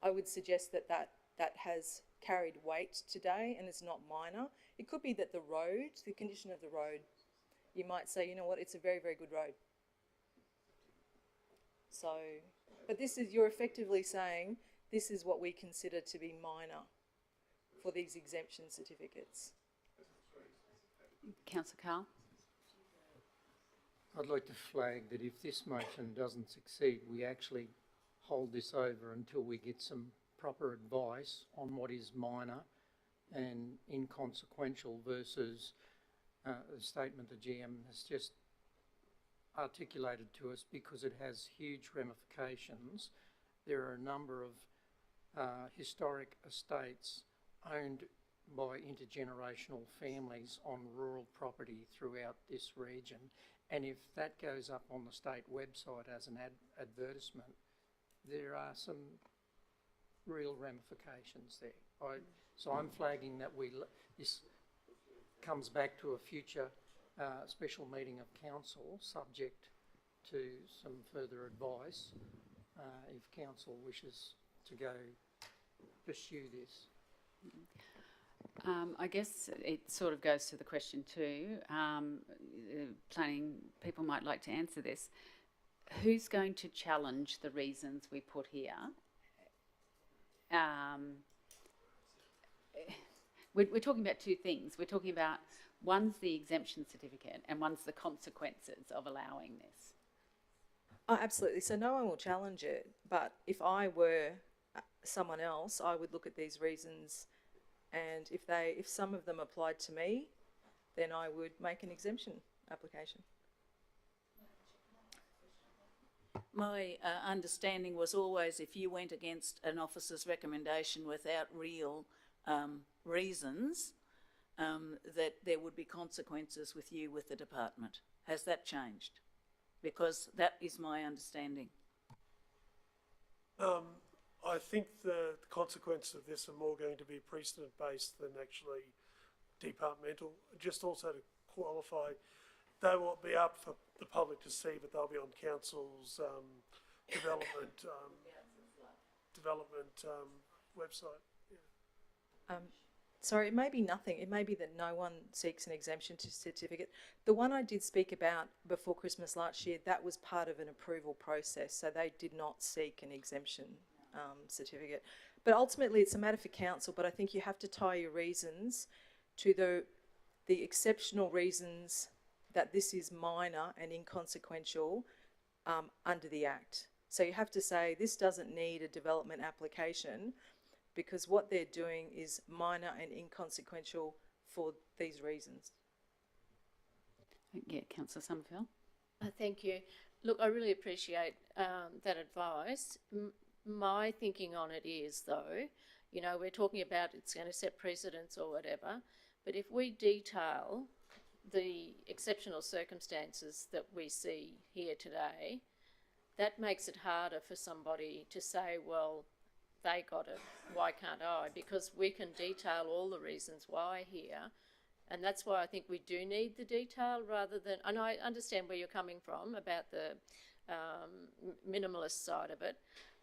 I would suggest that has carried weight today and is not minor. It could be that the road, the condition of the road, you might say, you know what, it's a very, very good road. So, but you're effectively saying this is what we consider to be minor for these exemption certificates. Councillor Carl? I'd like to flag that if this motion doesn't succeed, we actually hold this over until we get some proper advice on what is minor and inconsequential versus a statement the GM has just articulated to us, because it has huge ramifications. There are a number of historic estates owned by intergenerational families on rural property throughout this region, and if that goes up on the state website as an advertisement, there are some real ramifications there. So I'm flagging that this comes back to a future special meeting of council, subject to some further advice, if council wishes to go pursue this. I guess it sort of goes to the question too. Planning people might like to answer this. Who's going to challenge the reasons we put here? We're talking about two things. We're talking about one's the exemption certificate and one's the consequences of allowing this. Oh, absolutely. So no one will challenge it, but if I were someone else, I would look at these reasons, and if some of them applied to me, then I would make an exemption application. My understanding was always if you went against an officer's recommendation without real reasons, that there would be consequences with you with the department. Has that changed? Because that is my understanding. I think the consequences of this are more going to be precedent-based than actually departmental. Just also to qualify, they won't be up for the public to see, but they'll be on council's development website. Yeah. Sorry, it may be nothing. It may be that no one seeks an exemption certificate. The one I did speak about before Christmas last year, that was part of an approval process, so they did not seek an exemption certificate. But ultimately, it's a matter for council, but I think you have to tie your reasons to the exceptional reasons that this is minor and inconsequential under the Act. So you have to say this doesn't need a development application because what they're doing is minor and inconsequential for these reasons. Yeah, Councillor Somerville. Thank you. Look, I really appreciate that advice. My thinking on it is, though, you know, we're talking about it's going to set precedents or whatever, but if we detail the exceptional circumstances that we see here today, that makes it harder for somebody to say, well, they got it, why can't I? Because we can detail all the reasons why here, and that's why I think we do need the detail rather than, and I understand where you're coming from about the minimalist side of it,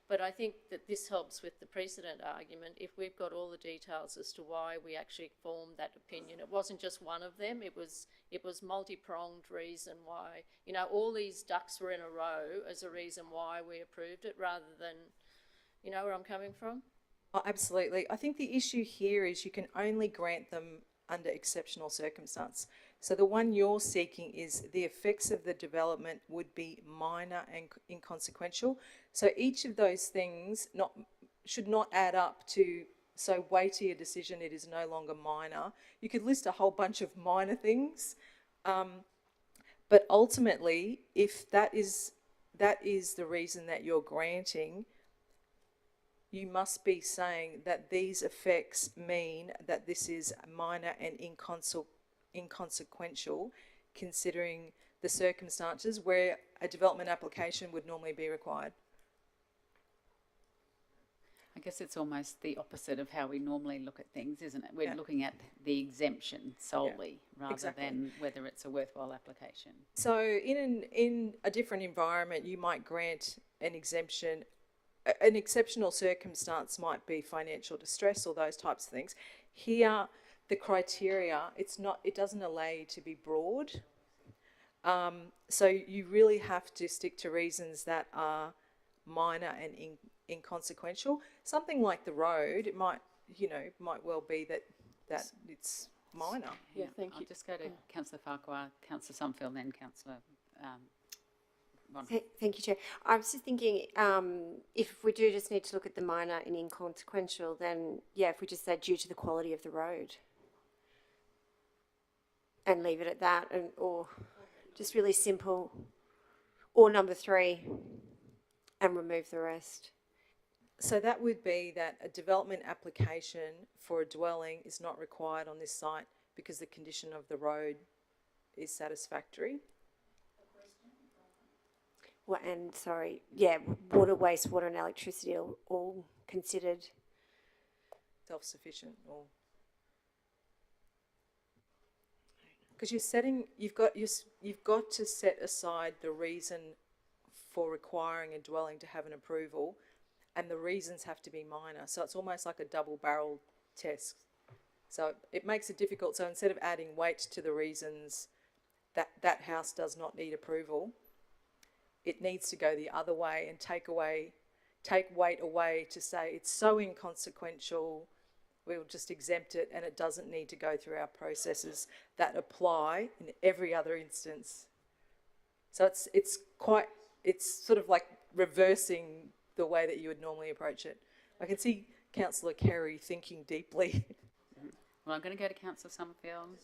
but I think that this helps with the precedent argument if we've got all the details as to why we actually formed that opinion. It wasn't just one of them, it was multi-pronged reason why, you know, all these ducks were in a row as a reason why we approved it rather than, you know where I'm coming from? Oh, absolutely. I think the issue here is you can only grant them under exceptional circumstance. So the one you're seeking is the effects of the development would be minor and inconsequential. So each of those things should not add up to so weighty a decision it is no longer minor. You could list a whole bunch of minor things, but ultimately, if that is the reason that you're granting, you must be saying that these effects mean that this is minor and inconsequential, considering the circumstances where a development application would normally be required. I guess it's almost the opposite of how we normally look at things, isn't it? We're looking at the exemption solely rather than whether it's a worthwhile application. So in a different environment, you might grant an exemption. An exceptional circumstance might be financial distress or those types of things. Here, the criteria, it doesn't allow you to be broad. So you really have to stick to reasons that are minor and inconsequential. Something like the road, it might well be that it's minor. Yeah, thank you. I'll just go to Councillor Farquhar, Councillor Sumfield, then Councillor Thank you, Chair. I was just thinking, if we do just need to look at the minor and inconsequential, then yeah, if we just say due to the quality of the road, and leave it at that, or just really simple, or number 3, and remove the rest. So that would be that a development application for a dwelling is not required on this site because the condition of the road is satisfactory. Well, and sorry, yeah, water, wastewater and electricity are all considered self-sufficient, or because you've got to set aside the reason for requiring a dwelling to have an approval, and the reasons have to be minor. So it's almost like a double-barrel test. So it makes it difficult. So instead of adding weight to the reasons that that house does not need approval, it needs to go the other way and take weight away to say it's so inconsequential, we'll just exempt it, and it doesn't need to go through our processes that apply in every other instance. So it's sort of like reversing the way that you would normally approach it. I can see Councillor Kerry thinking deeply. Well, I'm going to go to Councillor Summerfield.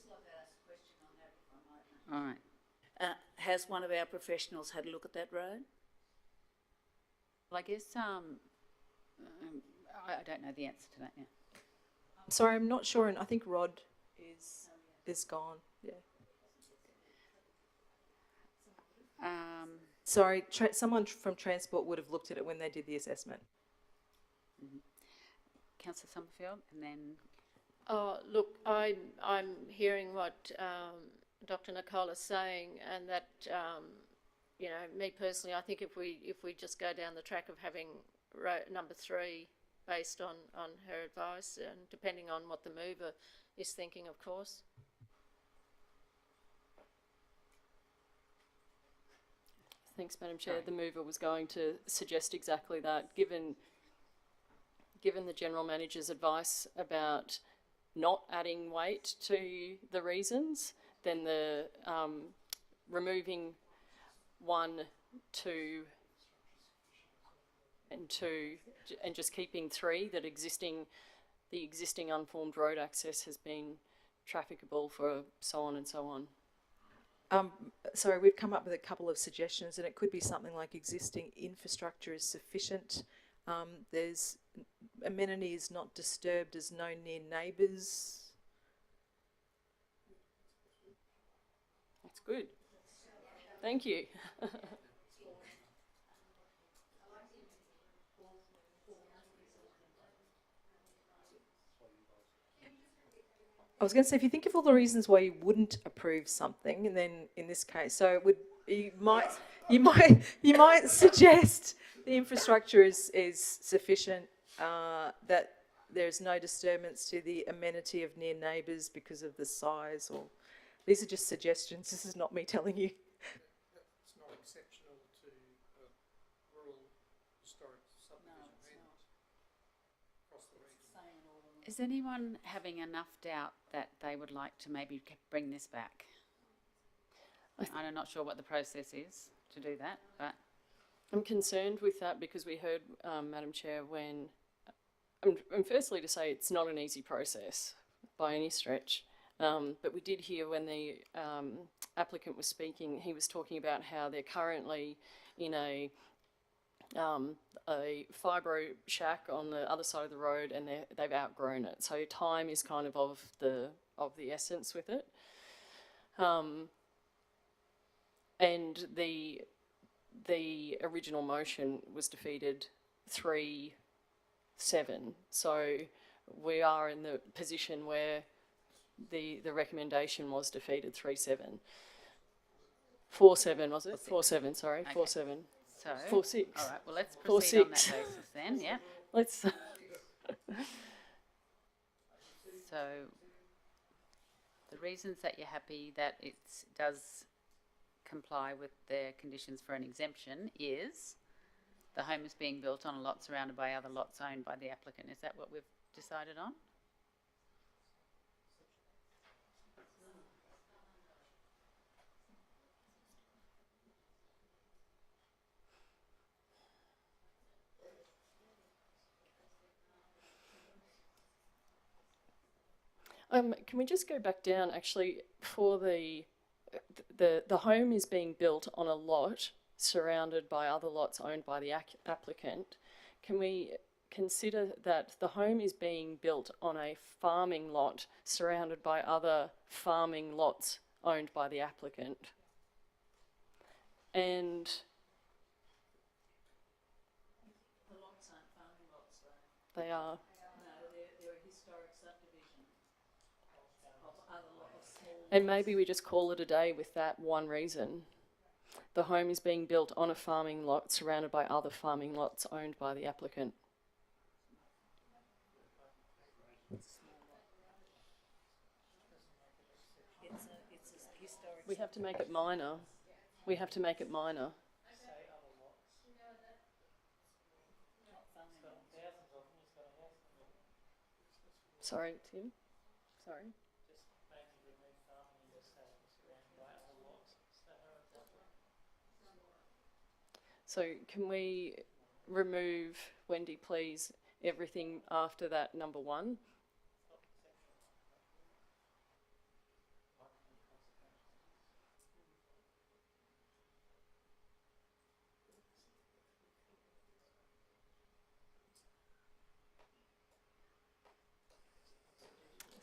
All right. Has one of our professionals had a look at that road? Well, I guess I don't know the answer to that. Yeah. Sorry, I'm not sure, and I think Rod is gone. Yeah. Sorry, someone from Transport would have looked at it when they did the assessment. Councillor Summerfield, and then. Oh, look, I'm hearing what Dr. Nicole is saying, and that you know, me personally, I think if we just go down the track of having number 3 based on her advice, and depending on what the mover is thinking, of course. Thanks, Madam Chair. The mover was going to suggest exactly that. Given the General Manager's advice about not adding weight to the reasons, then the removing 1, 2 and 2 and just keeping 3, that the existing unformed road access has been trafficable for so on and so on. Sorry, we've come up with a couple of suggestions, and it could be something like existing infrastructure is sufficient. There's amenities not disturbed as no near neighbours. That's good. Thank you. I was going to say, if you think of all the reasons why you wouldn't approve something, and then in this case, so you might suggest the infrastructure is sufficient, that there's no disturbance to the amenity of near neighbours because of the size, or these are just suggestions. This is not me telling you. It's not exceptional to rural historic subdivision across the region. Is anyone having enough doubt that they would like to maybe bring this back? I'm not sure what the process is to do that, but I'm concerned with that because we heard, Madam Chair, when, and firstly to say it's not an easy process by any stretch, but we did hear when the applicant was speaking, he was talking about how they're currently in a fibro shack on the other side of the road, and they've outgrown it. So time is kind of the essence with it. And the original motion was defeated 3-7. So we are in the position where the recommendation was defeated 3-7. 4-7 was it? 4-7, sorry, okay. 4-7. So 4-6. All right. Well, let's proceed on that basis then. Yeah. Let's. So the reasons that you're happy that it does comply with the conditions for an exemption is the home is being built on a lot surrounded by other lots owned by the applicant. Is that what we've decided on? Can we just go back down actually for the home is being built on a lot surrounded by other lots owned by the applicant. Can we consider that the home is being built on a farming lot surrounded by other farming lots owned by the applicant? And the lots aren't farming lots though. they are. No, they're a historic subdivision of other lots, small And maybe we just call it a day with that one reason. The home is being built on a farming lot surrounded by other farming lots owned by the applicant. We have to make it minor. We have to make it minor. Sorry, Tim? Sorry? So can we remove, Wendy, please, everything after that number 1?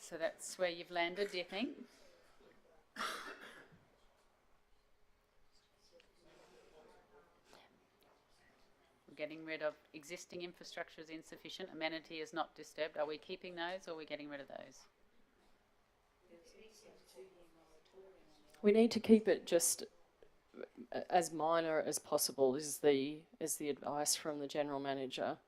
So that's where you've landed, do you think? We're getting rid of existing infrastructure is insufficient, amenity is not disturbed. Are we keeping those or are we getting rid of those? We need to keep it just as minor as possible is the advice from the General Manager.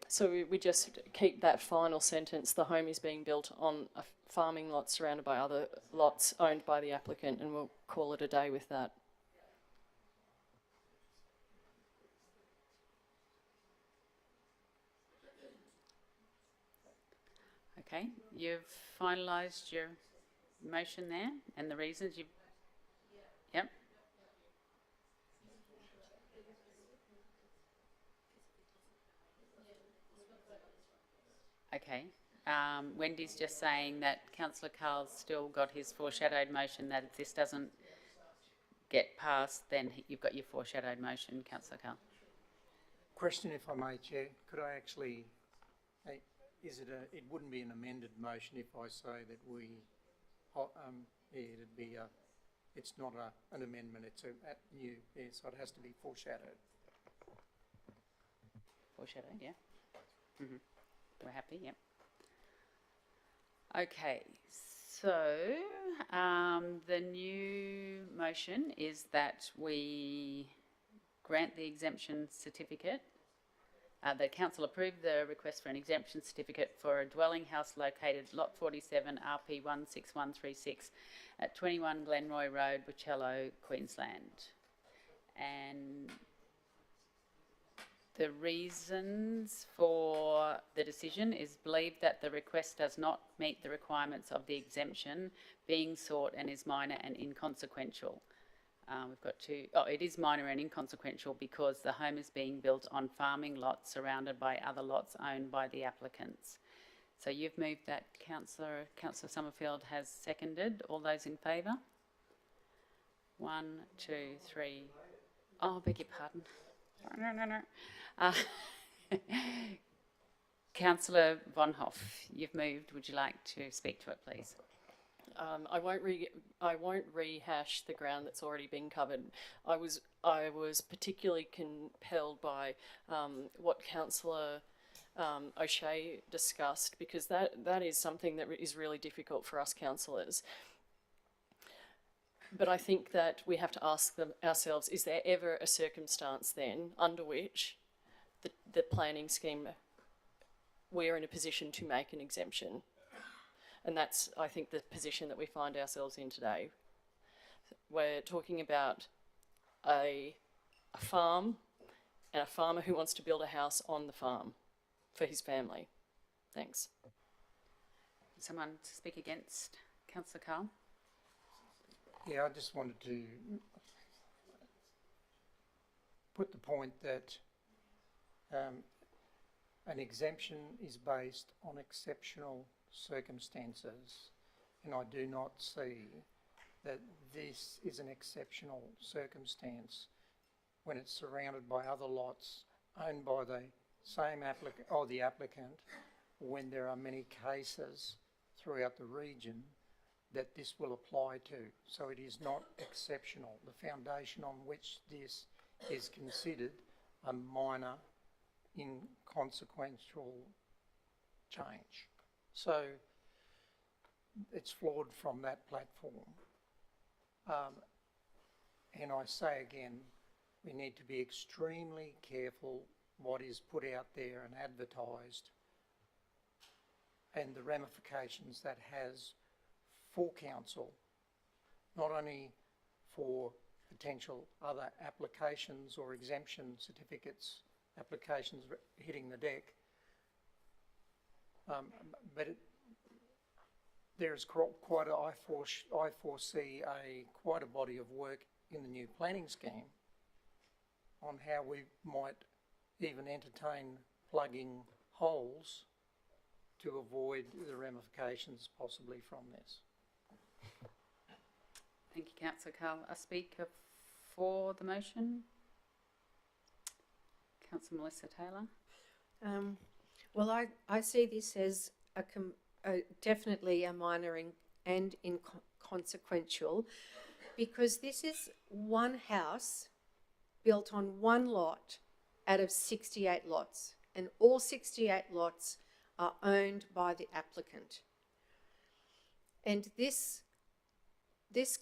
So we just keep that final sentence, the home is being built on a farming lot surrounded by other lots owned by the applicant, and we'll call it a day with that. Okay, you've finalised your motion there and the reasons you've... Yep. Okay. Wendy's just saying that Councillor Carl's still got his foreshadowed motion, that if this doesn't get passed, then you've got your foreshadowed motion, Councillor Carl. Question, if I may, Chair. Could I actually, it wouldn't be an amended motion if I say that we, it'd be it's not an amendment, it's a new, so it has to be foreshadowed. Foreshadowed, yeah. Mm-hmm. We're happy, yep. Okay, so the new motion is that we grant the exemption certificate, that Council approve the request for an exemption certificate for a dwelling house located lot 47 RP 16136 at 21 Glenroy Road, Bucchello, Queensland. And the reasons for the decision is believed that the request does not meet the requirements of the exemption being sought and is minor and inconsequential. We've got to, it is minor and inconsequential because the home is being built on farming lots surrounded by other lots owned by the applicants. So you've moved that, Councillor Summerfield has seconded. All those in favour? 1, 2, 3. Oh, beg your pardon. No. Councillor Von Hoff, you've moved. Would you like to speak to it, please? I won't rehash the ground that's already been covered. I was particularly compelled by what Councillor O'Shea discussed, because that is something that is really difficult for us councillors. But I think that we have to ask ourselves, is there ever a circumstance then under which the planning scheme, we're in a position to make an exemption? And that's, I think, the position that we find ourselves in today. We're talking about a farm and a farmer who wants to build a house on the farm for his family. Thanks. Someone to speak against Councillor Carl? Yeah, I just wanted to put the point that an exemption is based on exceptional circumstances, and I do not see that this is an exceptional circumstance when it's surrounded by other lots owned by the same applicant or the applicant, when there are many cases throughout the region that this will apply to. So it is not exceptional. The foundation on which this is considered a minor inconsequential change. So it's flawed from that platform. And I say again, we need to be extremely careful what is put out there and advertised, and the ramifications that has for council, not only for potential other applications or exemption certificates, applications hitting the deck, but there's quite a, I foresee quite a body of work in the new planning scheme on how we might even entertain plugging holes to avoid the ramifications possibly from this. Thank you, Councillor Carl. A speaker for the motion? Councillor Melissa Taylor. Well, I see this as definitely a minor and inconsequential, because this is one house built on one lot out of 68 lots, and all 68 lots are owned by the applicant. And this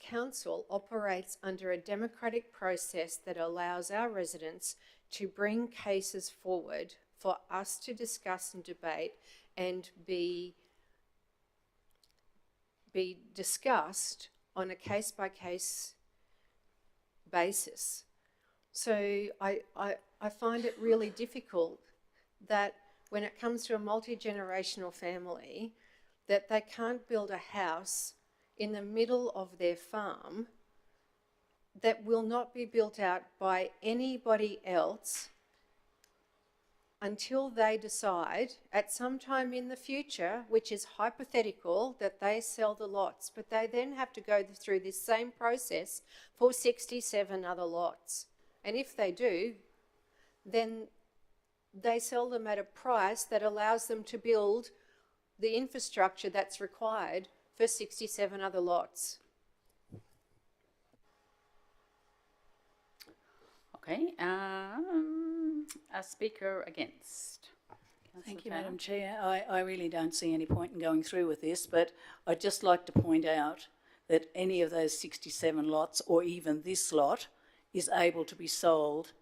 council operates under a democratic process that allows our residents to bring cases forward for us to discuss and debate and be discussed on a case-by-case basis. So I find it really difficult that when it comes to a multi-generational family, that they can't build a house in the middle of their farm that will not be built out by anybody else until they decide at some time in the future, which is hypothetical, that they sell the lots. But they then have to go through this same process for 67 other lots. And if they do, then they sell them at a price that allows them to build the infrastructure that's required for 67 other lots. Okay, a speaker against. Thank you, Madam Chair. I really don't see any point in going through with this, but I'd just like to point out that any of those 67 lots, or even this lot, is able to be sold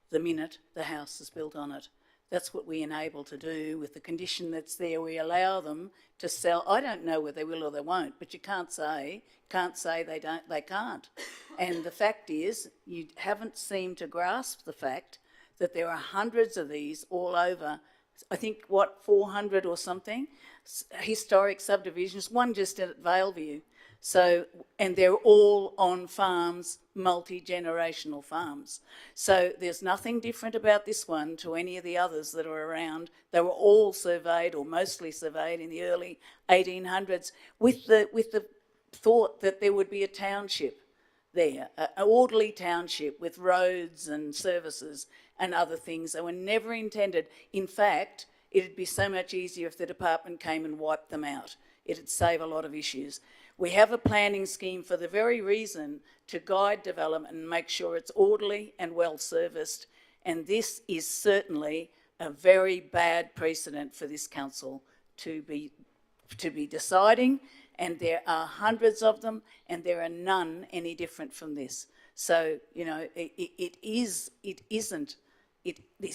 the minute the house is built on it. That's what we enable to do with the condition that's there. We allow them to sell. I don't know whether they will or they won't, but you can't say they can't. And the fact is, you haven't seemed to grasp the fact that there are hundreds of these all over, I think, 400 or something, historic subdivisions, one just at Valeview. So, and they're all on farms, multi-generational farms. So there's nothing different about this one to any of the others that are around. They were all surveyed, or mostly surveyed, in the early 1800s with the thought that there would be a township there, an orderly township with roads and services and other things. They were never intended. In fact, it'd be so much easier if the department came and wiped them out. It'd save a lot of issues. We have a planning scheme for the very reason to guide development and make sure it's orderly and well serviced. And this is certainly a very bad precedent for this council to be deciding. And there are hundreds of them, and there are none any different from this. So, you know, this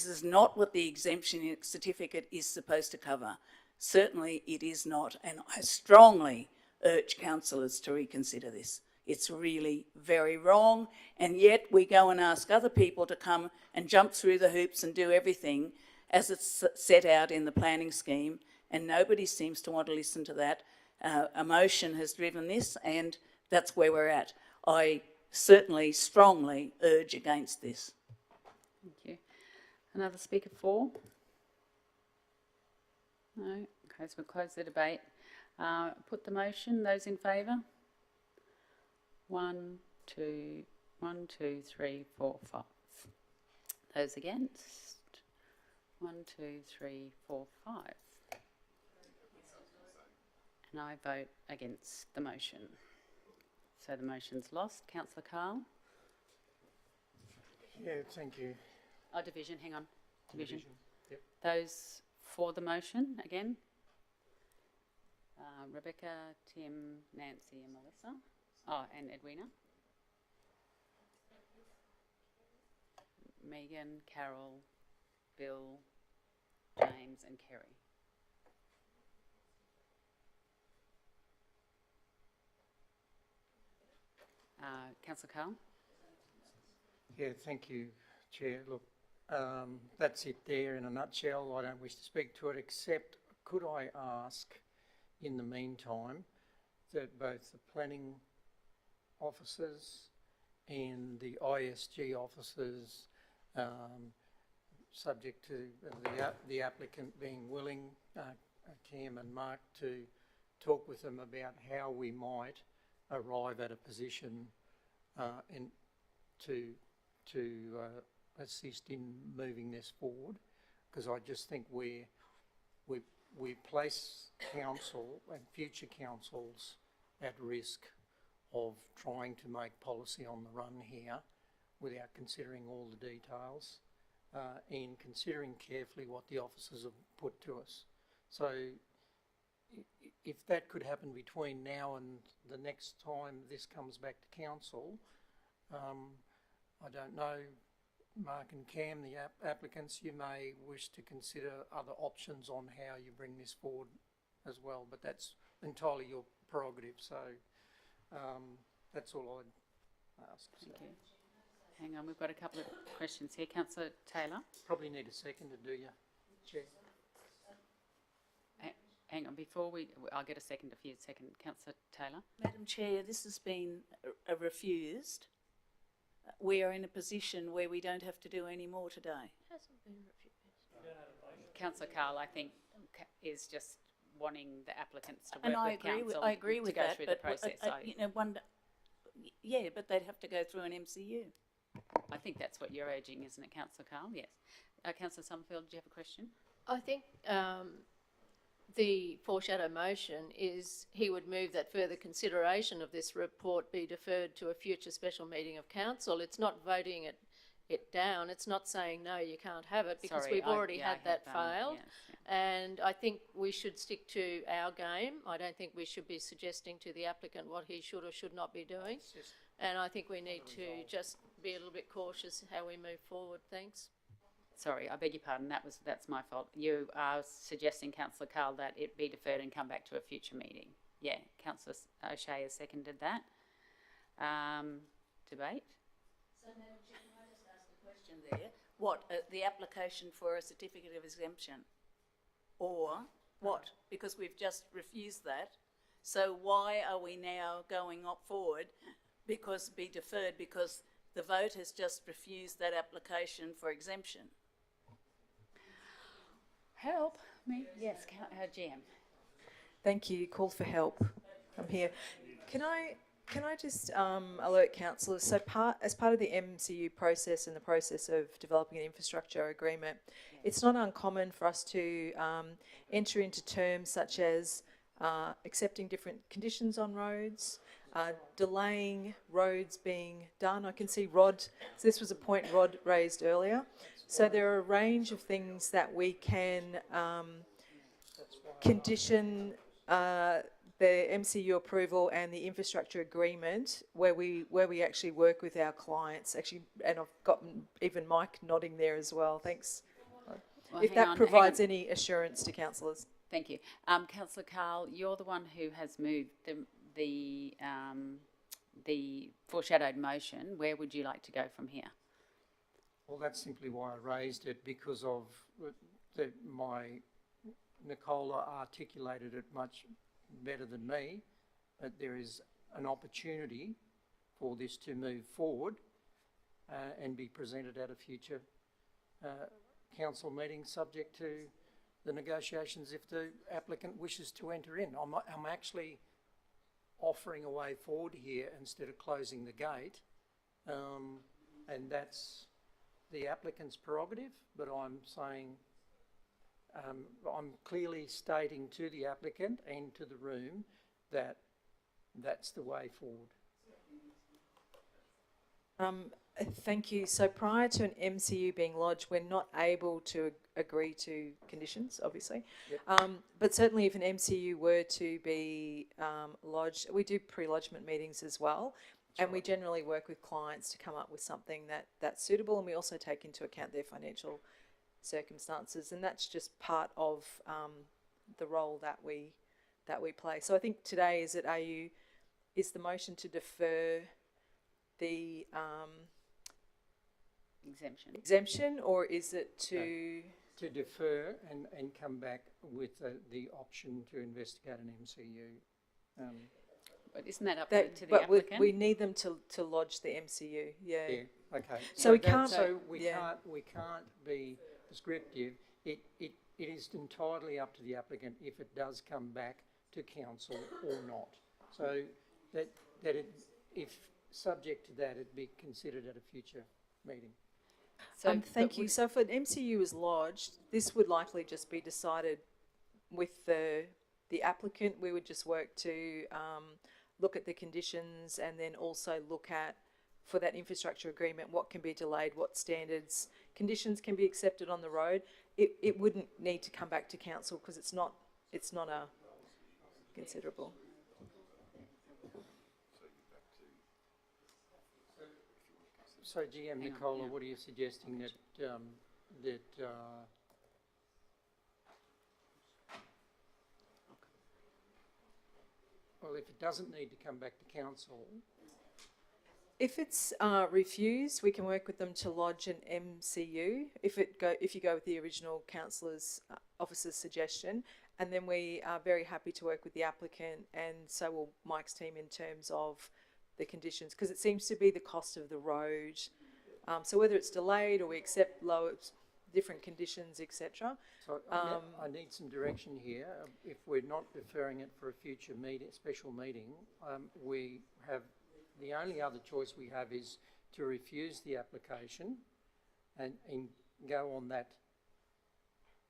is not what the exemption certificate is supposed to cover. Certainly it is not, and I strongly urge councillors to reconsider this. It's really very wrong, and yet we go and ask other people to come and jump through the hoops and do everything as it's set out in the planning scheme, and nobody seems to want to listen to that. Emotion has driven this, and that's where we're at. I certainly strongly urge against this. Thank you. Another speaker for? No? Okay, so we'll close the debate. Put the motion. Those in favour? 1, 2, 3, 4, 5. Those against? 1, 2, 3, 4, 5. And I vote against the motion. So the motion's lost. Councillor Carl? Yeah, thank you. Oh, division, hang on. Division. Yep. Those for the motion, again? Rebecca, Tim, Nancy and Melissa. Oh, and Edwina. Megan, Carol, Bill, James and Kerry. Councillor Carl? Yeah, thank you, Chair. Look, that's it there in a nutshell. I don't wish to speak to it, except could I ask in the meantime that both the planning officers and the ISG officers, subject to the applicant being willing, Cam and Mark, to talk with them about how we might arrive at a position and to assist in moving this forward, because I just think we place council and future councils at risk of trying to make policy on the run here without considering all the details and considering carefully what the officers have put to us. So if that could happen between now and the next time this comes back to council, I don't know, Mark and Cam, the applicants, you may wish to consider other options on how you bring this forward as well, but that's entirely your prerogative. So that's all I'd ask. Thank you. Hang on, we've got a couple of questions here. Councillor Taylor? Probably need a second to do you, Chair. Hang on, I'll get a second if you second. Councillor Taylor? Madam Chair, this has been refused. We are in a position where we don't have to do any more today. Hasn't been refused. Councillor Carl, I think, is just wanting the applicants to work And with council I agree with to go that, through but the process. yeah, but they'd have to go through an MCU. I think that's what you're urging, isn't it, Councillor Carl? Yes. Councillor Summerfield, do you have a question? I think the foreshadow motion is he would move that further consideration of this report be deferred to a future special meeting of council. It's not voting it down. It's not saying, no, you can't have it, because we've already had that failed. Yes. And I think we should stick to our game. I don't think we should be suggesting to the applicant what he should or should not be doing. And I think we need to just be a little bit cautious how we move forward. Thanks. Sorry, I beg your pardon. That's my fault. You are suggesting, Councillor Carl, that it be deferred and come back to a future meeting. Yeah, Councillor O'Shea has seconded that. Debate? So, Madam Chair, can I just ask a question there? What, the application for a certificate of exemption? Or what? Because we've just refused that. So why are we now going forward because be deferred because the vote has just refused that application for exemption? Help me. Yes, GM. Thank you. Call for help. I'm here. Can I just alert councillors? So as part of the MCU process and the process of developing an infrastructure agreement, it's not uncommon for us to enter into terms such as accepting different conditions on roads, delaying roads being done. I can see Rod, so this was a point Rod raised earlier. So there are a range of things that we can condition the MCU approval and the infrastructure agreement where we actually work with our clients. Actually, and I've gotten even Mike nodding there as well. Thanks. Well, if that provides any assurance to councillors. Thank you. Councillor Carl, you're the one who has moved the foreshadowed motion. Where would you like to go from here? Well, that's simply why I raised it, because of Nicola articulated it much better than me, that there is an opportunity for this to move forward and be presented at a future council meeting, subject to the negotiations if the applicant wishes to enter in. I'm actually offering a way forward here instead of closing the gate, and that's the applicant's prerogative, but I'm saying, I'm clearly stating to the applicant and to the room that that's the way forward. Thank you. So prior to an MCU being lodged, we're not able to agree to conditions, obviously. But certainly if an MCU were to be lodged, we do pre-lodgement meetings as well. And we generally work with clients to come up with something that's suitable, and we also take into account their financial circumstances, and that's just part of the role that we play. So I think today is the motion to defer the exemption, or is it to defer and come back with the option to investigate an MCU? But isn't that up that, to the but applicant? we need them to lodge the MCU. Yeah. Okay. So we can't. We can't be prescriptive. It is entirely up to the applicant if it does come back to council or not. So that if subject to that, it'd be considered at a future meeting. So, thank you. So if an MCU is lodged, this would likely just be decided with the applicant. We would just work to look at the conditions, and then also look at, for that infrastructure agreement, what can be delayed, what standards, conditions can be accepted on the road. It wouldn't need to come back to council because it's not a considerable. So GM Nicola, what are you suggesting that well, if it doesn't need to come back to council, if it's refused, we can work with them to lodge an MCU. If you go with the original councillor's officer's suggestion, and then we are very happy to work with the applicant, and so will Mike's team, in terms of the conditions, because it seems to be the cost of the road. So whether it's delayed or we accept lower, different conditions, etc. So I need some direction here. If we're not deferring it for a future meeting, special meeting, we have, the only other choice we have is to refuse the application and go on that,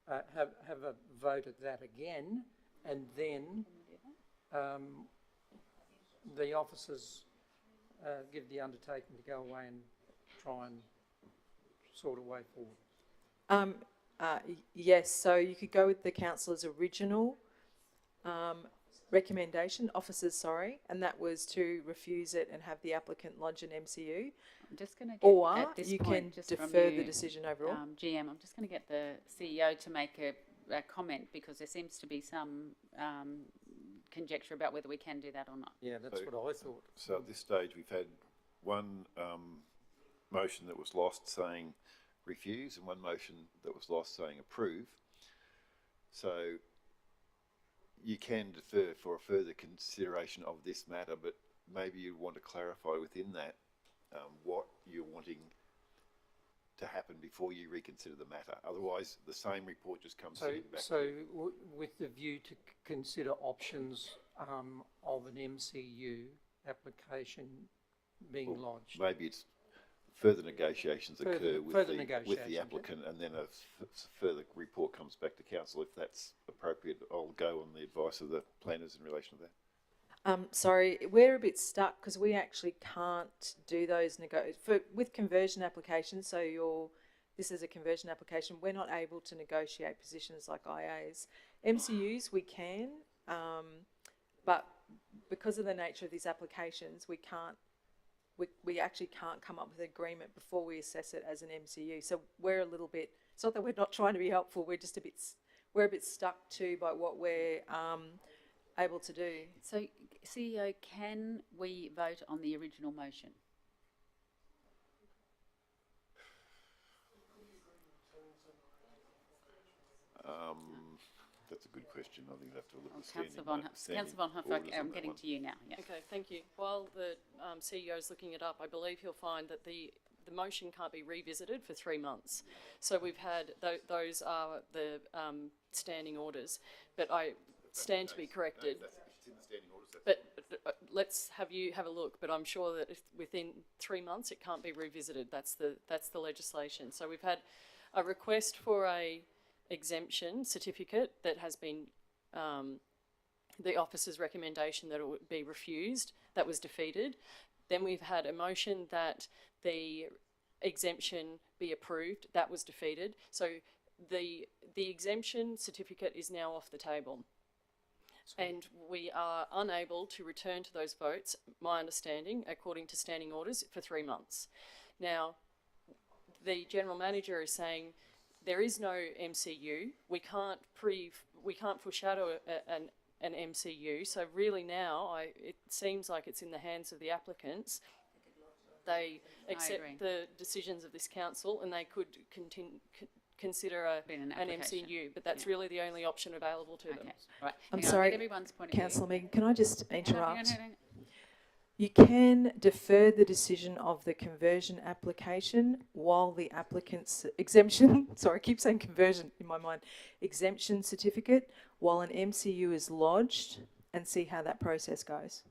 have a vote at that again, and then the officers give the undertaking to go away and try and sort a way forward. Yes, so you could go with the councillor's original recommendation, and that was to refuse it and have the applicant lodge an MCU. I'm just going to get, or at this you point, can just defer from the decision overall. GM, I'm just going to get the CEO to make a comment, because there seems to be some conjecture about whether we can do that or not. Yeah, that's what I thought. So at this stage, we've had one motion that was lost saying refuse, and one motion that was lost saying approve. So you can defer for a further consideration of this matter, but maybe you want to clarify within that what you're wanting to happen before you reconsider the matter. Otherwise, the same report just comes back. So with the view to consider options of an MCU application being lodged. Maybe it's further negotiations occur with the applicant, and then a further report comes back to council. If that's appropriate, I'll go on the advice of the planners in relation to that. Sorry, we're a bit stuck because we actually can't do those with conversion applications. So this is a conversion application. We're not able to negotiate positions like IAs. MCUs we can, but because of the nature of these applications, we can't. We actually can't come up with an agreement before we assess it as an MCU. So we're a little bit. It's not that we're not trying to be helpful. We're just a bit stuck to by what we're able to do. So, CEO, can we vote on the original motion? That's a good question. I think we'll have to look at Councillor Von Hofer, I'm getting to you now. Yeah. Okay, thank you. While the CEO is looking it up, I believe he'll find that the motion can't be revisited for 3 months. So we've had, those are the standing orders, but I stand to be corrected. But let's have you have a look, but I'm sure that if within 3 months it can't be revisited. That's the legislation. So we've had a request for a exemption certificate that has been the officer's recommendation that it would be refused. That was defeated. Then we've had a motion that the exemption be approved. That was defeated. So the exemption certificate is now off the table. And we are unable to return to those votes, my understanding, according to standing orders, for 3 months. Now, the General Manager is saying there is no MCU. We can't foreshadow an MCU. So really now, it seems like it's in the hands of the applicants. They accept the decisions of this council, and they could consider an MCU, but that's really the only option available to them. Right. I'm Hang on, sorry, get everyone's point of view. Councillor Megan, can I just interrupt? Hang on. You can defer the decision of the conversion application while the applicant's exemption, sorry, I keep saying conversion in my mind, exemption certificate, while an MCU is lodged, and see how that process goes.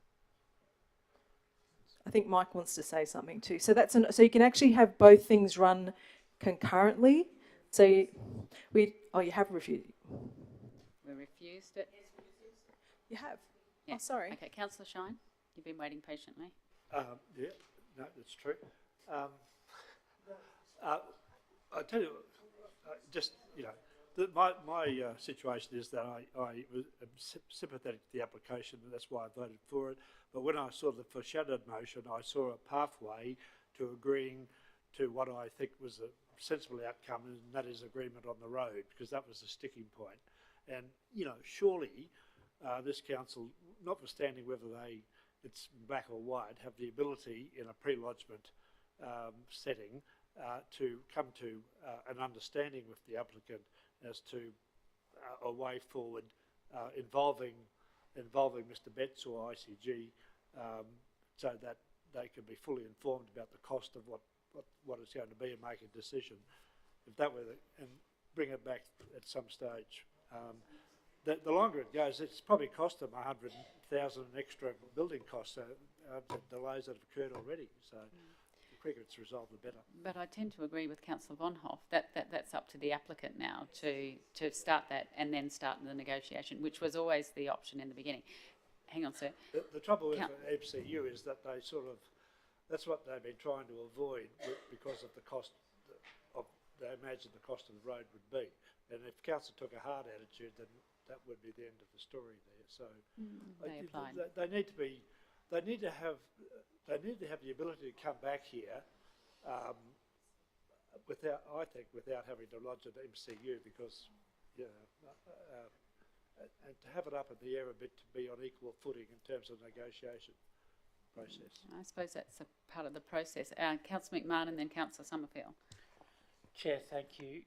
I think Mike wants to say something too. So so you can actually have both things run concurrently. So you have refused. We refused it. You have. Yeah. Oh, sorry. Okay, Councillor Shine, you've been waiting patiently. Yeah, no, that's true. I tell you, just, you know, my situation is that I am sympathetic to the application, and that's why I voted for it. But when I saw the foreshadowed motion, I saw a pathway to agreeing to what I think was a sensible outcome, and that is agreement on the road, because that was the sticking point. And, you know, surely this council, notwithstanding whether it's black or white, have the ability in a pre-lodgement setting to come to an understanding with the applicant as to a way forward involving Mr. Betts or ICG, so that they can be fully informed about the cost of what it's going to be and make a decision. If that were and bring it back at some stage. The longer it goes, it's probably cost them $100,000 extra building costs, the delays that have occurred already. So the quicker it's resolved, the better. But I tend to agree with Councillor Von Hoff that's up to the applicant now to start that and then start the negotiation, which was always the option in the beginning. Hang on, sir. The trouble with the MCU is that that's what they've been trying to avoid because of the cost they imagine the cost of the road would be. And if council took a hard attitude, then that would be the end of the story there. So they need to have the ability to come back here without having to lodge an MCU, because and to have it up in the air a bit, to be on equal footing in terms of negotiation process. I suppose that's a part of the process. Councillor McMahon and then Councillor Summerfield. Chair, thank you.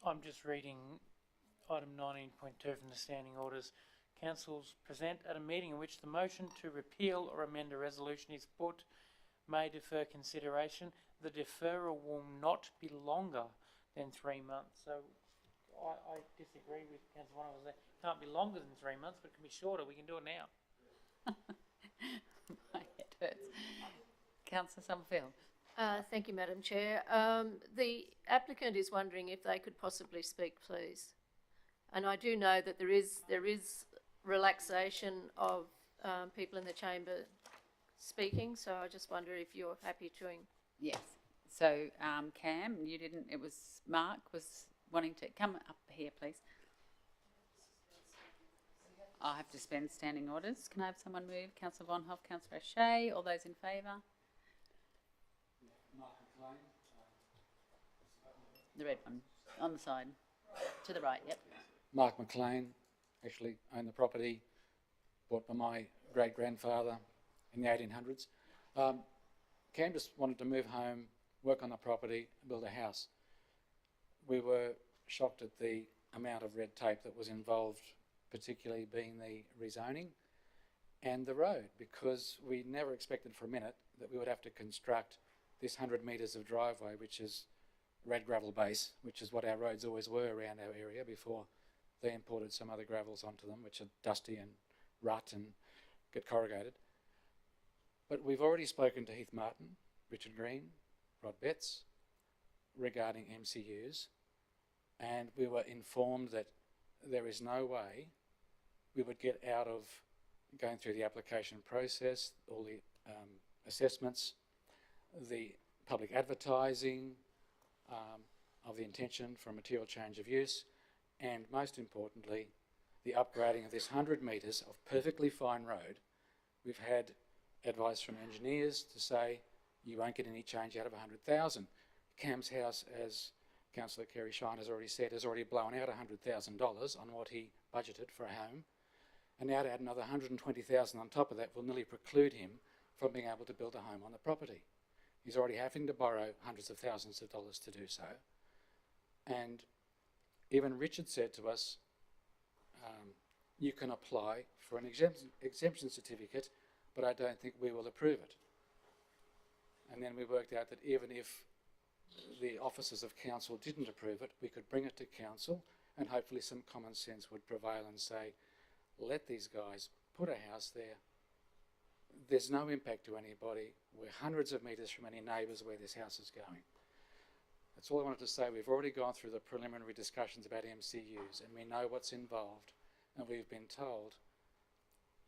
I'm just reading item 19.2 from the standing orders. Councils present at a meeting in which the motion to repeal or amend a resolution is put may defer consideration. The deferral will not be longer than 3 months. So I disagree with Councillor Warner. It can't be longer than 3 months, but it can be shorter. We can do it now. My head hurts. Councillor Summerfield. Thank you, Madam Chair. The applicant is wondering if they could possibly speak, please. And I do know that there is relaxation of people in the chamber speaking, so I just wonder if you're happy to. Yes. So Cam, you didn't. It was Mark was wanting to come up here, please. I have to suspend standing orders. Can I have someone move? Councillor Von Hoff, Councillor O'Shea. All those in favour? The red one on the side, to the right. Yep. Mark McLean, actually owned the property, bought by my great-grandfather in the 1800s. Cam just wanted to move home, work on the property, build a house. We were shocked at the amount of red tape that was involved, particularly being the rezoning and the road, because we never expected for a minute that we would have to construct this 100 metres of driveway, which is red gravel base, which is what our roads always were around our area before they imported some other gravels onto them, which are dusty and rut and get corrugated. But we've already spoken to Heath Martin, Richard Green, Rod Betts regarding MCUs, and we were informed that there is no way we would get out of going through the application process, all the assessments, the public advertising of the intention for a material change of use, and most importantly, the upgrading of this 100 metres of perfectly fine road. We've had advice from engineers to say you won't get any change out of 100,000. Cam's house, as Councillor Kerry Shine has already said, has already blown out $100,000 on what he budgeted for a home. And now to add another 120,000 on top of that will nearly preclude him from being able to build a home on the property. He's already having to borrow hundreds of thousands of dollars to do so. And even Richard said to us, you can apply for an exemption certificate, but I don't think we will approve it. And then we worked out that even if the officers of council didn't approve it, we could bring it to council and hopefully some common sense would prevail and say, let these guys put a house there. There's no impact to anybody. We're hundreds of metres from any neighbours where this house is going. That's all I wanted to say. We've already gone through the preliminary discussions about MCUs and we know what's involved, and we've been told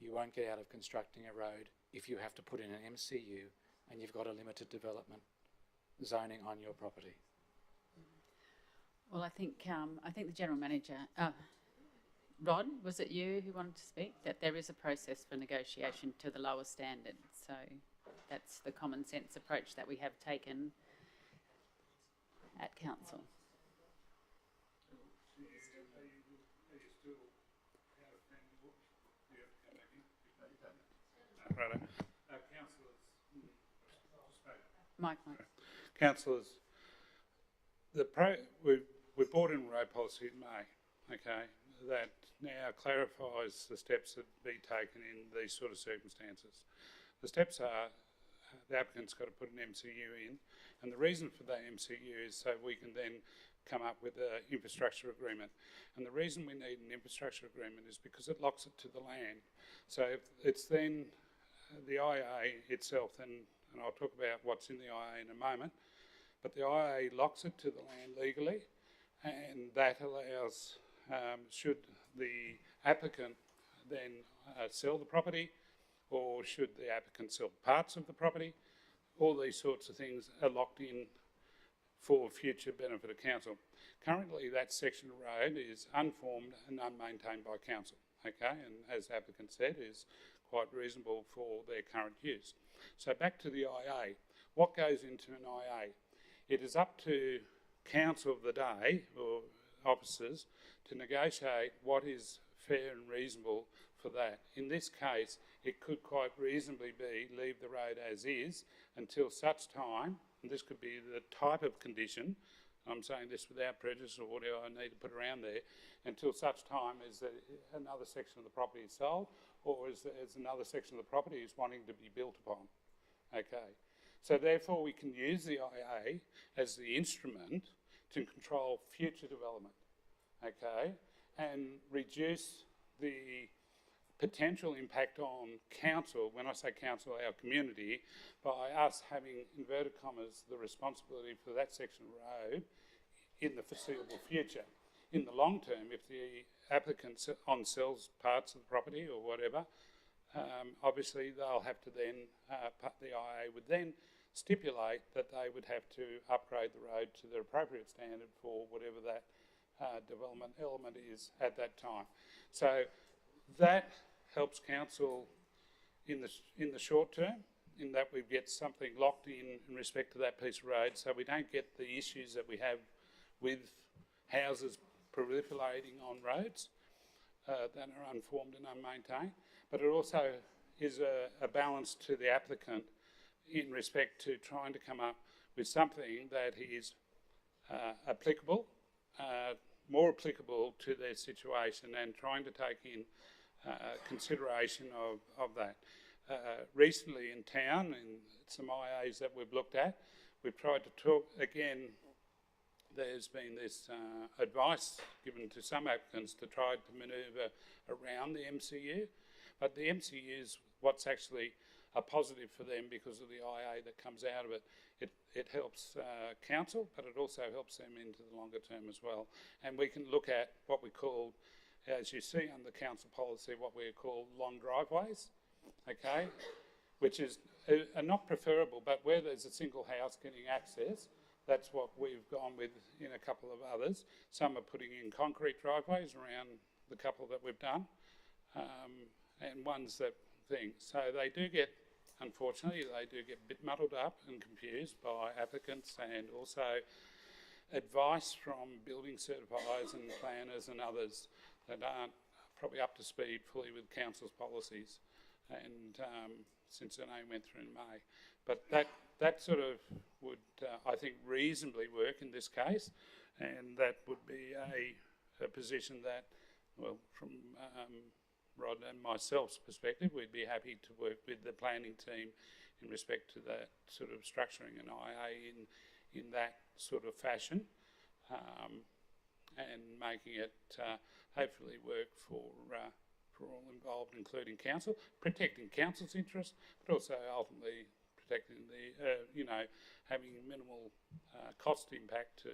you won't get out of constructing a road if you have to put in an MCU and you've got a limited development zoning on your property. Well, I think the General Manager, Rod, was it you who wanted to speak? That there is a process for negotiation to the lower standard. So that's the common sense approach that we have taken at council. Mike. Councillors, we brought in road policy in May, okay, that now clarifies the steps that be taken in these sort of circumstances. The steps are the applicant's got to put an MCU in, and the reason for that MCU is so we can then come up with an infrastructure agreement. And the reason we need an infrastructure agreement is because it locks it to the land. So it's then the IA itself, and I'll talk about what's in the IA in a moment, but the IA locks it to the land legally, and that allows, should the applicant then sell the property, or should the applicant sell parts of the property, all these sorts of things are locked in for future benefit of council. Currently that section of road is unformed and unmaintained by council, okay, and as the applicant said, is quite reasonable for their current use. So back to the IA, what goes into an IA? It is up to council of the day, or officers, to negotiate what is fair and reasonable for that. In this case, it could quite reasonably be leave the road as is until such time, and this could be the type of condition, I'm saying this without prejudice or whatever I need to put around there, until such time as another section of the property is sold, or as another section of the property is wanting to be built upon. Okay, so therefore we can use the IA as the instrument to control future development, okay, and reduce the potential impact on council, when I say council, our community, by us having, inverted commas, the responsibility for that section of road in the foreseeable future. In the long term, if the applicant sells parts of the property or whatever, obviously they'll have to then, the IA would then stipulate that they would have to upgrade the road to the appropriate standard for whatever that development element is at that time. So that helps council in the short term, in that we get something locked in respect to that piece of road, so we don't get the issues that we have with houses proliferating on roads that are unformed and unmaintained. But it also is a balance to the applicant in respect to trying to come up with something that is applicable, more applicable to their situation, and trying to take in consideration of that. Recently in town, in some IAs that we've looked at, we've tried to talk, again, there's been this advice given to some applicants to try to manoeuvre around the MCU, but the MCU is what's actually a positive for them because of the IA that comes out of it. It helps council, but it also helps them into the longer term as well. And we can look at what we call, as you see under council policy, what we call long driveways, okay, which is are not preferable, but where there's a single house getting access, that's what we've gone with in a couple of others. Some are putting in concrete driveways around the couple that we've done, and ones that thing. So they do get, unfortunately, they do get a bit muddled up and confused by applicants, and also advice from building certifiers and planners and others that aren't probably up to speed fully with council's policies. And since it only went through in May. But that sort of would, I think, reasonably work in this case, and that would be a position that, well, from Rod and myself's perspective, we'd be happy to work with the planning team in respect to that sort of structuring an IA in that sort of fashion, and making it hopefully work for all involved, including council, protecting council's interests, but also ultimately protecting the, having minimal cost impact to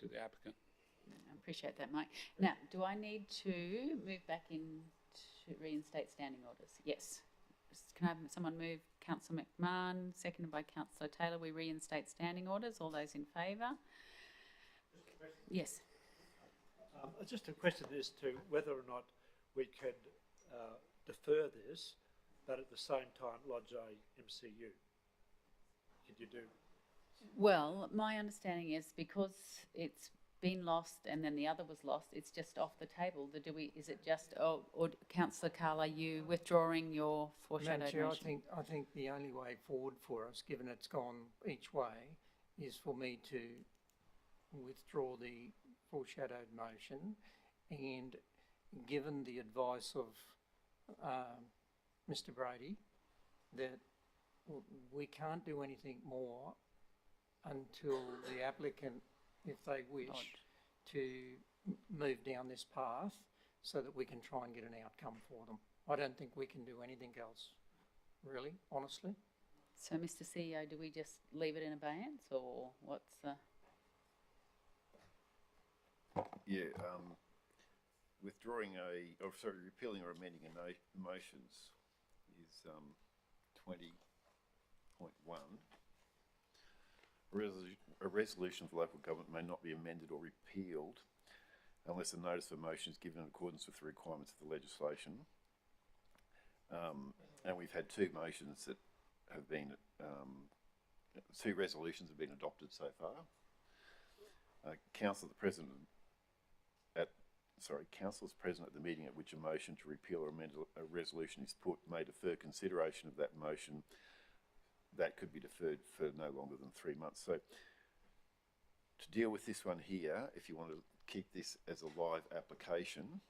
the applicant. I appreciate that, Mike. Now, do I need to move back in to reinstate standing orders? Yes. Can I have someone move? Councillor McMahon, seconded by Councillor Taylor. We reinstate standing orders. All those in favour? Yes. Just a question as to whether or not we can defer this, but at the same time lodge a MCU. Can you do? Well, my understanding is because it's been lost and then the other was lost, it's just off the table. Is it just, or Councillor Carl, are you withdrawing your foreshadowed Madam Chair, motion? I think the only way forward for us, given it's gone each way, is for me to withdraw the foreshadowed motion, and given the advice of Mr. Brady that we can't do anything more until the applicant, if they wish, to move down this path so that we can try and get an outcome for them. I don't think we can do anything else, really, honestly. So, Mr. CEO, do we just leave it in abeyance, or what's the... Yeah, repealing or amending motions is 20.1. A resolution of the local government may not be amended or repealed unless a notice of motion is given in accordance with the requirements of the legislation. And we've had two motions that have been, two resolutions have been adopted so far. Councill's present at the meeting at which a motion to repeal or amend a resolution is put may defer consideration of that motion. That could be deferred for no longer than 3 months. So to deal with this one here, if you want to keep this as a live application,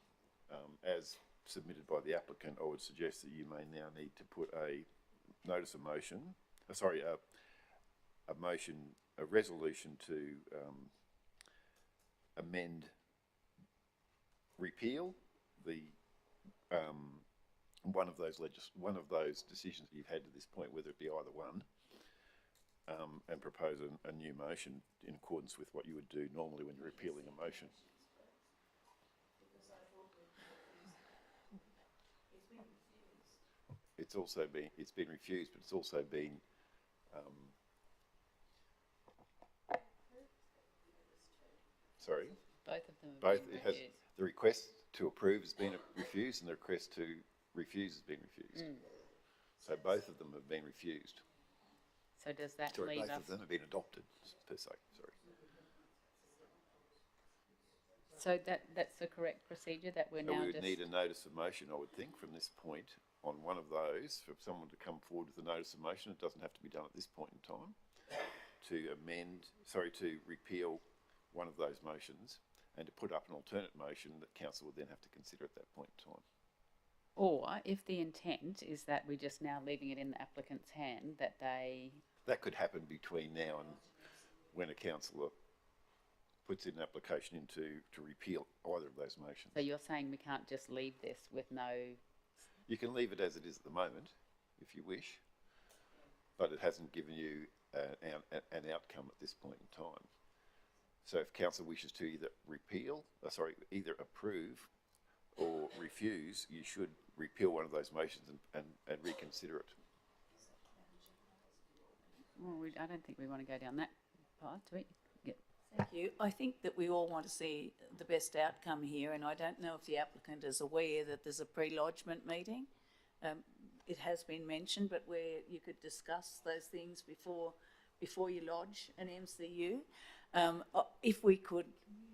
as submitted by the applicant, I would suggest that you may now need to put a notice of motion, a resolution to repeal the one of those decisions that you've had to this point, whether it be either one, and propose a new motion in accordance with what you would do normally when you're repealing a motion. It's been refused, but it's also been sorry. Both of them. Both. It has the request to approve has been refused, and the request to refuse has been refused. So both of them have been refused. So does that Sorry, leave both us? of them have been adopted per se. Sorry. So that's the correct procedure that we're now We would just... need a notice of motion, I would think, from this point on one of those, for someone to come forward with a notice of motion. It doesn't have to be done at this point in time, to repeal one of those motions and to put up an alternate motion that council would then have to consider at that point in time. Or if the intent is that we're just now leaving it in the applicant's hand, that they... That could happen between now and when a councillor puts in an application to repeal either of those motions. So you're saying we can't just leave this with no... You can leave it as it is at the moment, if you wish, but it hasn't given you an outcome at this point in time. So if council wishes to either either approve or refuse, you should repeal one of those motions and reconsider it. Well, I don't think we want to go down that path, do we? Yeah. Thank you. I think that we all want to see the best outcome here, and I don't know if the applicant is aware that there's a pre-lodgement meeting. It has been mentioned, but where you could discuss those things before you lodge an MCU. If we could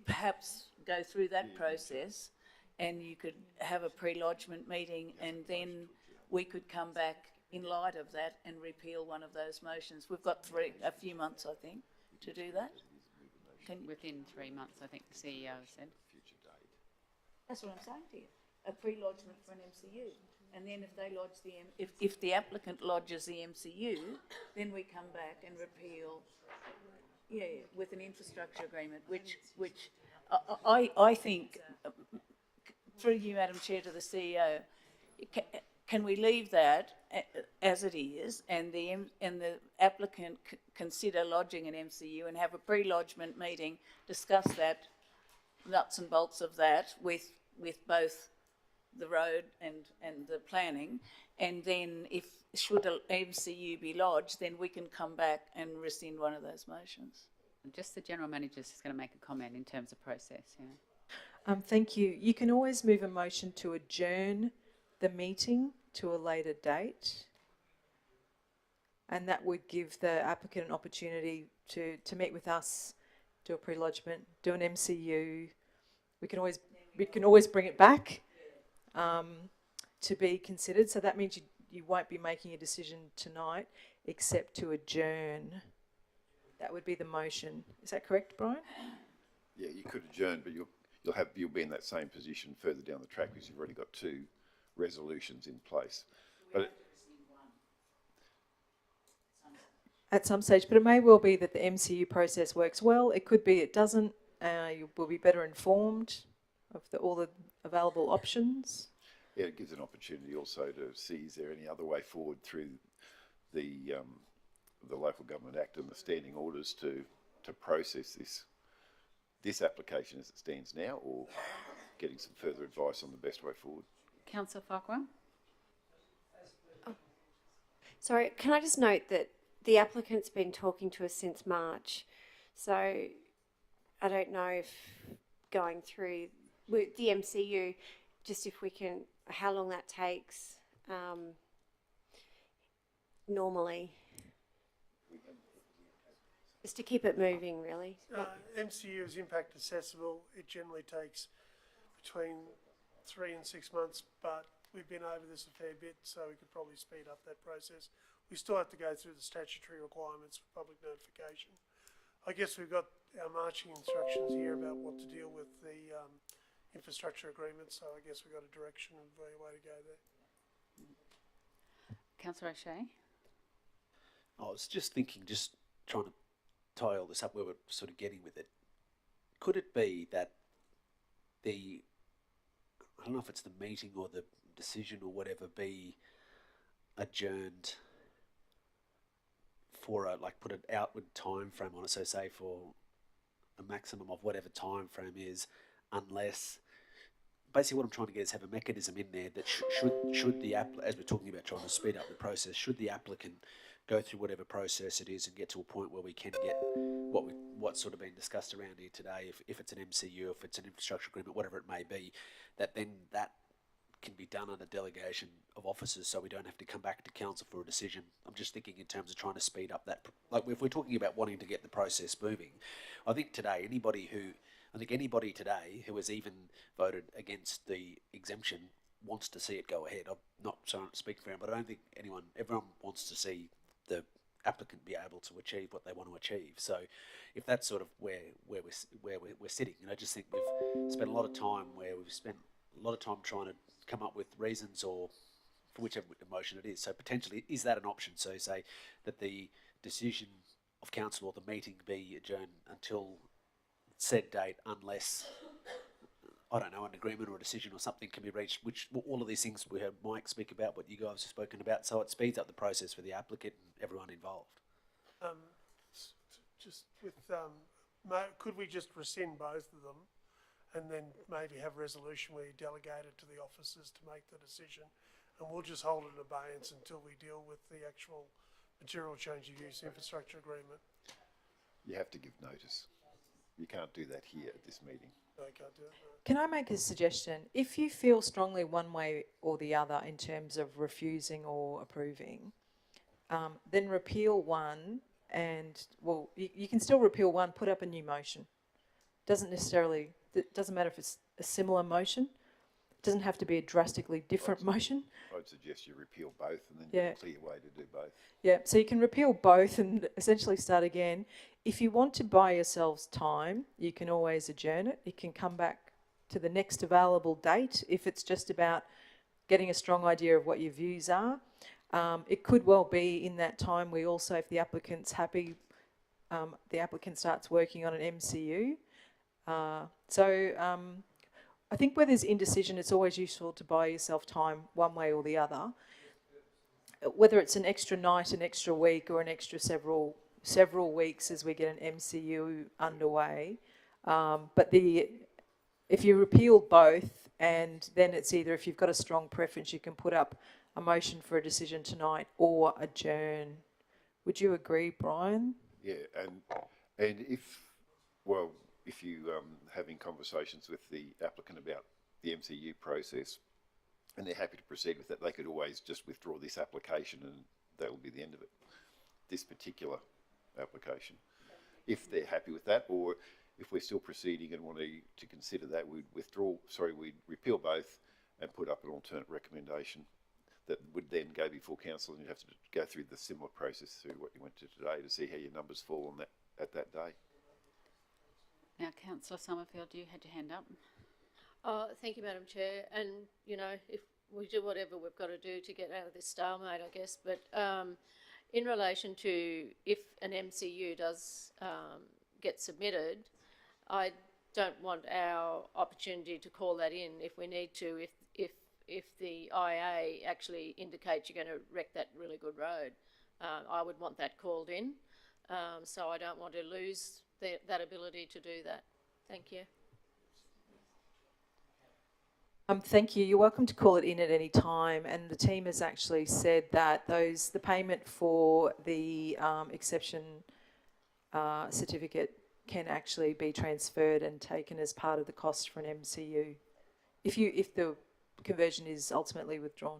perhaps go through that process, and you could have a pre-lodgement meeting, and then we could come back in light of that and repeal one of those motions. We've got a few months, I think, to do that. Within 3 months, I think the CEO said. That's what I'm saying to you. A pre-lodgement for an MCU. And then if they lodge if the applicant lodges the MCU, then we come back and repeal, with an infrastructure agreement, which I think, through you, Madam Chair, to the CEO, can we leave that as it is, and the applicant consider lodging an MCU and have a pre-lodgement meeting, discuss that, nuts and bolts of that with both the road and the planning, and then should an MCU be lodged, then we can come back and rescind one of those motions. Just the General Manager's just going to make a comment in terms of process, yeah. Thank you. You can always move a motion to adjourn the meeting to a later date, and that would give the applicant an opportunity to meet with us, do a pre-lodgement, do an MCU. We can always bring it back to be considered. So that means you won't be making a decision tonight, except to adjourn. That would be the motion. Is that correct, Brian? Yeah, you could adjourn, but you'll be in that same position further down the track because you've already got 2 resolutions in place. But at some stage, but it may well be that the MCU process works well. It could be it doesn't. You will be better informed of all the available options. Yeah, it gives an opportunity also to see is there any other way forward through the Local Government Act and the standing orders to process this application as it stands now, or getting some further advice on the best way forward. Councillor Farquhar? Sorry, can I just note that the applicant's been talking to us since March, so I don't know if going through with the MCU, just if we can, how long that takes normally, just to keep it moving, really. MCU is impact accessible. It generally takes between 3 and 6 months, but we've been over this a fair bit, so we could probably speed up that process. We still have to go through the statutory requirements for public notification. I guess we've got our marching instructions here about what to deal with the infrastructure agreement, so I guess we've got a direction and a way to go there. Councillor O'Shea? I was just thinking, just trying to tie all this up where we're sort of getting with it. Could it be that I don't know if it's the meeting or the decision or whatever, be adjourned for put an outward time frame on it, so say for a maximum of whatever time frame is, unless basically what I'm trying to get is have a mechanism in there that should the as we're talking about trying to speed up the process, should the applicant go through whatever process it is and get to a point where we can get what's sort of been discussed around here today, if it's an MCU, if it's an infrastructure agreement, whatever it may be, that can be done under delegation of officers, so we don't have to come back to council for a decision. I'm just thinking in terms of trying to speed up that, like if we're talking about wanting to get the process moving, I think anybody today who has even voted against the exemption wants to see it go ahead. I'm not speaking for him, but I don't think everyone wants to see the applicant be able to achieve what they want to achieve. So if that's sort of where we're sitting, I just think we've spent a lot of time trying to come up with reasons or for whichever motion it is. So potentially, is that an option? So say that the decision of council or the meeting be adjourned until said date, unless, I don't know, an agreement or a decision or something can be reached, which all of these things we heard Mike speak about, what you guys have spoken about, so it speeds up the process for the applicant and everyone involved. Just with, could we just rescind both of them and then maybe have a resolution where you delegate it to the officers to make the decision, and we'll just hold it in abeyance until we deal with the actual material change of use infrastructure agreement. You have to give notice. You can't do that here at this meeting. No, you can't do it. No. Can I make a suggestion? If you feel strongly one way or the other in terms of refusing or approving, then repeal one and, well, you can still repeal one, put up a new motion. Doesn't matter if it's a similar motion. It doesn't have to be a drastically different motion. I'd suggest you repeal both and then Yeah. a clear way to do both. Yeah, so you can repeal both and essentially start again. If you want to buy yourselves time, you can always adjourn it. You can come back to the next available date if it's just about getting a strong idea of what your views are. It could well be in that time we also, if the applicant's happy, the applicant starts working on an MCU. I think where there's indecision, it's always useful to buy yourself time one way or the other. Whether it's an extra night, an extra week, or an extra several weeks as we get an MCU underway. But if you repeal both, and then it's either, if you've got a strong preference, you can put up a motion for a decision tonight or adjourn. Would you agree, Brian? Yeah, and if you having conversations with the applicant about the MCU process, and they're happy to proceed with that, they could always just withdraw this application and that will be the end of it. This particular application, if they're happy with that, or if we're still proceeding and want to consider that, we'd repeal both and put up an alternate recommendation that would then go before council, and you'd have to go through the similar process through what you went to today to see how your numbers fall on that at that day. Now, Councillor Summerfield, you had your hand up. Thank you, Madam Chair. And, you know, if we do whatever we've got to do to get out of this stalemate, I guess. But in relation to if an MCU does get submitted, I don't want our opportunity to call that in if we need to, if the IA actually indicates you're going to wreck that really good road. I would want that called in. So I don't want to lose that ability to do that. Thank you. Thank you. You're welcome to call it in at any time, and the team has actually said that the payment for the exception certificate can actually be transferred and taken as part of the cost for an MCU, if the conversion is ultimately withdrawn.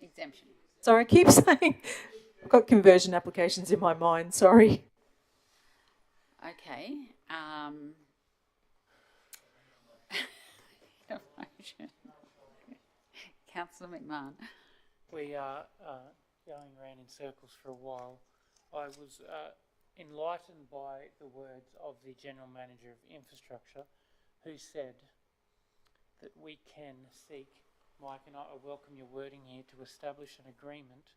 Exemption. Sorry, I keep saying I've got conversion applications in my mind. Sorry. Okay. Councillor McMahon. We are going around in circles for a while. I was enlightened by the words of the General Manager of Infrastructure, who said that we can seek, Mike and I welcome your wording here, to establish an agreement,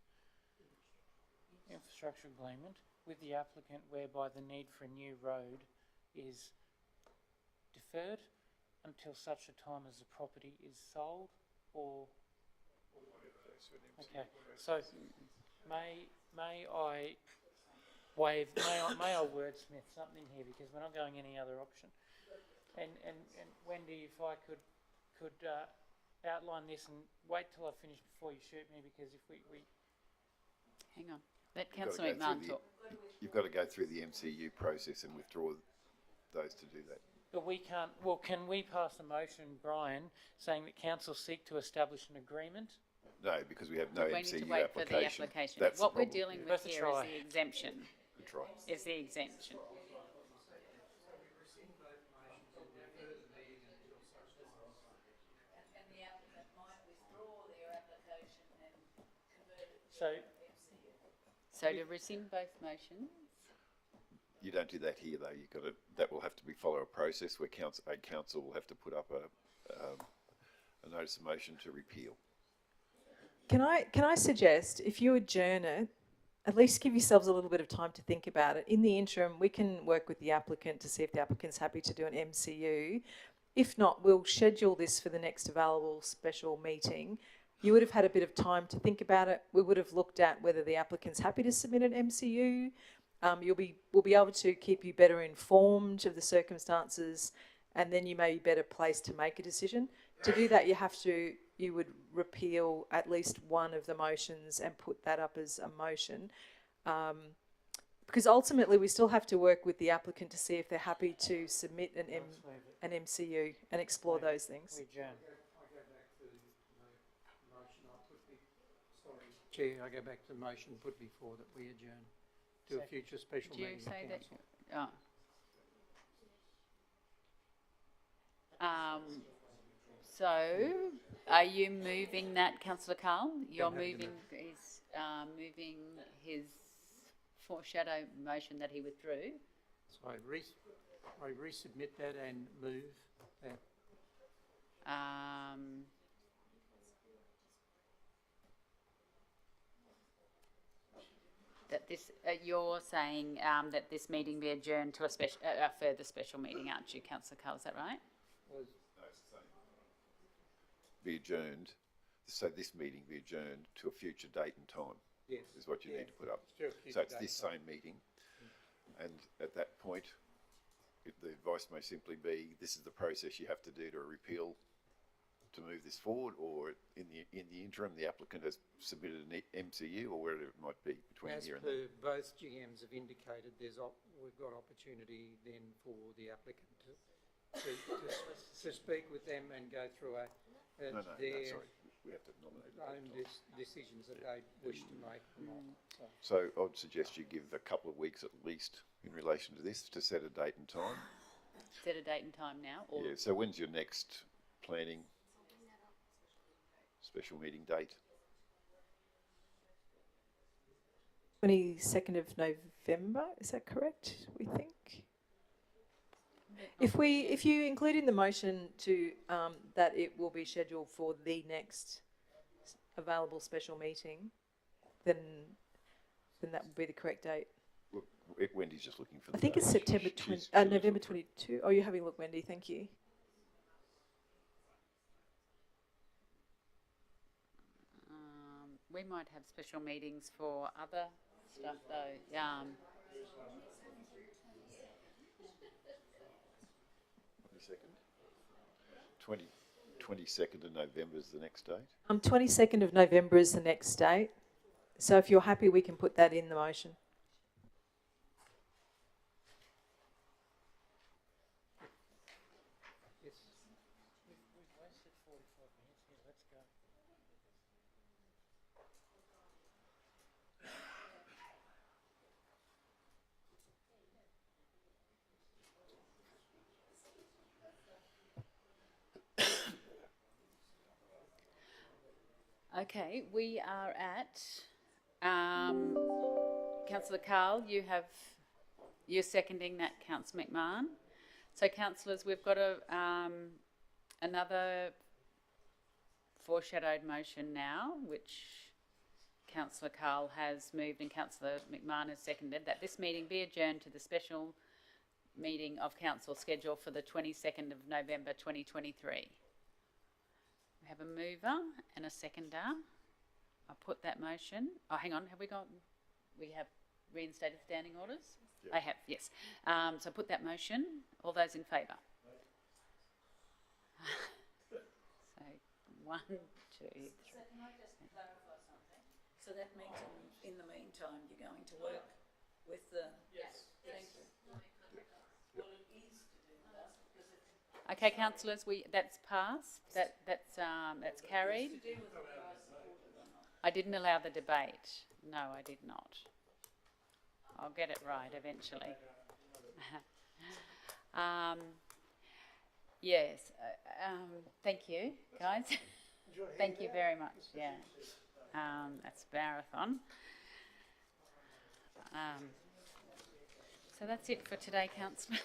infrastructure agreement, with the applicant whereby the need for a new road is deferred until such a time as the property is sold or okay. So may I wordsmith something here, because we're not going any other option. And Wendy, if I could outline this and wait till I finish before you shoot me, because if we hang on, let Councillor McMahon talk. You've got to go through the MCU process and withdraw those to do that. But we can't. Well, can we pass a motion, Brian, saying that council seek to establish an agreement? No, because we have no We MCU need to wait application. for the application. That's What the we're problem. dealing with Let's here is try. the exemption. That's right. Is the exemption. So to rescind both motions. You don't do that here, though. You've got to. That will have to follow a process where council will have to put up a notice of motion to repeal. Can I suggest, if you adjourn it, at least give yourselves a little bit of time to think about it. In the interim, we can work with the applicant to see if the applicant's happy to do an MCU. If not, we'll schedule this for the next available special meeting. You would have had a bit of time to think about it. We would have looked at whether the applicant's happy to submit an MCU. We'll be able to keep you better informed of the circumstances, and then you may be better placed to make a decision. To do that, you have to you would repeal at least one of the motions and put that up as a motion. Because ultimately we still have to work with the applicant to see if they're happy to submit an MCU and explore those things. Chair, I go back to the motion put before that we adjourn to a future special Did you meeting of say that? council. So, are you moving that, councillor Carl? You're moving his foreshadow motion that he withdrew? So I resubmit that and move that. That this, you're saying that this meeting be adjourned to a further special meeting, aren't you, councillor Carl? Is that right? Be adjourned, so this meeting be adjourned to a future date and time. Yes. Is what you need to put up. Still So it's date this and same meeting, and at that point, the advice may simply be, this is the process you have to do to repeal, to move this forward, or in the interim, the applicant has submitted an MCU, or whatever it might be between As here and per then. both GMs have indicated, we've got opportunity then for the applicant to speak with them and go through their Sorry, we have to nominate. own decisions that they wish to make or not. So I would suggest you give a couple of weeks at least in relation to this to set a date and time. Set a date and time now? Or Yeah, so when's your next planning special meeting date? 22nd of November, is that correct, we think? If you include in the motion to, that it will be scheduled for the next available special meeting, then that would be the correct date. Well, Wendy's just looking for the I think it's date. September November 22. Oh, you're having a look, Wendy, thank you. we might have special meetings for other stuff though. 22nd of November is the next date. 22nd of November is the next date. So if you're happy, we can put that in the motion. Yes. We've wasted 45 minutes here. Let's go. Okay, we are at Councillor Carl. You're seconding that, Councillor McMahon. So, councillors, we've got another foreshadowed motion now, which Councillor Carl has moved and Councillor McMahon has seconded, that this meeting be adjourned to the special meeting of council scheduled for the 22nd of November 2023. We have a mover and a seconder. I put that motion. Oh, hang on. We have reinstated standing orders? Yep. I have, yes. So put that motion. All those in favour? So 1, 2, 3. So can I just clarify something? So that means in the meantime you're going to work with the... Yes. Thank you. Well, it is to do with us because it's... Okay, councillors, that's passed. That's carried. I didn't allow the debate. No, I did not. I'll get it right eventually. Yes. Thank you, guys. Thank you very much. Yeah. That's marathon. So that's it for today, councillor.